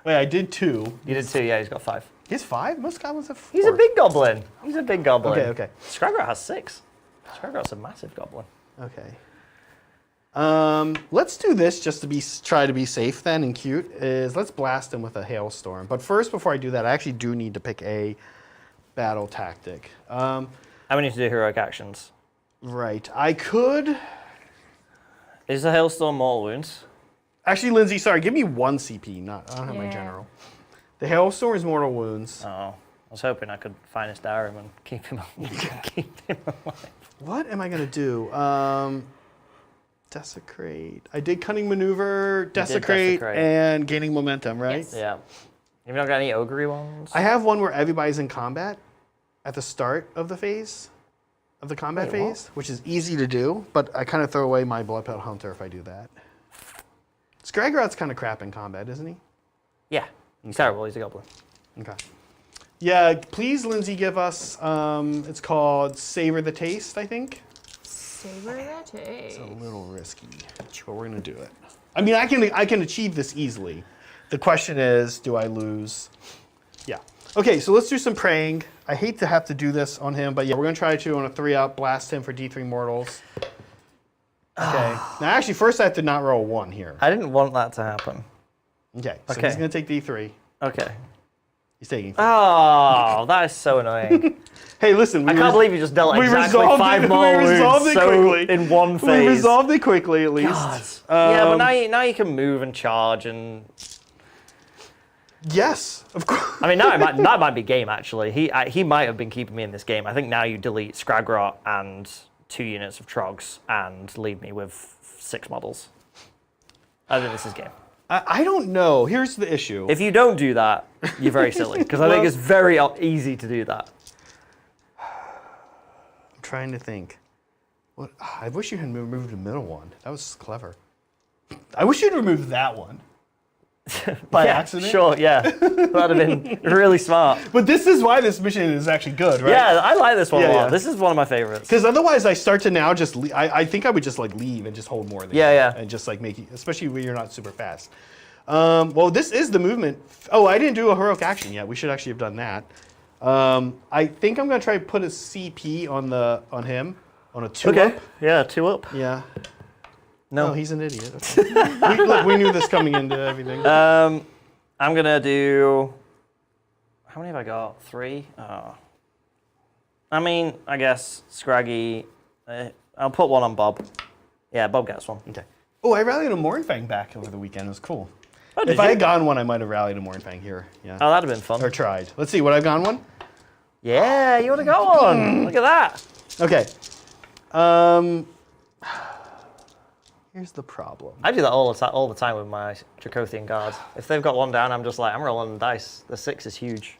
Wait, I did 2. You did 2, yeah, he's got 5. He has 5? Most goblins have 4. He's a big goblin. He's a big goblin. Okay. Scragrat has 6. Scragrat's a massive goblin. Okay. Let's do this just to try to be safe then and cute. Let's blast him with a hailstorm. But first, before I do that, I actually do need to pick a battle tactic. And we need to do heroic actions. Right. I could... Is the hailstorm mortal wounds? Actually, Lindsay, sorry, give me 1 CP. I don't have my Yeah. general. The hailstorm is mortal wounds. Oh, I was hoping I could find his diary and keep him alive. What am I going to do? Desecrate. I did cunning maneuver, desecrate, desecrate. and gaining momentum, right? Yes. Yeah. You've not got any ogre ones? I have one where everybody's in combat at the start of the phase, of the combat Wait, what? phase, which is easy to do, but I kind of throw away my Blood Pelt Hunter if I do that. Skragrat's kind of crap in combat, isn't he? Yeah. He's terrible. He's a goblin. Okay. Yeah, please, Lindsay, give us, it's called Savor the Taste, I think. Savor that taste. It's a little risky, but we're going to do it. I mean, I can achieve this easily. The question is, do I lose? Yeah. Okay, so let's do some praying. I hate to have to do this on him, but yeah, we're gonna try to on a 3-up blast him for D3 mortals. Okay. Now, actually, first I have to not roll 1 here. I didn't want that to happen. Okay. So Okay. he's gonna take D3. Okay. He's taking. Oh, that is so annoying. Hey, listen. I can't believe you just dealt we exactly resolved 5 it- more we resolved wounds it so quickly. in one We phase. resolved it quickly, at least. Yeah, but now you can move and charge and. Yes, of course. I mean, that might be game actually. He might have been keeping me in this game. I think now you delete Scragrot and 2 units of Trogs and leave me with 6 models. I think this is game. I don't know. Here's the issue. If you don't do that, you're very silly because I think it's very easy to do that. I'm trying to think. What? I wish you had removed the middle one. That was clever. I wish you'd removed that one. By accident? Sure, yeah. That'd have been really smart. But this is why this mission is actually good, right? Yeah, I like this one a Yeah, lot. yeah. This is one of my favorites. Because otherwise, I start to now just. I think I would just like leave and just hold more. Than Yeah. And just like make it, especially when you're not super fast. Well, this is the movement. Oh, I didn't do a heroic action yet. We should actually have done that. I think I'm gonna try to put a CP on him on a 2-up. Okay. Yeah, 2 up. Yeah. No. Oh, he's an idiot. Okay. we knew this coming into everything. I'm gonna do. How many have I got? 3. Oh. I mean, I guess Scraggy. I'll put 1 on Bob. Yeah, Bob gets 1. Okay. Oh, I rallied a Mornfang back over the weekend. It was cool. Oh, did If I you? had gone 1, I might have rallied a Mornfang here. Yeah. Oh, that'd have been fun. Or tried. Let's see. Would I have gone 1? Yeah, you would have got 1. Look at that. Okay. Here's the problem. I do that all the time with my Troggoths guards. If they've got 1 down, I'm just like, I'm rolling the dice. The 6 is huge.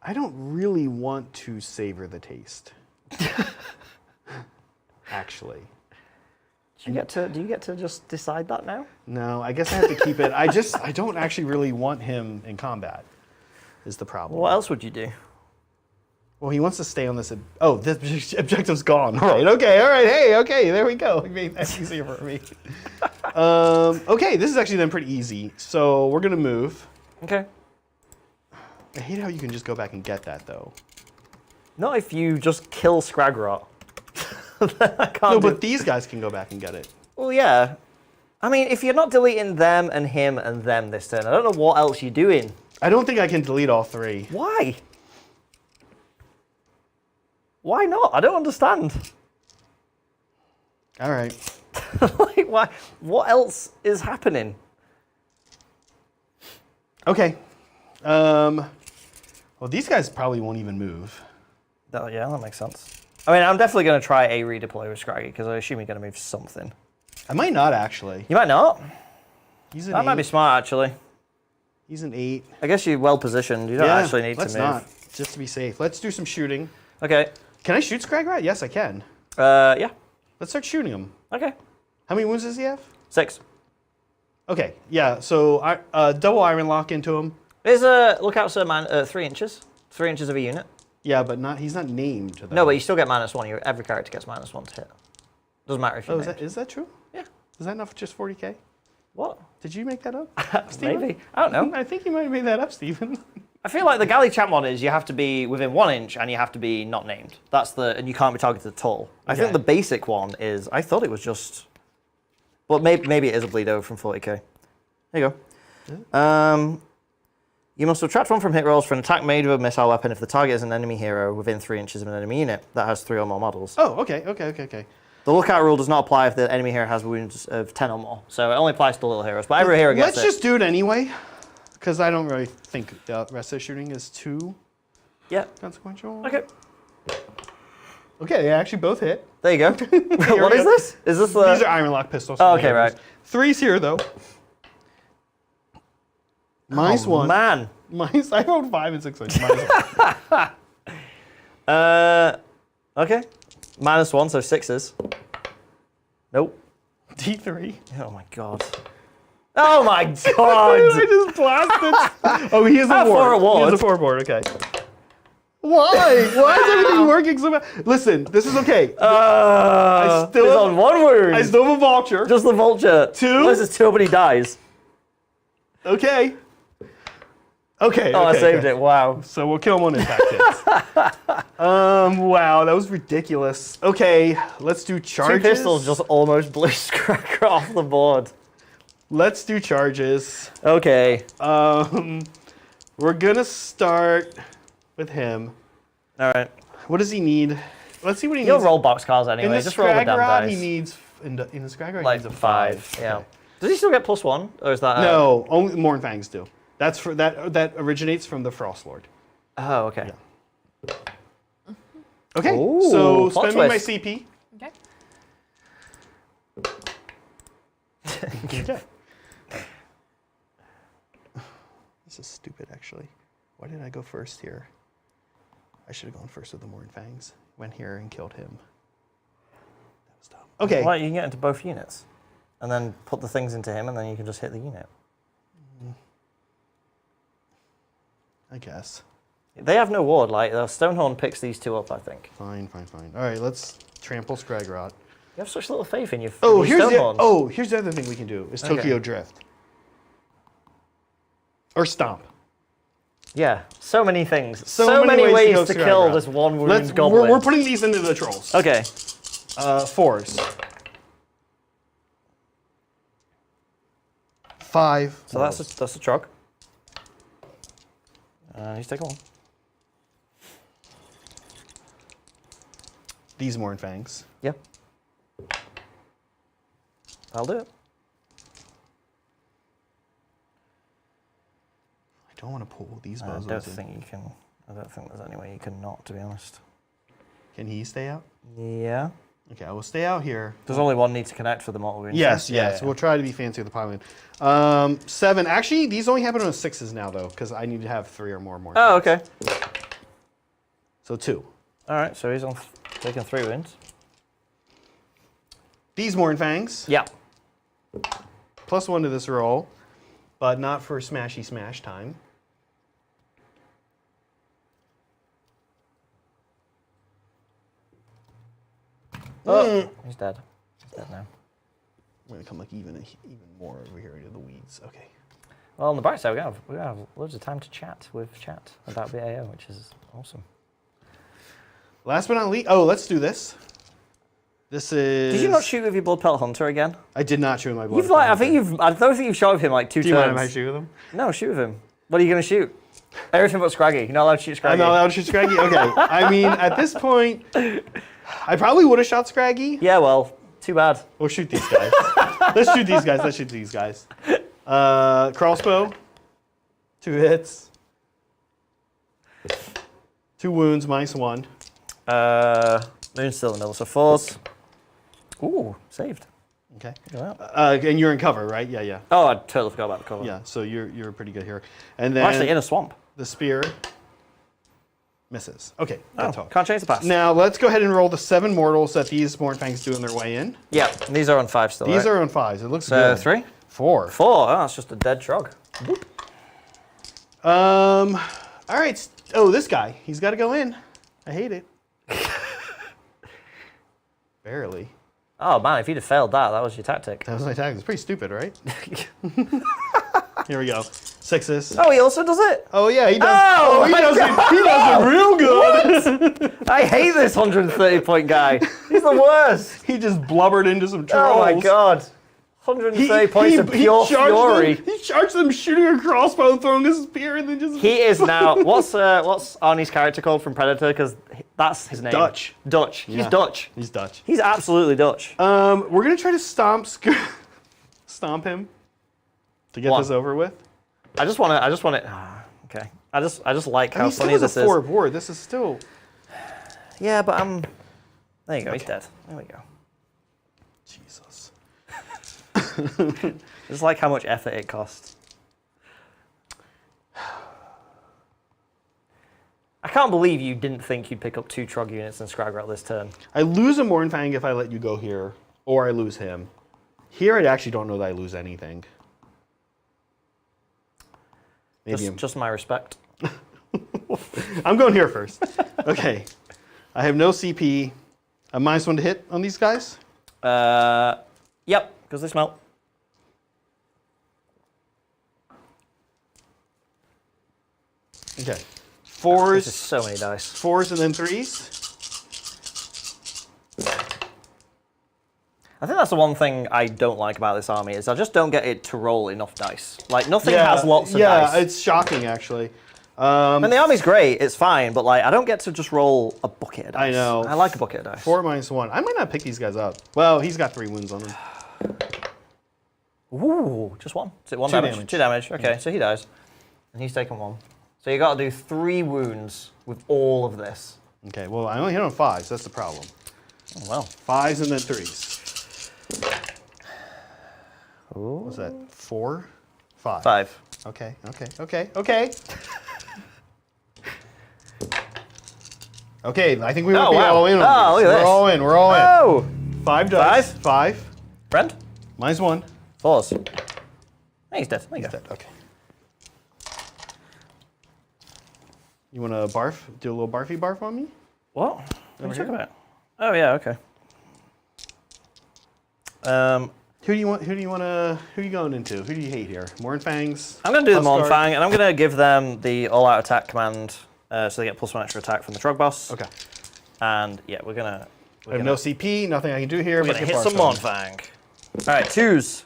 I don't really want to savor the taste. Actually. Do you get to just decide that now? No, I guess I have to keep it. I don't actually really want him in combat, is the problem. What else would you do? Well, he wants to stay on this. Oh, this objective's gone. All right, okay, all right. Hey, okay, there we go. We made that easier for me. Okay, this is actually then pretty easy. So we're going to move. Okay. I hate how you can just go back and get that, though. Not if you just kill Scragrot. I can't No, do but these guys can go back and get it. Well, yeah. I mean, if you're not deleting them and him and them this turn, I don't know what else you're doing. I don't think I can delete all 3. Why? Why not? I don't understand. All right. Like, why? What else is happening? Okay. Well, these guys probably won't even move. Oh, yeah, that makes sense. I mean, I'm definitely going to try a redeploy with Scraggy because I assume you're going to move something. I might not, actually. You might not. He's an That 8. might be smart, actually. He's an 8. I guess you're well positioned. You don't actually need to let's move. not. Just to be safe. Let's do some shooting. Okay. Can I shoot Scragrat? Yes, I can. Yeah. Let's start shooting him. Okay. How many wounds does he have? 6. Okay, yeah, so double iron lock into him. There's a lookout, sir, man. 3 inches. 3 inches of a unit. Yeah, but he's not named. To that. No, but you still get -1. Every character gets -1 to hit. Doesn't matter if you. Oh, is that true? Yeah. Is that not just 40K? What? Did you make that up? Steven? Maybe. I don't know. I think you might have made that up, Stephen. I feel like the galley chat mod is you have to be within 1 inch and you have to be not named. And you can't be targeted at all. I think Okay. the basic one is, I thought it was just, well, maybe it is a bleed over from 40k. There you go. You must subtract 1 from hit rolls for an attack made with a missile weapon if the target is an enemy hero within 3 inches of an enemy unit that has 3 or more models. Oh, okay. The lookout rule does not apply if the enemy hero has wounds of 10 or more. So it only applies to little heroes, but every hero gets Let's just do it anyway, because I don't really think the rest of the shooting is too Yeah. consequential. Okay. Okay, they actually both hit. There you go. What we is go. this? Is this the... These are iron lock pistols. Oh, okay, right. 3's here, though. -1. Oh, man. I rolled 5 and 6. -1. Okay. -1, so 6s. Nope. D3. Oh my god. Oh my I god! just blasted. Oh, he has a How far a ward. He ward? has a 4 board, okay. Why? Why is everything working so bad? Listen, this is okay. I still it's have- on 1 wound. I still have a vulture. Just the vulture. 2. This is 2, but he dies. Okay. Okay. Oh, I okay, saved okay. it. Wow. So we'll kill him on impact hits. Wow, that was ridiculous. Okay, let's do charges. 2 pistols just almost blew Scragger off the board. Let's do charges. Okay. We're gonna start with him. All right. What does he need? Let's see what he You'll needs. roll boxcars In anyway. the Just roll the damn Scraggerod, dice. he needs in the Scraggerod, like he needs a 5. Yeah. Okay. Does he still get +1, or is that? No, only Mornfangs do. That's for that originates from the Frost Lord. Oh, okay. Yeah. Okay, Ooh, so plot spend me my twist. CP. Okay. Okay. This is stupid, actually. Why did I go first here? I should have gone first with the Mornfangs. Went here and killed him. That was dumb. Okay. Well, you can get into both units, and then put the things into him, and then you can just hit the unit. I guess. They have no ward. Like the Stonehorn picks these 2 up, I think. Fine. All right, let's trample Scraggerod. You have such little faith in your. Oh, your Stonehorns. here's the other thing we can do is Okay. Tokyo Drift. Or Stomp. Yeah, so many things. So So many many ways ways to to go kill Scraggerod. this one wounded goblin. We're putting these into the trolls. Okay. 4s. 5. So that's a Trog. He's taking 1. These Mornfangs. Yep. I'll do it. I don't want to pull these I bozos don't in. think you can. I don't think there's any way you can not, to be honest. Can he stay out? Yeah. Okay, I will stay out here. There's only one need to connect for the mortal wound. Yes, Yeah, yes. yeah. We'll try to be fancy with the pylon. 7. Actually, these only happen on 6s now, though, because I need to have 3 or more. Oh, okay. So 2. All right, so he's on taking 3 wounds. These Mornfangs. Yeah. +1 to this roll, but not for smashy smash time. Oh, he's dead. He's dead now. I'm gonna come like even more over here into the weeds. Okay. Well, on the bright side, we have loads of time to chat with chat about the AO, which is awesome. Last but not least, oh, let's do this. This is. Did you not shoot with your Blood Pelt Hunter again? I did not shoot with my blood. You've like, I don't think you've shot with him like 2 Do you turns. mind if I shoot with him? No, shoot with him. What are you gonna shoot? Everything but Scraggy. You're not allowed to shoot Scraggy. I'm not allowed to shoot Scraggy? Okay. I mean, at this point, I probably would have shot Scraggy. Yeah, well, too bad. We'll shoot these guys. Let's shoot these guys. Let's shoot these guys. Crossbow. 2 hits. 2 wounds, -1. Moon's still in the middle, so 4s. Ooh, saved. Okay. Look at that. And you're in cover, right? Yeah, yeah. Oh, I totally forgot about the cover. Yeah, so you're pretty good here. And then I'm actually in a swamp. the spear misses. Okay, Oh, good talk. can't change the past. Now let's go ahead and roll the 7 mortals that these Mornfangs do on their way in. Yeah, and these are on 5 still. These right? are on 5s. It looks So good. 3? 4. 4. Oh, that's just a dead Trog. All right. Oh, this guy. He's got to go in. I hate it. Barely. Oh man, if you'd have failed that, that was your tactic. That was my tag. It's pretty stupid, right? Here we go. 6s. Oh, he also does it? Oh yeah, he does. Oh, he my does it. He does it real good. I hate this 130 point guy. He's the worst. He just blubbered into some trolls. Oh my god. 130 points of pure charged fury. He charged them shooting a crossbow and throwing a spear and then just... He is now. What's Arnie's character called from Predator? Because that's his name. Dutch. Dutch. He's Yeah. Dutch. He's Dutch. He's absolutely Dutch. We're going to try to stomp him to get One. this over with. I just want it. Okay. I just like how He still funny has this a is. 4 ward. This is still... Yeah, but I'm. There you go. He's dead. There we go. Jesus. Just like how much effort it cost. I can't believe you didn't think you'd pick up 2 Trog units and Scragger this turn. I lose a Mornfang if I let you go here, or I lose him. Here, I actually don't know that I lose anything. Maybe Just my respect. I'm going here first. Okay. I have no CP. A -1 to hit on these guys. Yep, because they smell. Okay. This is Fours, so many dice. fours, and then threes. I think that's the one thing I don't like about this army is I just don't get it to roll enough dice. Like nothing has lots of dice. Yeah, it's shocking actually. And the army's great, it's fine, but like I don't get to just roll a bucket of dice. I know. I like a bucket of dice. 4 minus 1. I might not pick these guys up. Well, he's got 3 wounds on him. Ooh, just one. Is it one 2 damage? damage. 2 damage. Okay, so he dies. And he's taken 1. So you got to do 3 wounds with all of this. Okay, well, I only hit on 5s. So that's the problem. Oh, well. 5s and then 3s. Ooh. What's that? 4? 5. 5. Okay, okay, okay, okay. Okay, I think we might be all in on Oh, this. look at this. We're all in, we're all in. Oh! 5 dice. 5. Friend? Minus 1. 4s. Hey, he's dead. There you go. Dead. Okay. You want to barf? Do a little barfy barf on me? What? What are Over you talking here? about? Oh, yeah, okay. Who do you want to, who are you going into? Who do you hate here? Mornfangs? I'm going to do the Huskar? Mornfang, and I'm going to give them the all-out attack command, so they get +1 extra attack from the Trog boss. Okay. And yeah, we're going to... I have no CP, nothing I can do here. We're but going to get hit some barfed on. Mornfang. All right, 2s.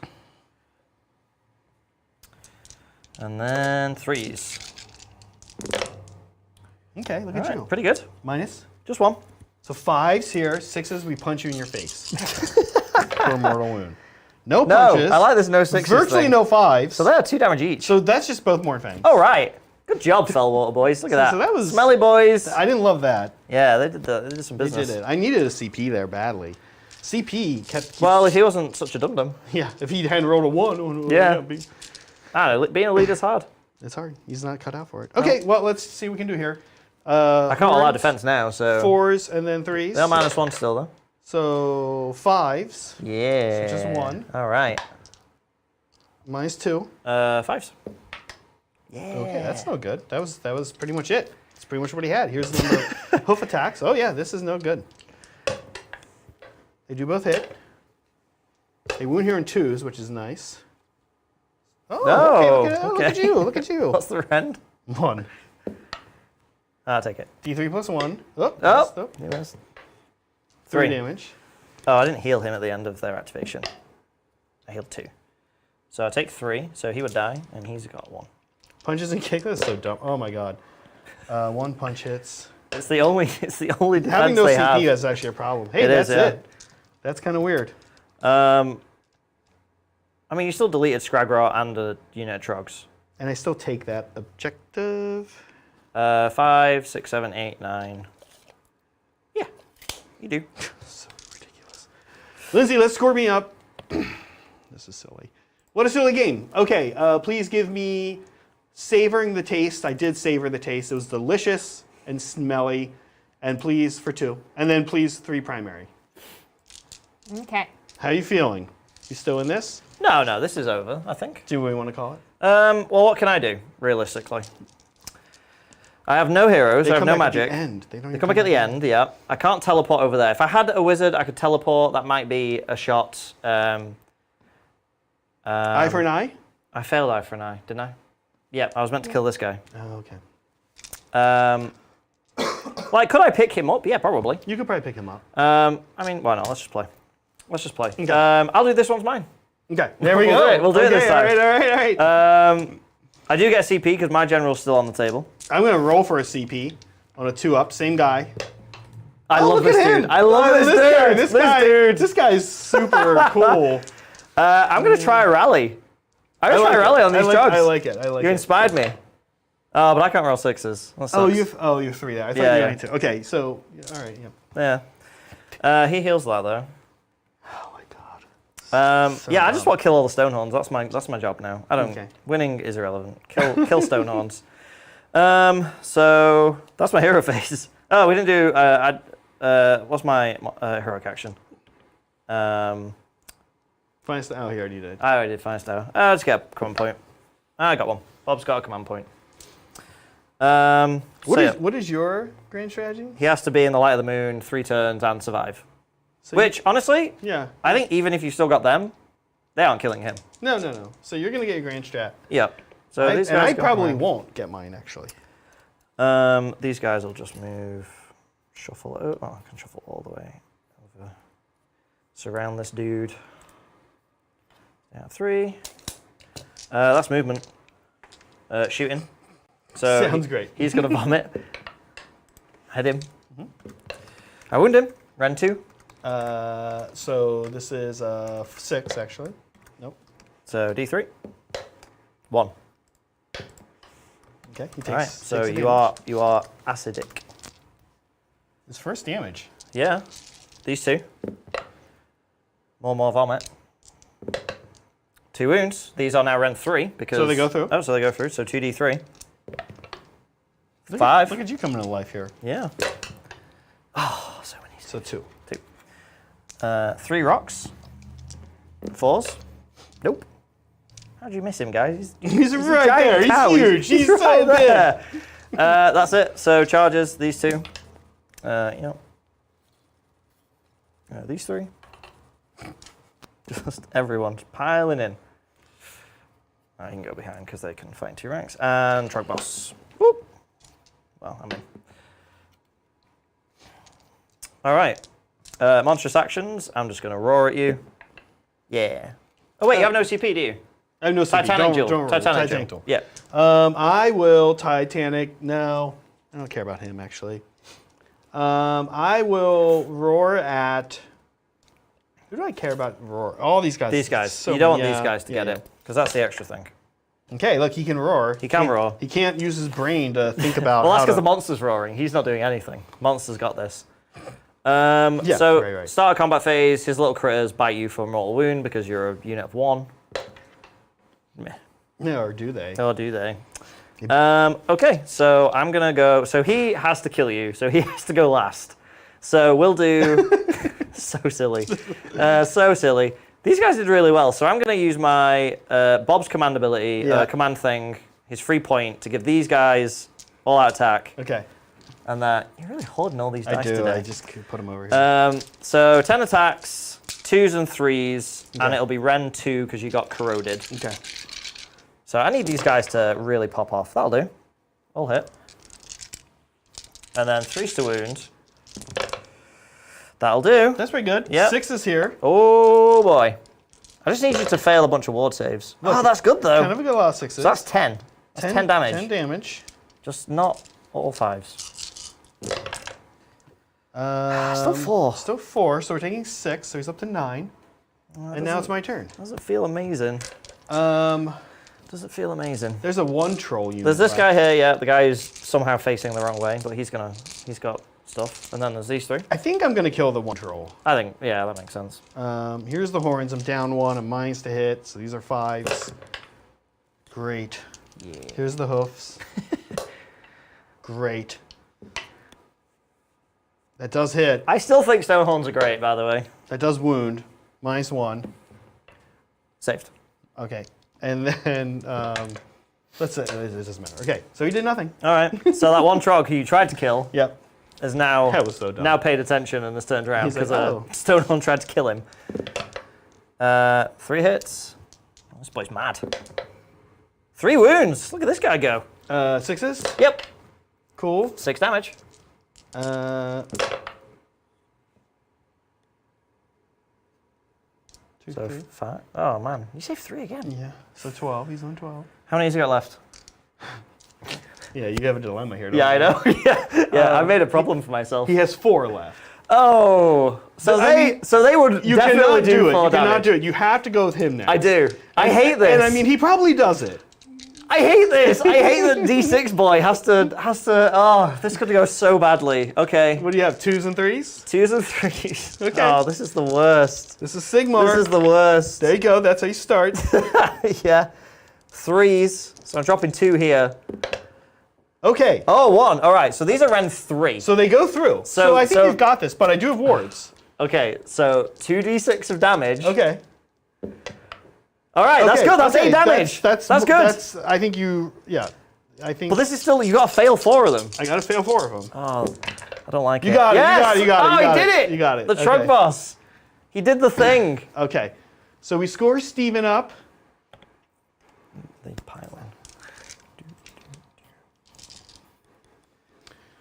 And then 3s. Okay, look All at right, you. pretty good. Minus. Just 1. So 5s here, 6s, we punch you in your face. For a mortal wound. No No, punches. I like this no 6s Virtually thing. no 5s. So they're 2 damage each. So that's just both Mornfangs. All right. Good job, Fellwater boys. Look at that. So that was- Smelly boys. I didn't love that. Yeah, they did some They business. did it. I needed a CP there badly. CP kept... Well, if he wasn't such a dum-dum. yeah, if he hadn't rolled a 1. Yeah. It'd be- I don't know, being a leader's hard. It's hard. He's not cut out for it. Okay, well, let's see what we can do here. I can't allow defense now, so... 4s and then 3s. They're -1 still, though. So 5s. Yeah. So just 1. All right. Minus 2. 5s. Yeah. Okay, that's no good. That was pretty much it. That's pretty much what he had. Here's the number of hoof attacks. Oh yeah, this is no good. They do both hit. They wound here in 2s, which is nice. Oh, No, okay, look okay. at you, look at you. What's the rend? 1. I'll take it. D3 plus 1. Oh, Oh, he missed. 3 3 damage. Oh, I didn't heal him at the end of their activation. I healed 2. So I take 3, so he would die, and he's got 1. Punches and kick. That's so dumb. Oh my god. 1 punch hits. It's the only defense Having no they CP, have. that's actually a problem. Hey, It that's is, yeah. it. That's kind of weird. I mean, you still deleted Scragraw and a unit of Trogs. And I still take that objective. 5, 6, 7, 8, 9. Yeah, you do. So ridiculous. Lindsay, let's score me up. This is silly. What a silly game. Okay, please give me savoring the taste. I did savor the taste. It was delicious and smelly. And please for 2. And then please 3 primary. Okay. How are you feeling? You still in this? No, this is over, I think. Do we want to call it? Well, what can I do, realistically? I have no heroes, I have no magic. At the end. They They come back at the end, yeah. I can't teleport over there. If I had a wizard, I could teleport. That might be a shot. Eye for an eye? I failed eye for an eye, didn't I? Yeah, I was meant to kill this guy. Oh, okay. Like, could I pick him up? Yeah, probably. You could probably pick him up. I mean, why not? Let's just play. Let's just play. Okay. I'll do this one's mine. Okay, there we We'll go. do it. We'll do it this time. All right. I do get CP because my general's still on the table. I'm going to roll for a CP on a 2-up. Same guy. I Oh, love look this at dude. him. I love this dude. This guy is super cool. I'm going to try a rally. I'm going to try a rally on these drugs. I like it. I like You it. inspired me. Oh, but I can't roll 6s. That Oh, sucks. you have 3 there. I thought Yeah, you yeah. had 2. Okay, so all right. Yeah. Yeah. He heals that though. Oh my god. Yeah, I just want to kill all the Stonehorns. That's my job now. I don't. Okay. Winning is irrelevant. Kill Stonehorns. So that's my hero phase. Oh, we didn't do. What's my heroic action? Finest. Oh, he already did. I already did Finest Hour. I'll just get a command point. I got one. Bob's got a command point. What is your grand strategy? He has to be in the light of the moon 3 turns and survive. So Which, honestly, yeah. I think even if you still got them, they aren't killing him. No. So you're gonna get your grand strat. Yep. So these guys I got probably mine. won't get mine actually. These guys will just move, shuffle it. Oh, I can shuffle all the way over. Surround this dude. Down 3. That's movement. Shooting. So Sounds great. He's gonna vomit. Hit him. I wound him. Ren 2. So this is 6 actually. Nope. So D3. 1. Okay. He takes All right. 6 So damage. you are acidic. His first damage. Yeah. These 2. More vomit. 2 wounds. These are now Ren 3 because. So they go through? Oh, so they go through. So 2D3. Look 5. Look at you coming to life here. Yeah. Oh, so many. So 2. 3 rocks. 4s. Nope. How'd you miss him, guys? He's a right giant there. cow. He's huge. He's so right big. there. That's it. So charges, these 2. Yep. These 3. Just everyone's piling in. You can go behind because they can fight in 2 ranks. And Troggoths. Whoop. Well, I mean. All right. Monstrous actions. I'm just going to roar at you. Yeah. Oh, wait, you have no CP, do you? I have no CP. Titanic Duel. Don't roll. Titanic Duel. Yeah. I will Titanic. No, I don't care about him actually. I will roar at. Who do I care about? Roar. All these guys. These guys. So you don't want yeah, these guys to yeah, get yeah. in because that's the extra thing. Okay, look, he can roar. He can roar. He can't use his brain to think about. Well, that's how because to... the monster's roaring. He's not doing anything. Monster's got this. Yeah, so, right. start of combat phase, his little critters bite you for a mortal wound because you're a unit of 1. Meh. Yeah, or do they? Or do they? Okay, so I'm going to go. So he has to kill you, so he has to go last. So we'll do. So silly. So silly. These guys did really well, so I'm going to use my Bob's command ability, command thing, his free point, to give these guys all out attack. Okay. And you're really holding all these dice I do. today. I just put them over here. So 10 attacks, 2s and 3s, and it'll be Ren 2 because you got corroded. Okay. So I need these guys to really pop off. That'll do. All hit. And then 3s to wound. That'll do. That's pretty good. Yep. 6 is here. Oh boy. I just need you to fail a bunch of ward saves. Look, Oh, that's good though. Kind of a good lot of 6s. So that's 10. That's 10 damage. 10 damage. Just not all 5s. Still 4. Still 4, so we're taking 6, so he's up to 9. And now it's my turn. Doesn't feel amazing. Um, Doesn't feel amazing. there's a 1 troll unit. There's this left. guy here, yeah. The guy is somehow facing the wrong way, but he's got stuff. And then there's these 3. I think I'm going to kill the 1 troll. I think, yeah, that makes sense. Here's the horns. I'm down 1. I'm -to hit, so these are 5s. Great. Yeah. Here's the hoofs. Great. That does hit. I still think stone horns are great, by the way. That does wound. -1. Saved. Okay. And then, let's say, it doesn't matter. Okay, so he did nothing. All right. So that 1 trog who you tried to kill Yep. is now That was so dumb. now paid attention and has turned around He's like, because "Oh." stone horn tried to kill him. 3 hits. Oh, this boy's mad. 3 wounds. Look at this guy go. 6s? Yep. Cool. 6 damage. 2, So 3. 5. Oh man, you saved 3 again. Yeah, so 12. He's on 12. How many has he got left? Yeah, you have a dilemma here. Don't Yeah, I you? know. yeah, I made a problem for myself. He has 4 left. Oh, so I mean, they would You definitely cannot do it. 4 You cannot damage. do it. You have to go with him now. I do. I hate this. And I mean, he probably does it. I hate this. I hate that D6 boy has to. Oh, this could go so badly. Okay. What do you have? 2s and 3s? 2s and 3s. Okay. Oh, this is the worst. This is Sigmar. This is the worst. There you go. That's how you start. Yeah. 3s. So I'm dropping 2 here. Okay. Oh, 1. All right. So these are Ren 3. So they go through. So I think you've got this, but I do have wards. Okay. So 2d6 of damage. Okay. All right. That's Okay, good. That's okay, 8 damage. That's good. I think you. Yeah. I think. But this is still. You got to fail 4 of them. I gotta fail 4 of them. Oh, I don't like it. You got it. Yes! You got it. Oh, You got he it. did it. You got it. The Okay. truck boss. He did the thing. Okay. So we score Steven up. They pile in.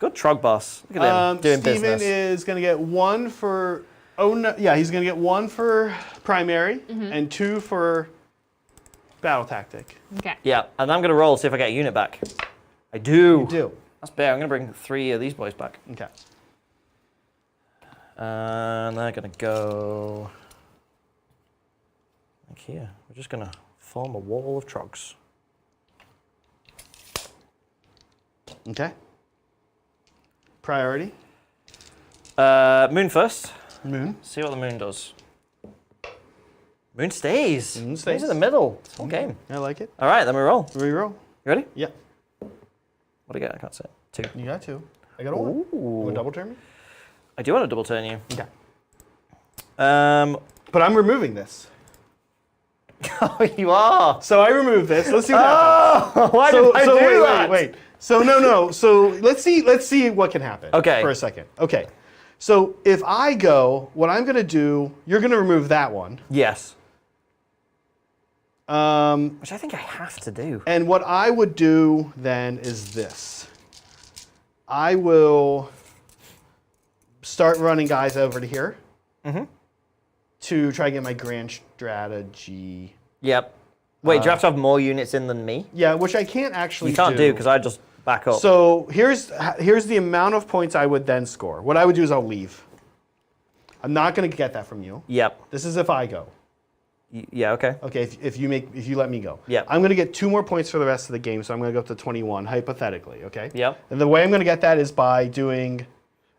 Good Trog boss. Look at him doing Steven business. is going to get 1 for... Oh, no. Yeah, he's going to get 1 for primary and 2 for battle tactic. Okay. Yeah, and I'm going to roll, see if I get a unit back. I do. You do. That's bad. I'm going to bring 3 of these boys back. Okay. And they're going to go... like here. We're just going to form a wall of Trogs. Okay. Priority. Moon first. Moon. See what the moon does. Moon stays. Moon stays. Moon's in the middle. It's whole game. I like it. All right, then we roll. Reroll. You ready? Yep. What do I get? I can't say it. 2. You got 2. I got a 1. You want to double turn me? I do want to double turn you. Okay. But I'm removing this. Oh, you are. So I remove this. Let's see what happens. Oh, why did I do that? Wait. So no. So let's see what can happen. Okay. For a second. Okay. So if I go, what I'm going to do, you're going to remove that one. Yes. Which I think I have to do. And what I would do then is this. I will start running guys over to here to try to get my grand strategy. Yep. Wait, do you have to have more units in than me? Yeah, which I can't actually You can't do because I just back up. So here's the amount of points I would then score. What I would do is I'll leave. I'm not going to get that from you. Yep. This is if I go. Yeah, okay. Okay, if you let me go. Yep. I'm going to get 2 more points for the rest of the game, so I'm going to go up to 21, hypothetically, okay? Yep. And the way I'm going to get that is by doing...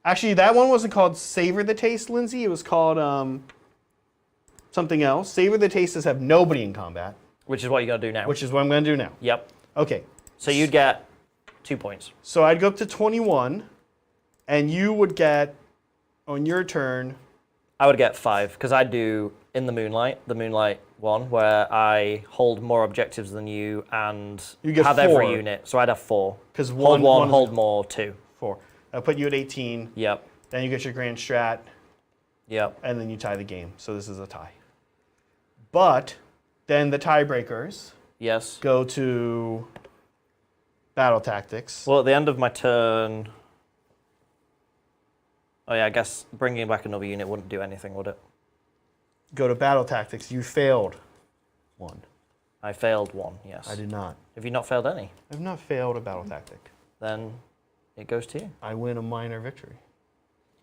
Actually, that one wasn't called Savor the Taste, Lindsay. It was called something else. Savor the Taste is have nobody in combat. Which is what you're going to do now. Which is what I'm going to do now. Yep. Okay. So you'd get 2 points. So I'd go up to 21, and you would get, on your turn... I would get 5, because I do in the Moonlight one, where I hold more objectives than you and You get have 4. every unit. So I'd have 4. 'Cause hold one is- hold more, 2. 4. I'll put you at 18. Yep. Then you get your grand strat, Yep. and then you tie the game. So this is a tie. But then the tiebreakers Yes. go to battle tactics. Well, at the end of my turn... Oh yeah, I guess bringing back another unit wouldn't do anything, would it? Go to battle tactics. You failed 1. I failed 1, yes. I did not. Have you not failed any? I have not failed a battle tactic. Then it goes to you. I win a minor victory.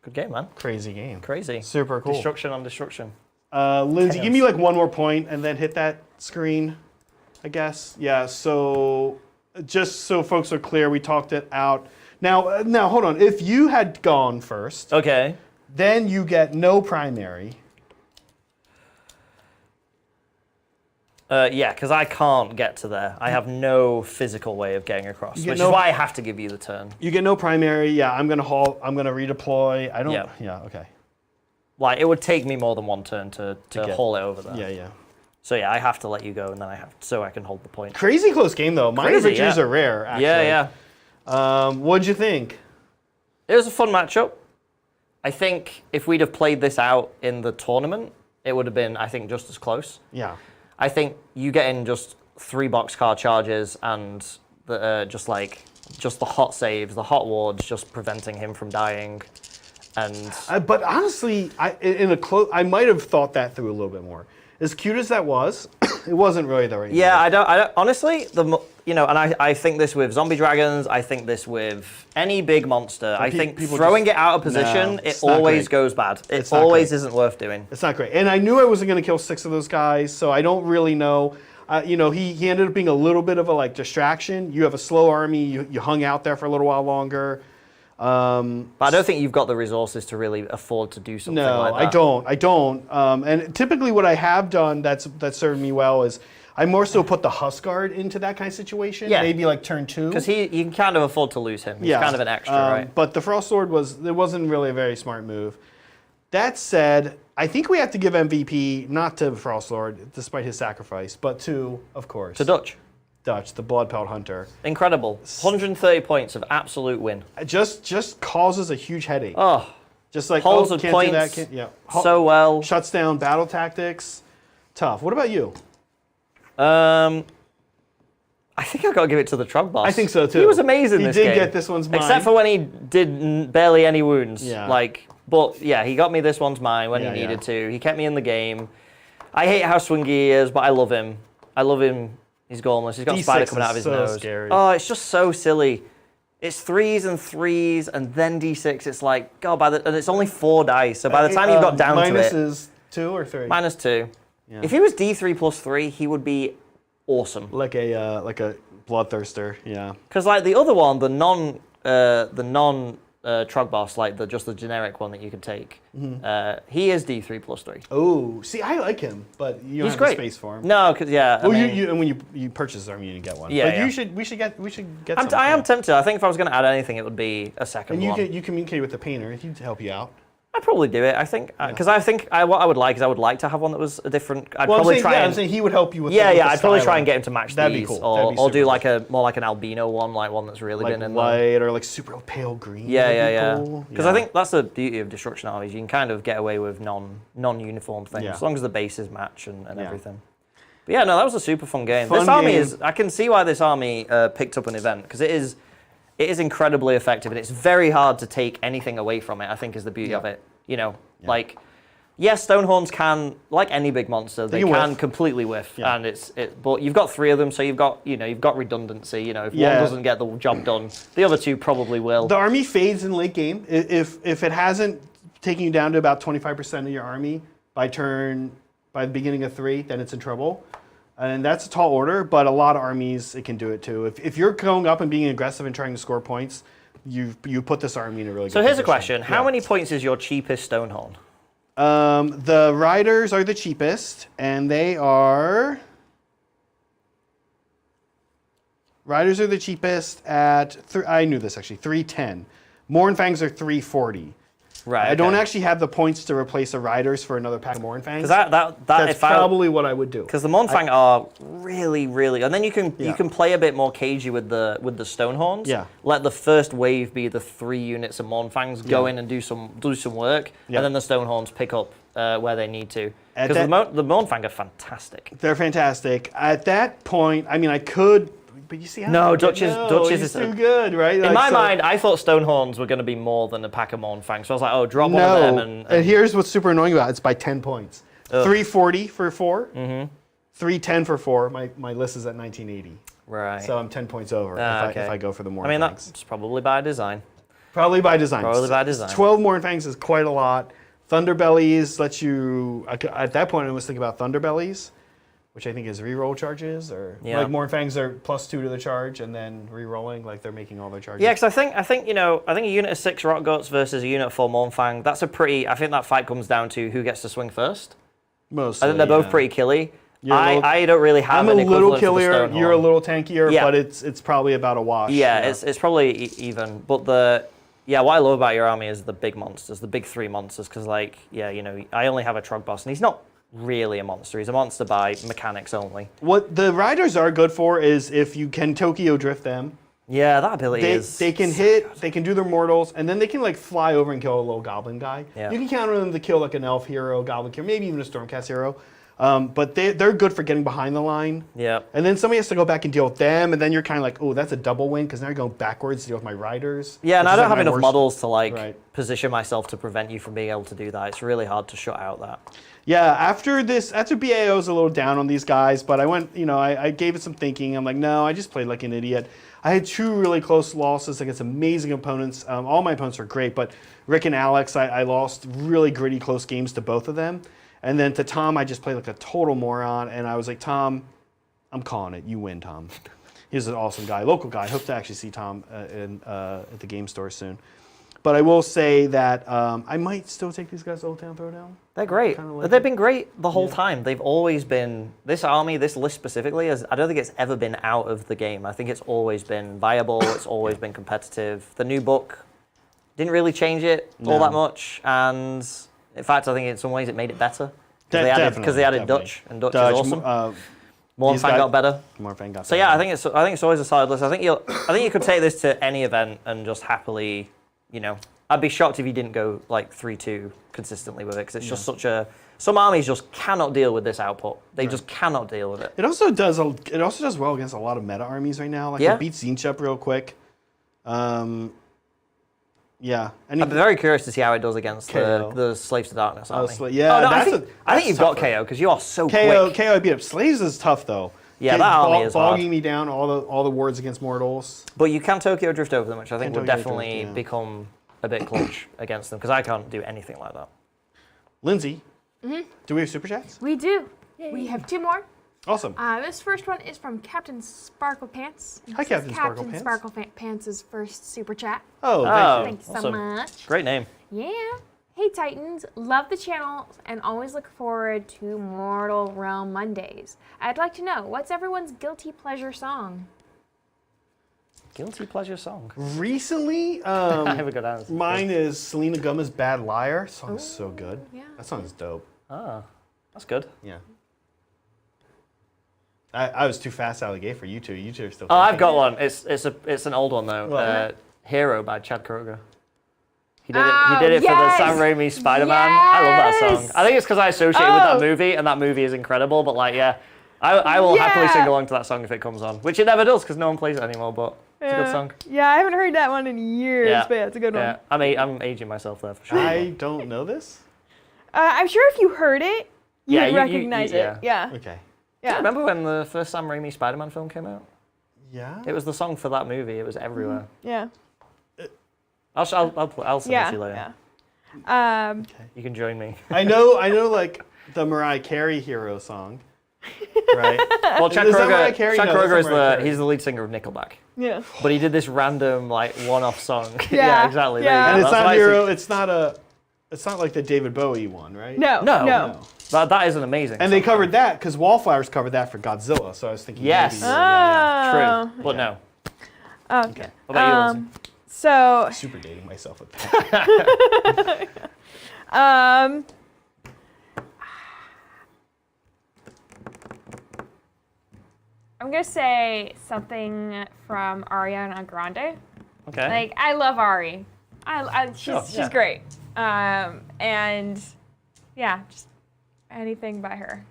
Good game, man. Crazy game. Crazy. Super cool. Destruction on destruction. Lindsay, give me like 1 more point and then hit that screen, I guess. Yeah, so just so folks are clear, we talked it out. Now hold on. If you had gone first, Okay. then you get no primary. Yeah, because I can't get to there. I have no physical way of getting across, get which no- is why I have to give you the turn. You get no primary. Yeah, I'm gonna halt. I'm gonna redeploy. I don't. Yeah. Yeah. Okay. Like, it would take me more than 1 turn to get- haul it over there. Yeah. Yeah. So yeah, I have to let you go, and then so I can hold the point. Crazy close game though. Minor Crazy, victories yeah. are rare. Actually. Yeah, yeah. What'd you think? It was a fun matchup. I think if we'd have played this out in the tournament, it would have been, I think, just as close. Yeah. I think you get in just 3 boxcar charges and just the hot saves, the hot wards, just preventing him from dying. And But honestly, I might have thought that through a little bit more. As cute as that was, it wasn't really the right. yeah, move. I don't honestly, and I think this with zombie dragons, I think this with any big monster. I think people throwing just- it out of position, No, it it's not always great. goes bad. It It's not always great. isn't worth doing. It's not great. And I knew I wasn't going to kill 6 of those guys, so I don't really know. He ended up being a little bit of a distraction. You have a slow army. You hung out there for a little while longer. But I don't think you've got the resources to really afford to do something No, like that. I don't. And typically what I have done that's served me well is I more so put the Huskard into that kind of situation. Yeah. Maybe like turn 2. Because you can kind of afford to lose him. He's kind of an extra, right? But the Frost Lord wasn't really a very smart move. That said, I think we have to give MVP not to Frost Lord, despite his sacrifice, but to, of course, To Dutch. Dutch, the Bloodpelt Hunter. Incredible. 130 points of absolute win. It just causes a huge headache. Oh, Just like, holds can't of points do that, can't, yeah. so well. Shuts down battle tactics. Tough. What about you? I I think I've got to give it to the Trog boss. I think so too. He was amazing this game. He did get this one's mine. Except for when he did barely any wounds. Yeah. But yeah, he got me this one's mine when he needed to. He kept me in the game. I hate how swingy he is, but I love him. He's gormless. He's got a spider coming out of his nose. Scary. Oh, it's just so silly. It's 3s and 3s and then d6. It's like, God, and it's only 4 dice. So by the time you've got down to it... Minus is 2 or 3? -2. Yeah. If he was d3 plus 3, he would be awesome. Like a bloodthirster, yeah. Because like the other one, the non Trog boss, like just the generic one that you can take, he is d3 plus 3. Oh, see, I like him, but you don't He's have great. the space for him. No, because Well, and when you purchase the army, you get one. Yeah, but yeah. we should get some. I am tempted. I think if I was going to add anything, it would be a second And one. you communicate with the painter. He'd help you out. I'd probably do it. I think because what I would like is I would like to have one that was a different. I'm saying he would help you with. I'd probably try and get him to match That'd these, be cool. or do like more like an albino one, like one that's really like been in white or like super pale green. Yeah. Because I think that's the beauty of destruction armies. You can kind of get away with non-uniform things as long as the bases match and everything. But yeah, no, that was a super fun game. This army I can see why this army picked up an event because it is incredibly effective, and it's very hard to take anything away from it, I think is the beauty of it. You know, like, yes, Stonehorns can, like any big monster, they can completely whiff, and but you've got 3 of them, so you've got redundancy. You know, if one doesn't get the job done, the other 2 probably will. The army fades in late game. If it hasn't taken you down to about 25% of your army by the beginning of 3, then it's in trouble. And that's a tall order, but a lot of armies, it can do it too. If you're going up and being aggressive and trying to score points, you put this army in a really good position. So here's a question. How many points is your cheapest Stonehorn? The Riders are the cheapest, and they are... Riders are the cheapest at... I knew this actually, 310. Mournfangs are 340. Right. I don't actually have the points to replace the Riders for another pack of Mournfangs. That's probably what I would do. Because the Mournfang are really, really, and then you can play a bit more cagey with the Stonehorns. Yeah. Let the first wave be the 3 units of Mournfangs go in and do some work, and then the Stonehorns pick up where they need to. Because the Mournfang are fantastic. They're fantastic. At that point, I mean, I could. But you see how Duchess is too good, right? In my mind, I thought Stonehorns were going to be more than a pack of Mournfangs. So I was like, drop one of them. And here's what's super annoying about it. It's by 10 points. 340 for 4. 310 for 4. My list is at 1980. Right. So I'm 10 points over if I go for the Mournfangs. I mean, that's probably by design. Probably by design. 12 Mournfangs is quite a lot. Thunderbellies lets you... At that point, I was thinking about Thunderbellies, which I think is reroll charges, or like Mournfangs are +2 to the charge, and then rerolling, like they're making all their charges. Yeah, because I think a unit of 6 Troggoths versus a unit of 4 Mournfang. I think that fight comes down to who gets to swing first. Mostly, I think they're both pretty killy. I don't really have. I'm an a little killier. You're a little tankier, but it's probably about a wash. Yeah, it's probably even. But what I love about your army is the big monsters, the big 3 monsters, because I only have a Trog boss, and he's not really a monster. He's a monster by mechanics only. What the Riders are good for is if you can Tokyo drift them. Yeah, that ability they can hit, they can do their mortals, and then they can fly over and kill a little goblin guy. Yeah. You can count on them to kill an elf hero, goblin hero, maybe even a stormcast hero. But they're good for getting behind the line. Yeah. And then somebody has to go back and deal with them, and then you're kind of like, oh, that's a double win, because now you're going backwards to deal with my Riders. Yeah, and I don't have enough models to position myself to prevent you from being able to do that. It's really hard to shut out that. Yeah, after BAO was a little down on these guys, but I went, I gave it some thinking. I'm like, no, I just played like an idiot. I had 2 really close losses against amazing opponents. All my opponents were great, but Rick and Alex, I lost really gritty, close games to both of them. And then to Tom, I just played like a total moron, and I was like, Tom, I'm calling it. You win, Tom. He's an awesome guy, local guy. I hope to actually see Tom at the game store soon. But I will say that I might still take these guys to Old Town Throwdown. They're great. They've been great the whole time. They've always been, this army, this list specifically, I don't think it's ever been out of the game. I think it's always been viable. It's always been competitive. The new book didn't really change it all that much. And in fact, I think in some ways it made it better. Because they added Dutch, and Dutch is awesome. Mournfang got better. Mournfang got better. So yeah, I think it's always a solid list. I think you could take this to any event and just happily, I'd be shocked if you didn't go 3-2 consistently with it, because it's just such a Some armies just cannot deal with this output. They just cannot deal with it. It also does well against a lot of meta armies right now. Like Yeah. it beats Tzeentch up real quick. Yeah. And I'm very curious to see how it does against KO. the Slaves to Darkness army. yeah, Oh, no, that's I think you've got tougher. KO because you are so KO quick. KO beat up Slaves is tough though. Yeah, that army is hard. bogging me down all the wards against mortals. But you can Tokyo Drift over them, which I think Can would Tokyo definitely Drift, yeah. become a bit clutch against them because I can't do anything like that. Lindsay, do we have super chats? We do. We have 2 more. Awesome. This first one is from Captain Sparkle Pants. Hi, Captain Sparkle Pants. Sparkle Pants' first super chat. Oh, thank you. Thanks so awesome. much. Great name. Yeah. Hey Titans, love the channel and always look forward to Mortal Realm Mondays. I'd like to know, what's everyone's guilty pleasure song? Guilty pleasure song. Recently, I have a good answer. mine is Selena Gomez's Bad Liar. That song is so good. Yeah. That song is dope. Ah, that's good. Yeah. I was too fast out of the gate for you two. You two are still. Oh, I've thinking. got one. It's an old one though. What? Hero by Chad Kroeger. He did it for the yes! Sam Raimi Spider-Man. I love that song. Yes! I think it's because I associate with that movie, and that movie is incredible. But like, yeah, I will happily Yeah. sing along to that song if it comes on, which it never does because no one plays it anymore. But it's a good song. Yeah, I haven't heard that one in years, Yeah. but yeah, it's a good Yeah, one. I'm aging myself there for sure. I don't know this. I'm sure if you heard it, you Yeah, would you- recognize yeah. it. Yeah. Okay. Yeah. Remember when the first Sam Raimi Spider-Man film came out? Yeah. It was the song for that movie. It was everywhere. Yeah. I'll send it to Yeah. you later. Yeah. You can join me. I know like the Mariah Carey hero song. Right. Well, Chad Is that Mariah Kroeger, Carey? Chad No, that's Kroeger not is Mariah Carey. he's the lead singer of Nickelback. Yeah. But he did this random like one-off song. Yeah, exactly. yeah. There And you go. it's That's not why hero. It's not like the David Bowie one, right? No. No. No. That is an amazing. And they song. covered that because Wallflowers covered that for Godzilla. So I was thinking. Yes. Maybe yeah. True, but no. Okay. What about you, Lindsay? So, Super dating myself with that. I'm gonna say something from Ariana Grande. Okay. Like, I love Ari. She's yeah. great. And yeah, just anything by her.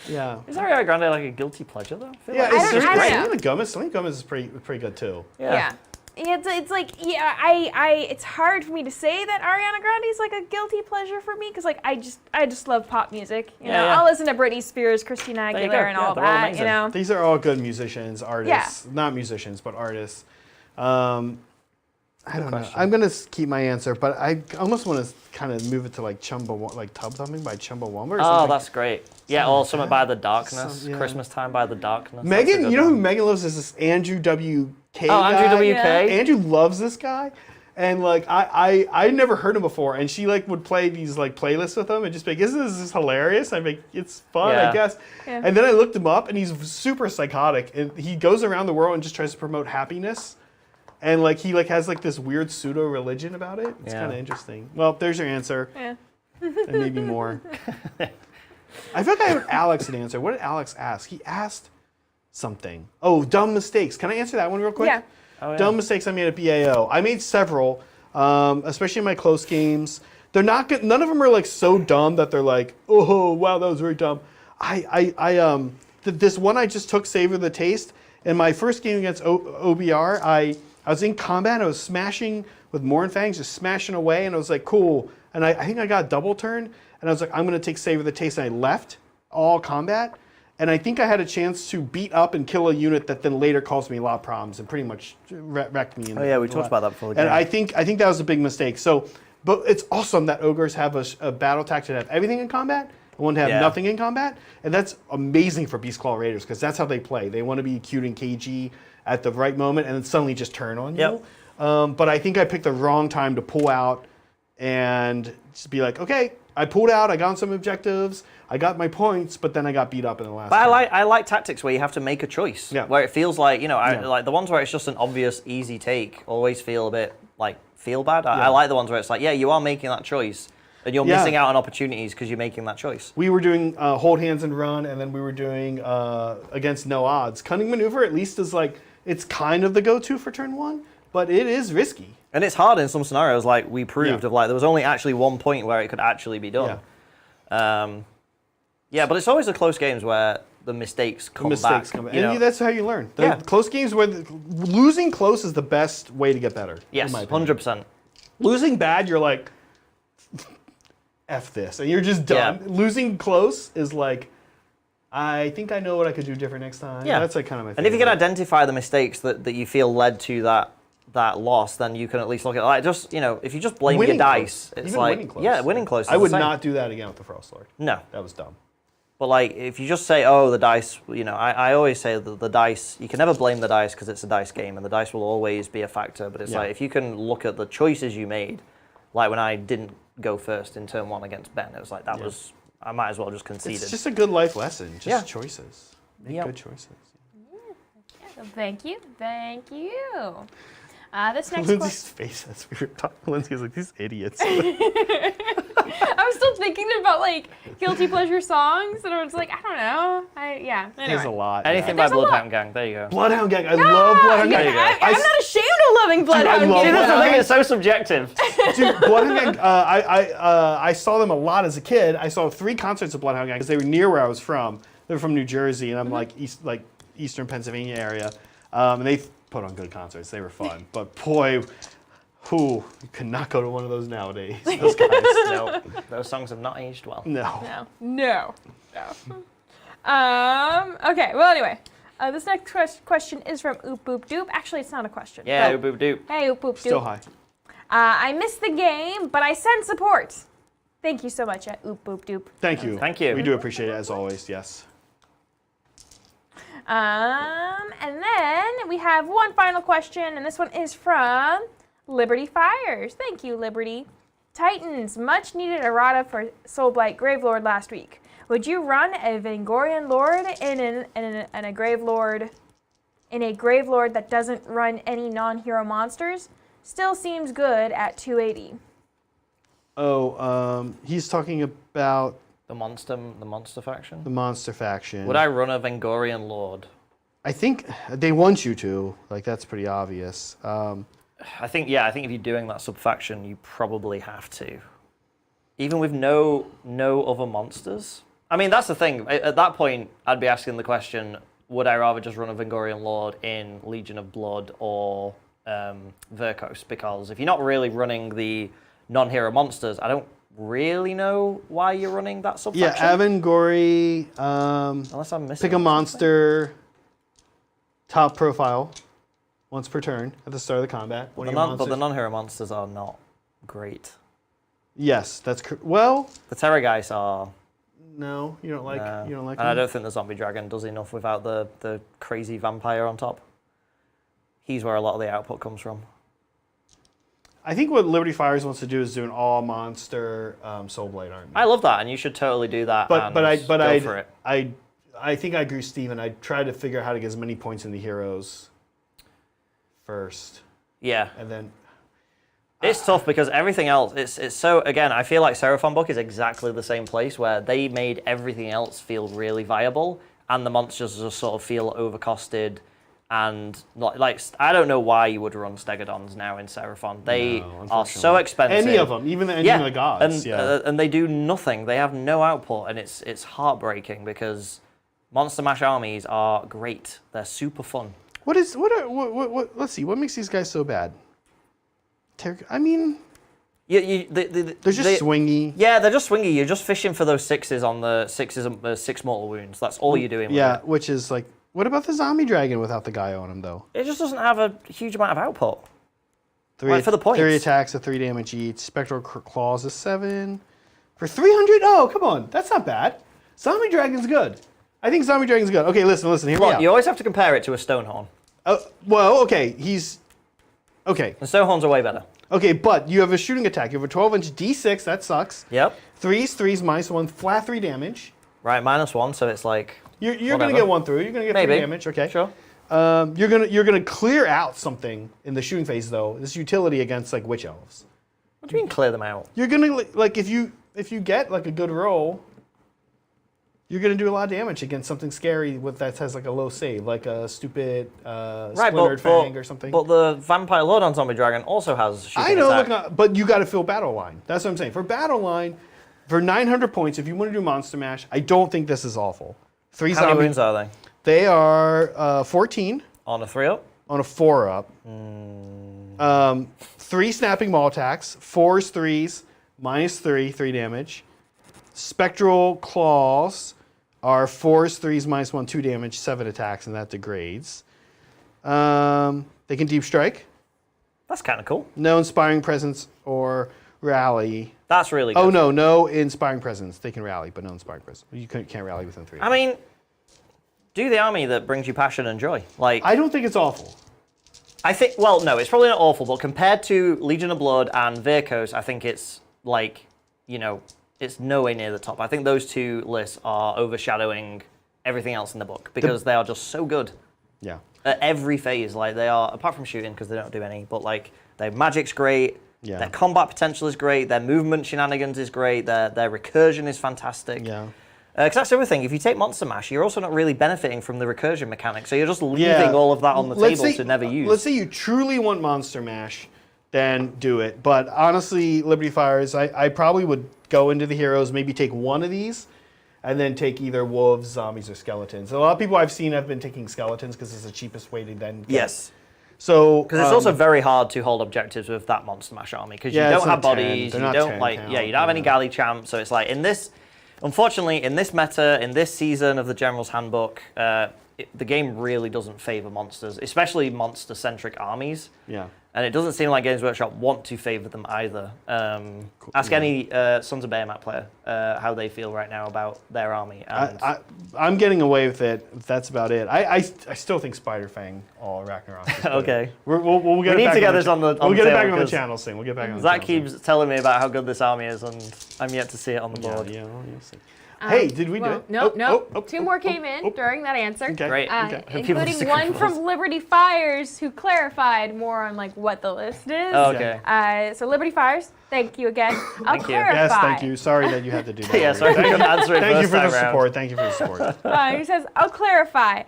Yeah. Is Ariana Grande like a guilty pleasure though? I feel Yeah. like It's I don't know. Selena Gomez is pretty good too. Yeah. It's like, yeah, it's hard for me to say that Ariana Grande is like a guilty pleasure for me because like I just love pop music. You know, yeah. I'll listen to Britney Spears, Christina There you go. Aguilera, and Yeah, all they're all that. amazing. You know. These are all good musicians, artists. Not musicians, but artists. I don't know. I'm gonna keep my answer, but I almost want to kind of move it to like Tub Thumping by Chumbawamba. Or Oh, something. that's great. Yeah, or something by the Darkness. Yeah. Christmas Time by the Darkness. That's a Megan, good you know one. who Megan loves is this Andrew WK Oh, Andrew guy. WK. Andrew loves this guy. And like I never heard him before, and she like would play these like playlists with him and just be like, isn't this hilarious? I'm like, it's fun, Yeah. I guess. Yeah. And then I looked him up, and he's super psychotic, and he goes around the world and just tries to promote happiness, and like he like has like this weird pseudo religion about it. It's Yeah. kind of interesting. Well, there's your answer, Yeah. and maybe more. I feel like I heard Alex an answer. What did Alex ask? He asked something. Oh, dumb mistakes. Can I answer that one real quick? Yeah. Oh, yeah. Dumb mistakes I made at BAO. I made several, especially in my close games. They're not good. None of them are like so dumb that they're like, oh wow, that was very dumb. This one I just took Savor the Taste. In my first game against OBR, I was in combat. I was smashing with Mornfangs, just smashing away, and I was like, cool. And I think I got a double turn, and I was like, I'm gonna take Savor the Taste, and I left all combat. And I think I had a chance to beat up and kill a unit that then later caused me a lot of problems and pretty much wrecked me. Oh yeah, we talked about that before the And game. I think that was a big mistake. So, but it's awesome that ogres have a battle tactic to have everything in combat and one to have Yeah. nothing in combat, and that's amazing for Beastclaw Raiders because that's how they play. They want to be cute and cagey at the right moment and then suddenly just turn on Yep. you. But I think I picked the wrong time to pull out and just be like, okay, I pulled out, I got on some objectives, I got my points, but then I got beat up in the last. But turn. I like tactics where you have to make a choice. Yeah. Where it feels like, you know, Yeah. like the ones where it's just an obvious, easy take always feel a bit like feel bad. Yeah. I like the ones where it's like, yeah, you are making that choice and you're Yeah. missing out on opportunities because you're making that choice. We were doing hold hands and run, and then we were doing against no odds. Cunning maneuver at least is like, it's kind of the go-to for turn one, but it is risky. And it's hard in some scenarios, like we proved, Yeah. of like there was only actually one point where it could actually be done. Yeah. Yeah, but it's always the close games where the mistakes come back. You know? And that's how you learn. The Yeah. close games where losing close is the best way to get better. Yes, in my opinion. 100%. Losing bad, you're like, F this, and you're just done. Yeah. Losing close is like, I think I know what I could do different next time. Yeah. That's like kind of my And if you can favorite. identify the mistakes that you feel led to that loss, then you can at least look at like just if you just blame Winning your dice, close. it's Even like winning close. yeah, winning close. Is I would the same. not do that again with the Frost Lord. No, That was dumb. but like if you just say, oh, the dice, I always say that the dice, you can never blame the dice because it's a dice game and the dice will always be a factor. But it's Yeah. like if you can look at the choices you made, like when I didn't go first in turn 1 against Ben, it was like that was I might as well just conceded. It's just a good life lesson. Just Yeah. choices. Make Yep. good choices. Thank you. Thank you. This next Lindsay's question. face as we were talking. Lindsay was like, these idiots. I was still thinking about like guilty pleasure songs, and I was like, I don't know. Anyway. There's a lot. Anything There's by a lot. Bloodhound Gang. There you go. Bloodhound Gang. I love Bloodhound Yeah, Gang. There you go. I'm not ashamed of loving Bloodhound love Gang. That's the Bloodhound thing. It's so subjective. Dude, Bloodhound Gang, I saw them a lot as a kid. I saw 3 concerts of Bloodhound Gang because they were near where I was from. They were from New Jersey, and I'm like eastern Pennsylvania area. And they put on good concerts. They were fun. But boy, you could not go to one of those nowadays. Those guys. No, those songs have not aged well. No. No. Okay. Well, anyway, this next question is from Oop Boop Doop. Actually, it's not a question. Yeah, but- boop doop. Hey, Oop Boop Doop. Still high. I missed the game, but I send support. Thank you so much, Oop Boop Doop. Thank you. Thank you. We do appreciate it as always. Yes. And then we have one final question, and this one is from Liberty Fires. Thank you, Liberty. Titans, much needed errata for Soulblight Gravelord last week. Would you run a Vangorian Lord in a Gravelord that doesn't run any non-hero monsters? Still seems good at 280. Oh, he's talking about The monster faction. the monster faction. Would I run a Vangorian Lord? I think they want you to. Like, that's pretty obvious. I think if you're doing that sub-faction, you probably have to. Even with no other monsters. I mean, that's the thing. At that point, I'd be asking the question, would I rather just run a Vangorian Lord in Legion of Blood or Verkos? Because if you're not really running the non-hero monsters, I don't really know why you're running that Yeah, sub-faction. Avangori, Unless I'm missing pick a something. monster, top profile, once per turn at the start of the combat. One of your But monsters. the non-hero monsters are not great. Yes, that's well. The Terrorgeist are. No, you don't like. You don't like. And I them? don't think the Zombie Dragon does enough without the crazy vampire on top. He's where a lot of the output comes from. I think what Liberty Fires wants to do is do an all monster Soulblade army. I love that, and you should totally do that. But and go for it. I think I agree with Steven. I try to figure out how to get as many points in the heroes first, Yeah, and then it's tough because everything else. It's so again. I feel like Seraphon Book is exactly the same place where they made everything else feel really viable, and the monsters just sort of feel overcosted. And like I don't know why you would run Stegodons now in Seraphon. They are so expensive. any of them, even the ending of the gods. and and they do nothing. They have no output, and it's heartbreaking because Monster Mash armies are great. They're super fun. What? Let's see. What makes these guys so bad? I mean, they're just swingy. Yeah, they're just swingy. You're just fishing for those sixes on the six mortal wounds. That's all you're doing. With Yeah, it. which is like, what about the zombie dragon without the guy on him though? It just doesn't have a huge amount of output. Three, Right, for the points. 3 attacks at 3 damage each. Spectral claws is 7 for 300. Oh, come on, that's not bad. Zombie dragon's good. I think zombie dragon's good. Okay, listen. Hear me Look, out. you always have to compare it to a Stonehorn. Well, okay, he's okay. And Stonehorns are way better. Okay, but you have a shooting attack. You have a 12-inch D6. That sucks. Yep. 3s, -1, flat 3 damage. Right, -1, so it's like. You're gonna Whatever. get 1 through. You're gonna get Maybe. 3 damage. Okay. Sure. You're gonna clear out something in the shooting phase though. This utility against like witch elves. What do you mean clear them out? You're gonna like if you get like a good roll, you're gonna do a lot of damage against something scary that has like a low save, like a stupid splintered fang or something. But the Vampire Lord on Zombie Dragon also has shooting I know, attack. but you got to fill battle line. That's what I'm saying. For battle line, For 900 points, if you want to do Monster Mash, I don't think this is awful. 3 How many zombie. wounds are they? They are 14 On a 3-up? on a 4-up. 3 snapping maul attacks, 4s, 3s, -3, 3 damage. Spectral claws are 4s, 3s, -1, 2 damage, 7 attacks, and that degrades. They can deep strike. That's kind of cool. No inspiring presence or rally. That's really good. Oh no inspiring presence. They can rally, but no inspiring presence. You can't rally within 3. I mean, do the army that brings you passion and joy. Like, I don't think it's awful. I think, well, no, it's probably not awful, but compared to Legion of Blood and Virkos, I think it's like, it's nowhere near the top. I think those two lists are overshadowing everything else in the book because they are just so good Yeah. at every phase. Like, they are, apart from shooting because they don't do any, but like, their magic's great. Yeah. Their combat potential is great. Their movement shenanigans is great. Their recursion is fantastic. Yeah. Because that's the other thing. If you take Monster Mash, you're also not really benefiting from the recursion mechanic. So you're just leaving all of that on the table to never use. Let's say you truly want Monster Mash, then do it. But honestly, Liberty Fires, I probably would go into the heroes, maybe take one of these, and then take either wolves, zombies, or skeletons. A lot of people I've seen have been taking skeletons because it's the cheapest way to then get. Yes. So Because it's also very hard to hold objectives with that Monster Mash army because Yeah, you it's don't have not 10. bodies, They're you not don't 10 like, count, you don't have any yeah. galley champs. So it's like unfortunately, in this meta, in this season of the General's Handbook, the game really doesn't favor monsters, especially monster-centric armies. Yeah. And it doesn't seem like Games Workshop want to favor them either. Ask any Sons of Behemoth player how they feel right now about their army. And I'm getting away with it. That's about it. I still think Spider Fang all Ragnarok. is good. Okay. We'll get We it need back to get on this on the We'll get it back table on the 'cause channel soon. We'll get back on the Zach channel soon. keeps telling me about how good this army is, and I'm yet to see it on the board. Yeah, well, you'll see. Hey, did we do it? No, no. Oh, 2 more came in during that answer. Okay. Great. Okay. People Including disagree one with from us. Liberty Fires who clarified more on like what the list is. Oh, okay. So Liberty Fires, thank you again. I'll Thank you. clarify. Yes, thank you. Sorry that you had to do that. Yeah, sorry I couldn't answer it Thank you first for the time round. support. Thank you for the support. He says, I'll clarify.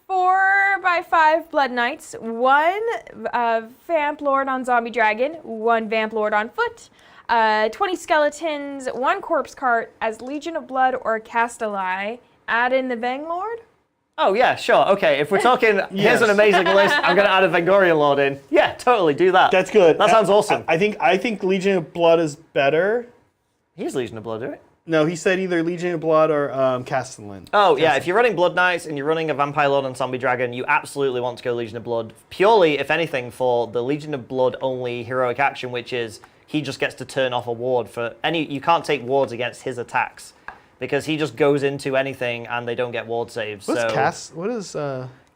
4x5 Blood Knights, 1 Vamp Lord on Zombie Dragon, 1 Vamp Lord on foot, 20 Skeletons, 1 Corpse Cart as Legion of Blood or Castelli. Add in the Vang Lord? Oh, yeah, sure. Okay, if we're talking, Yes. here's an amazing list, I'm going to add a Vengorian Lord in. Yeah, totally, do that. That's good. That sounds awesome. I think Legion of Blood is better. He's Legion of Blood, right? No, he said either Legion of Blood or Castellan. Oh, yeah, if you're running Blood Knights and you're running a Vampire Lord and Zombie Dragon, you absolutely want to go Legion of Blood, purely, if anything, for the Legion of Blood only heroic action, which is he just gets to turn off a ward for any, you can't take wards against his attacks, because he just goes into anything and they don't get ward saves. What so is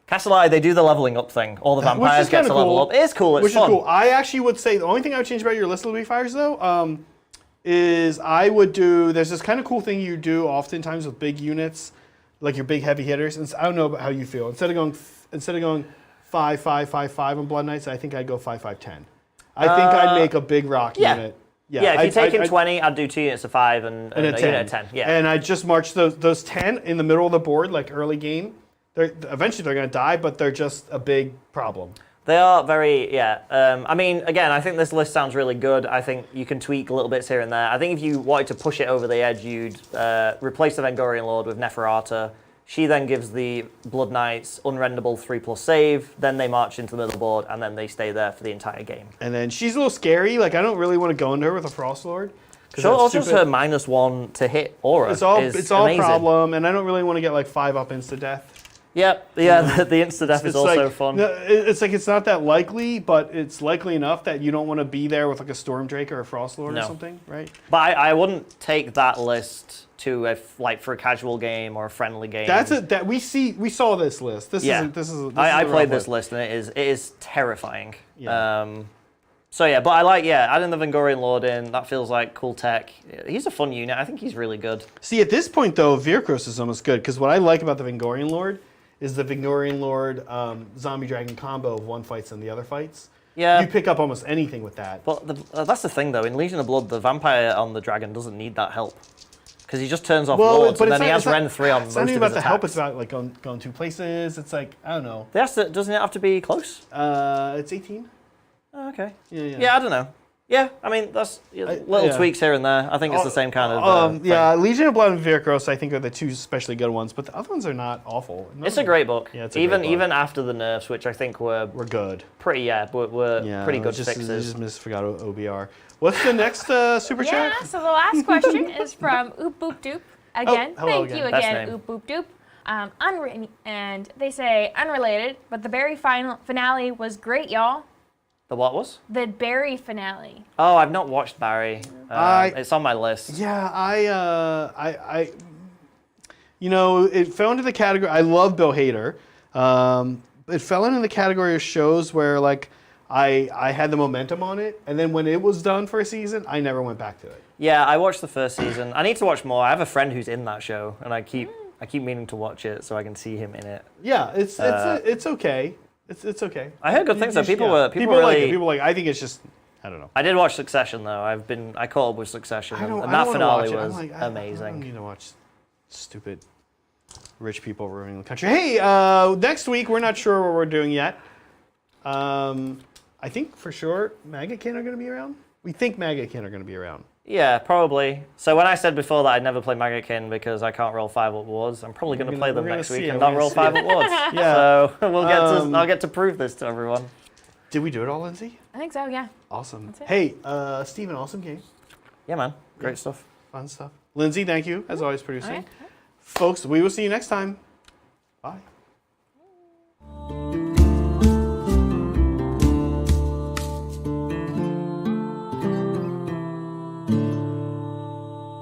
Castelli, they do the leveling up thing. All the vampires get to level up. It's cool, it's which fun. is cool. I actually would say the only thing I would change about your list of Liberty Fires though, is I would do, there's this kind of cool thing you do oftentimes with big units, like your big heavy hitters. And I don't know about how you feel. Instead of going 5-5-5-5 on Blood Knights, I think I'd go 5-5-10. I think I'd make a big rock unit. Yeah, if you're taking 20, I'd do 2 units of 5 and a a 10. unit of 10. Yeah. And I just march those 10 in the middle of the board, like early game. Eventually they're going to die, but they're just a big problem. They are very, yeah. I mean, again, I think this list sounds really good. I think you can tweak little bits here and there. I think if you wanted to push it over the edge, you'd replace the Vengorian Lord with Neferata. She then gives the Blood Knights unrendable 3+ save, then they march into the middle board, and then they stay there for the entire game. And then she's a little scary. Like, I don't really want to go into her with a Frost Lord. So also her -1 to hit aura It's all amazing. problem, and I don't really want to get like 5 up insta death. Yep, yeah, the insta-death is also like, fun. No, it's like it's not that likely, but it's likely enough that you don't want to be there with like a Storm Drake or a Frost Lord or something, right? But I wouldn't take that list to for a casual game or a friendly game. We saw this list. I played this list and it is terrifying. Yeah. So yeah, but I like adding the Vengorian Lord in. That feels like cool tech. He's a fun unit. I think he's really good. See, at this point though, Virkos is almost good because what I like about the Vengorian Lord is the Vengorian Lord Zombie Dragon combo of one fights and the other fights. Yeah. You pick up almost anything with that. But that's the thing though. In Legion of Blood, the vampire on the dragon doesn't need that help. Because he just turns off lords, and then he has Ren 3 on most of his attacks. It's not even about the help, it's about like going 2 places. It's like, I don't know. Doesn't it have to be close? It's 18. Oh, okay. Yeah. Yeah, I don't know. Yeah, I mean, that's little yeah. tweaks here and there. I think it's the same kind of thing. Yeah, Legion of Blood and Vyrkros, I think, are the two especially good ones, but the other ones are not awful. It's a great book. Yeah, it's a great book. Even after the nerfs, which I think were good. pretty, were pretty good I fixes. just forgot OBR. What's the next super chat? Yeah, so the last question is from Oop Boop Doop. Again, hello thank you again. Best again, name. Oop Boop Doop. Unwritten, and they say unrelated, but the Barry finale was great, y'all. The what was? The Barry finale. Oh, I've not watched Barry. It's on my list. Yeah, I it fell into the category. I love Bill Hader. It fell into the category of shows where like I had the momentum on it, and then when it was done for a season, I never went back to it. Yeah, I watched the first season. I need to watch more. I have a friend who's in that show, and I keep meaning to watch it so I can see him in it. Yeah, it's okay. It's okay. I heard good things though. People like really it. People like. I think it's just. I don't know. I did watch Succession though. I caught up with Succession, and I that don't finale wanna was watch it. I amazing. don't need to watch stupid rich people ruining the country. Hey, next week we're not sure what we're doing yet. I think for sure Maggot Kin are going to be around. We think Maggot Kin are going to be around. Yeah, probably. So when I said before that I'd never play Maggot-kin because I can't roll 5 up wards, I'm probably going to play them next week and not roll 5 up wards. Yeah. So I'll get to prove this to everyone. Did we do it all, Lindsay? I think so, yeah. Awesome. it. Hey, Steven, awesome game. Yeah, man. Great stuff. Fun stuff. Lindsay, thank you, as always, producing. All right. Folks, we will see you next time. Bye.